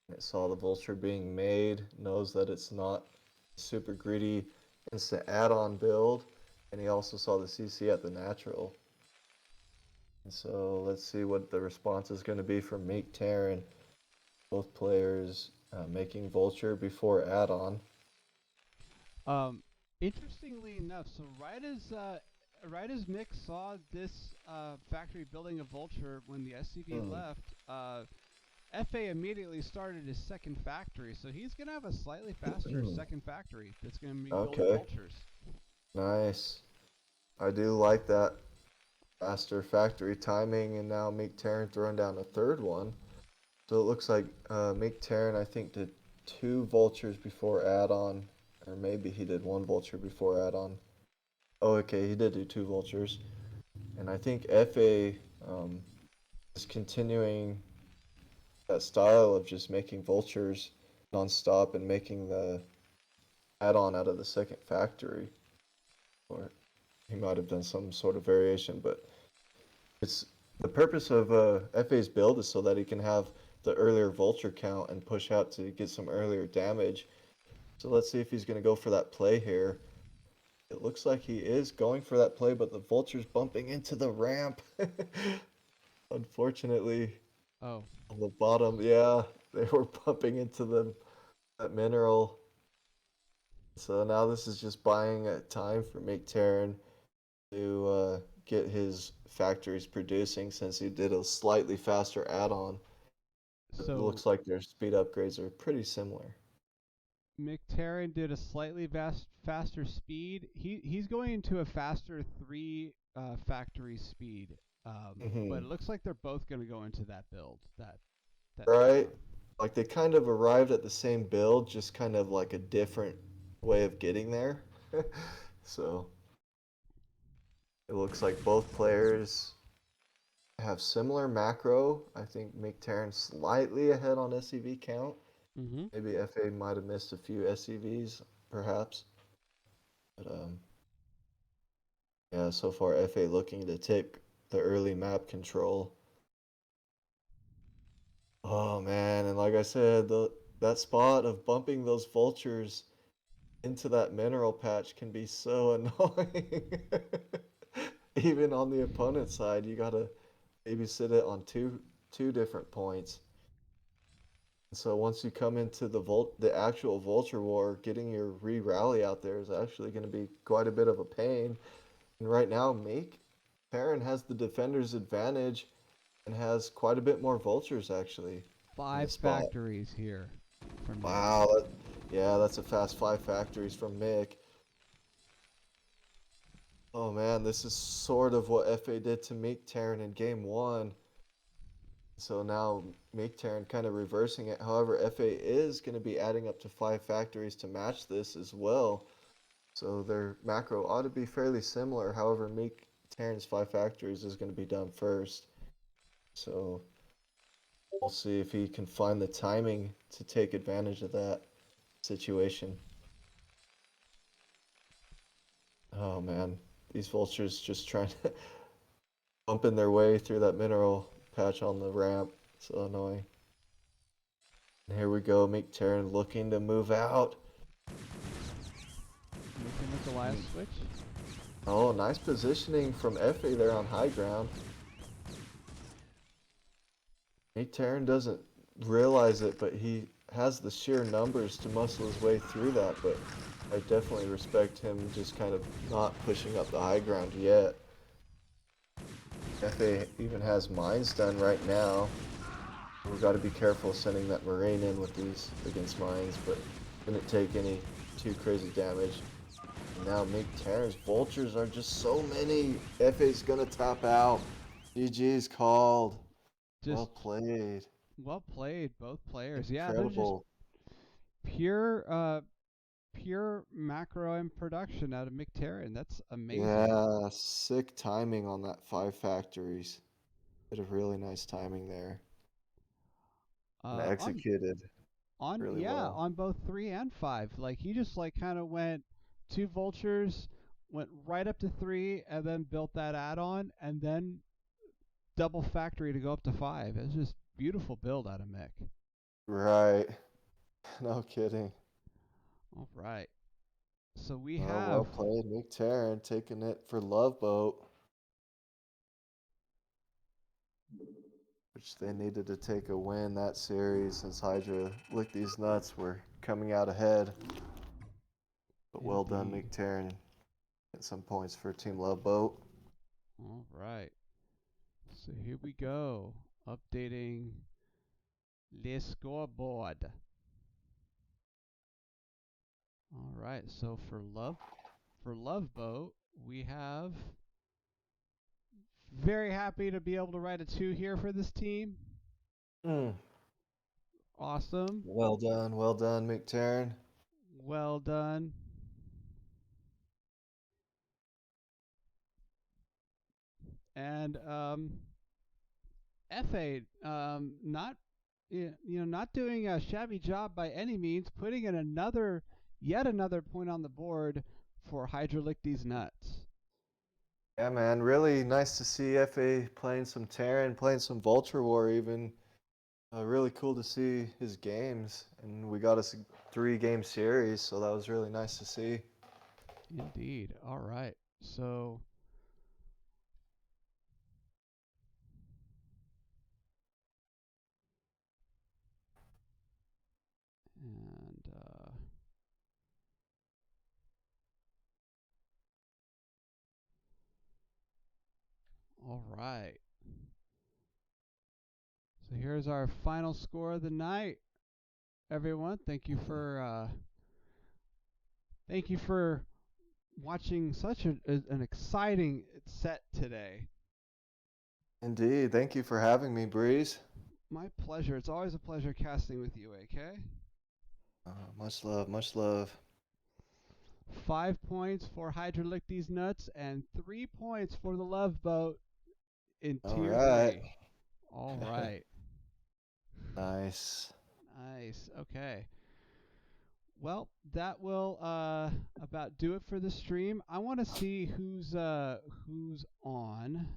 And it saw the vulture being made, knows that it's not super greedy instant add-on build, and he also saw the CC at the natural. And so let's see what the response is going to be from Meek Terran. Both players making Vulture before add-on. Interestingly enough, so right as Mick saw this factory building a Vulture when the SCV left, FA immediately started his second factory, so he's gonna have a slightly faster second factory that's gonna be building Okay. Vultures. Nice. I do like that faster factory timing, and now Meek Terran throwing down a third one. So it looks like Meek Terran, I think, did 2 Vultures before add-on, or maybe he did 1 Vulture before add-on. Oh, okay, he did do 2 Vultures. And I think FA is continuing that style of just making Vultures non-stop and making the add-on out of the second factory. Or he might have done some sort of variation, but it's the purpose of FA's build is so that he can have the earlier Vulture count and push out to get some earlier damage. So let's see if he's going to go for that play here. It looks like he is going for that play, but the Vulture's bumping into the ramp. Unfortunately, Oh, on the bottom, yeah, they were bumping into that mineral. So now this is just buying time for Make Terran to get his factories producing, since he did a slightly faster add-on. It so looks like their speed upgrades are pretty similar. McTerran did a slightly faster speed. He's going into a faster 3 factory speed, but it looks like they're both going to go into that build. That Right? Like they kind of arrived at the same build, just kind of like a different way of getting there. So it looks like both players have similar macro. I think McTerran slightly ahead on SCV count. Mm-hmm. Maybe FA might have missed a few SCVs, perhaps. But yeah, so far FA looking to take the early map control. Oh man, and like I said, that spot of bumping those vultures into that mineral patch can be so annoying. Even on the opponent's side, you gotta babysit it on two different points. So once you come into the actual Vulture War, getting your re-rally out there is actually going to be quite a bit of a pain. And right now, Meek Terran has the defender's advantage and has quite a bit more Vultures actually in the 5 spot. factories here for Mick. Wow, yeah, that's a fast 5 factories from Mick. Oh man, this is sort of what FA did to Meek Terran in game 1. So now Meek Terran kind of reversing it. However, FA is going to be adding up to 5 factories to match this as well. So their macro ought to be fairly similar. However, Meek Terran's 5 factories is going to be done first. So we'll see if he can find the timing to take advantage of that situation. Oh man, these vultures just trying to bumping their way through that mineral patch on the ramp. So annoying. And here we go, Meek Terran looking to move out. Making the Goliath switch. Oh, nice positioning from FA there on high ground. Meek Terran doesn't realize it, but he has the sheer numbers to muscle his way through that, but I definitely respect him just kind of not pushing up the high ground yet. FA even has mines done right now. We've got to be careful sending that Marine in with these against mines, but didn't take any too crazy damage. And now Meek Terran's vultures are just so many. FA's gonna tap out. GG's called. Just Well played. well played, both players. Yeah, they're just Incredible. pure macro and production out of McTerran. That's amazing. Yeah, sick timing on that 5 factories. Did a really nice timing there. And On executed really well. on both 3 and 5. Like he just like kind of went 2 vultures, went right up to 3, and then built that add-on, and then double factory to go up to 5. It's just beautiful build out of Mick. Right. No kidding. All right. So we Oh, have well played. Meek Terran taking it for Love Boat. which they needed to take a win that series since Hydra licked these nuts. Were coming out ahead. But well done, Indeed. McTarren. Get some points for Team Love Boat. All right. So here we go. Updating the scoreboard. All right. So for Love Boat, we have very happy to be able to write a 2 here for this team. Awesome. Well done, McTarren. Well done. And FA, not not doing a shabby job by any means, putting in yet another point on the board for Hydralick these nuts. Yeah, man, really nice to see FA playing some Terran, playing some Vulture War even. Really cool to see his games, and we got us a 3-game series, so that was really nice to see. Indeed. All right. So and all right. So here's our final score of the night. Everyone, thank you for watching such an exciting set today. Indeed. Thank you for having me, Breeze. My pleasure. It's always a pleasure casting with you, AK. Much love, much love. 5 points for Hydralick these nuts and 3 points for the Love Boat in tier 3. All right. Nice. Nice. Okay. Well, that will about do it for the stream. I want to see who's on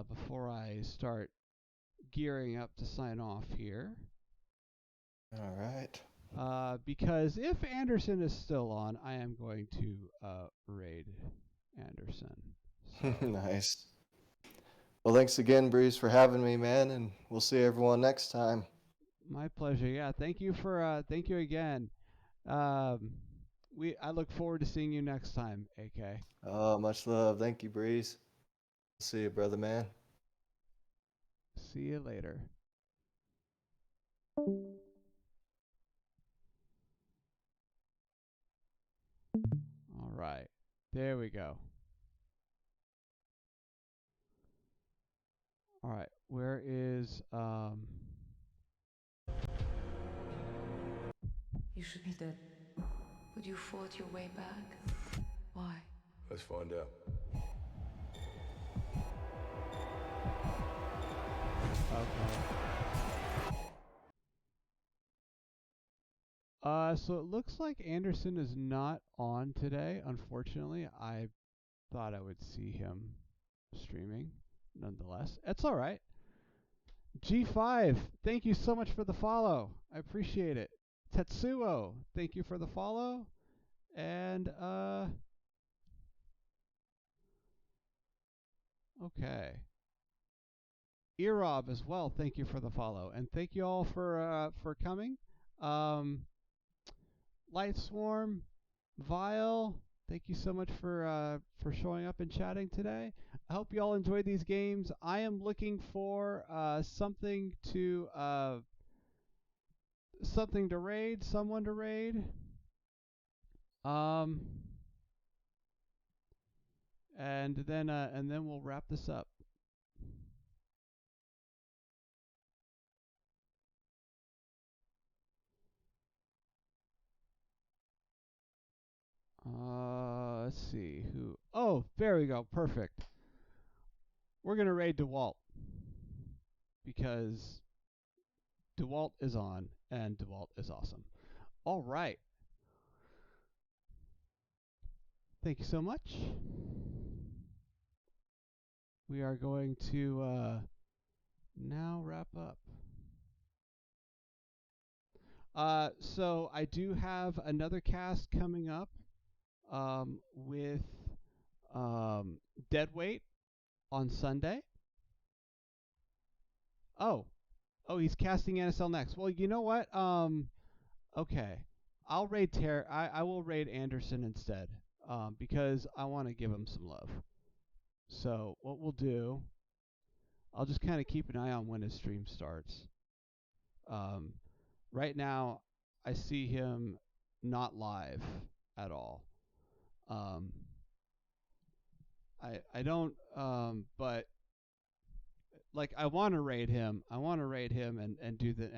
before I start gearing up to sign off here. All right. Because if Anderson is still on, I am going to raid Anderson. So. Nice. Well, thanks again, Breeze, for having me, man, and we'll see everyone next time. My pleasure. Yeah, thank you again. I look forward to seeing you next time, AK. Oh, much love. Thank you, Breeze. See you, brother, man. See you later. All right. There we go. All right. Where is You should be dead. But you fought your way back. Why? Let's find out. Okay. So it looks like Anderson is not on today. Unfortunately, I thought I would see him streaming. Nonetheless, it's all right. G5, thank you so much for the follow. I appreciate it. Tetsuo, thank you for the follow. And okay. Erob as well, thank you for the follow. And thank you all for coming. Light Swarm, Vile, thank you so much for showing up and chatting today. I hope you all enjoyed these games. I am looking for something to raid, someone to raid. And then we'll wrap this up. Let's see who. Oh, there we go. Perfect. We're gonna raid DeWalt because DeWalt is on and DeWalt is awesome. All right. Thank you so much. We are going to now wrap up. So I do have another cast coming up with Deadweight on Sunday. Oh, he's casting NSL next. Well, you know what? Okay, I'll raid I will raid Anderson instead. Because I want to give him some love. So what we'll do, I'll just kind of keep an eye on when his stream starts. Right now, I see him not live at all. I don't, but like I want to raid him. I want to raid him and do the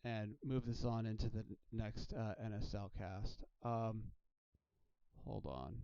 and move this on into the next NSL cast. Hold on.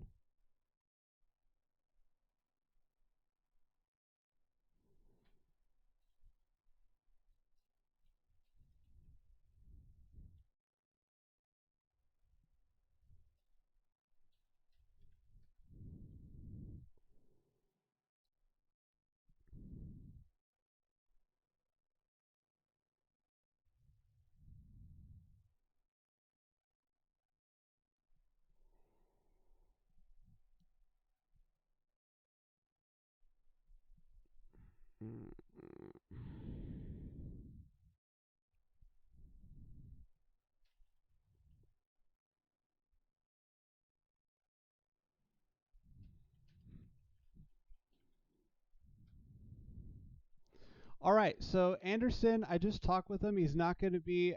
All right, so Anderson, I just talked with him. He's not going to be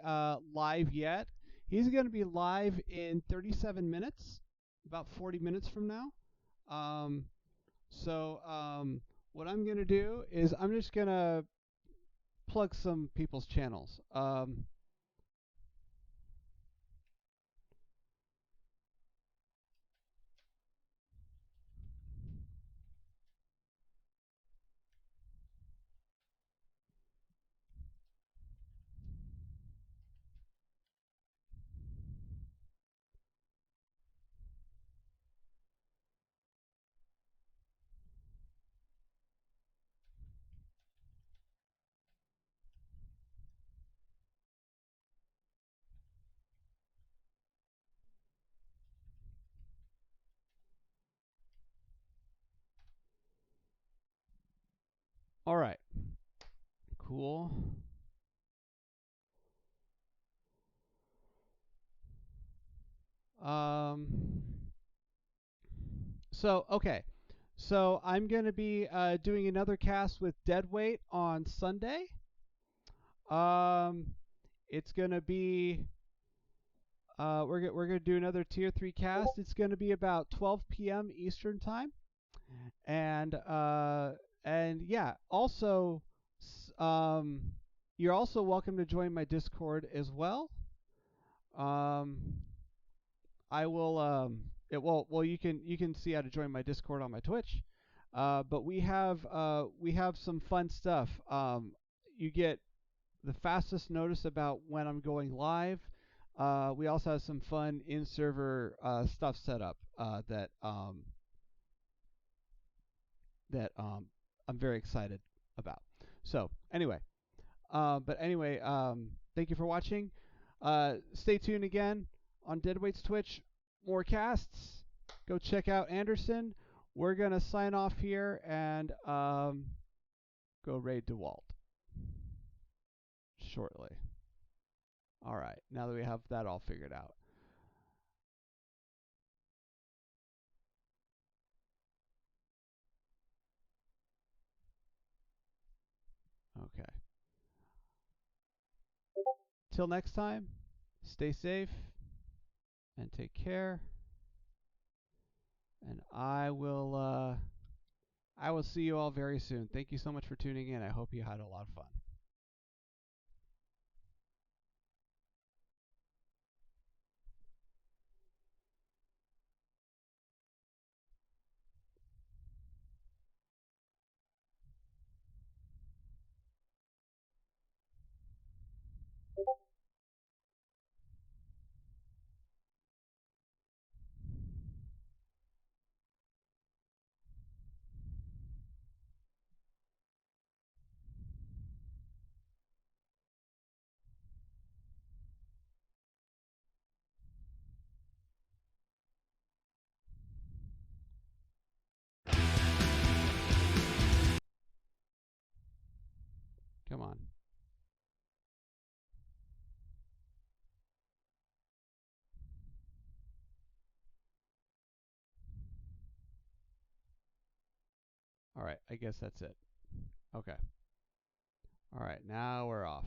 live yet. He's going to be live in 37 minutes, about 40 minutes from now. What I'm going to do is I'm just going to plug some people's channels. All right, cool. Okay. So I'm going to be doing another cast with Deadweight on Sunday. It's going to be we're gonna do another tier 3 cast. It's gonna be about 12 p.m. Eastern time, and yeah. Also, you're also welcome to join my Discord as well. I will you can see how to join my Discord on my Twitch. But we have some fun stuff. You get the fastest notice about when I'm going live. We also have some fun in-server stuff set up that I'm very excited about. So anyway, thank you for watching. Stay tuned again on Deadweight's Twitch. More casts. Go check out Anderson. We're gonna sign off here and go raid DeWalt shortly. All right, now that we have that all figured out. Okay. Till next time, stay safe and take care. And I will see you all very soon. Thank you so much for tuning in. I hope you had a lot of fun. All right, I guess that's it. Okay. All right, now we're off.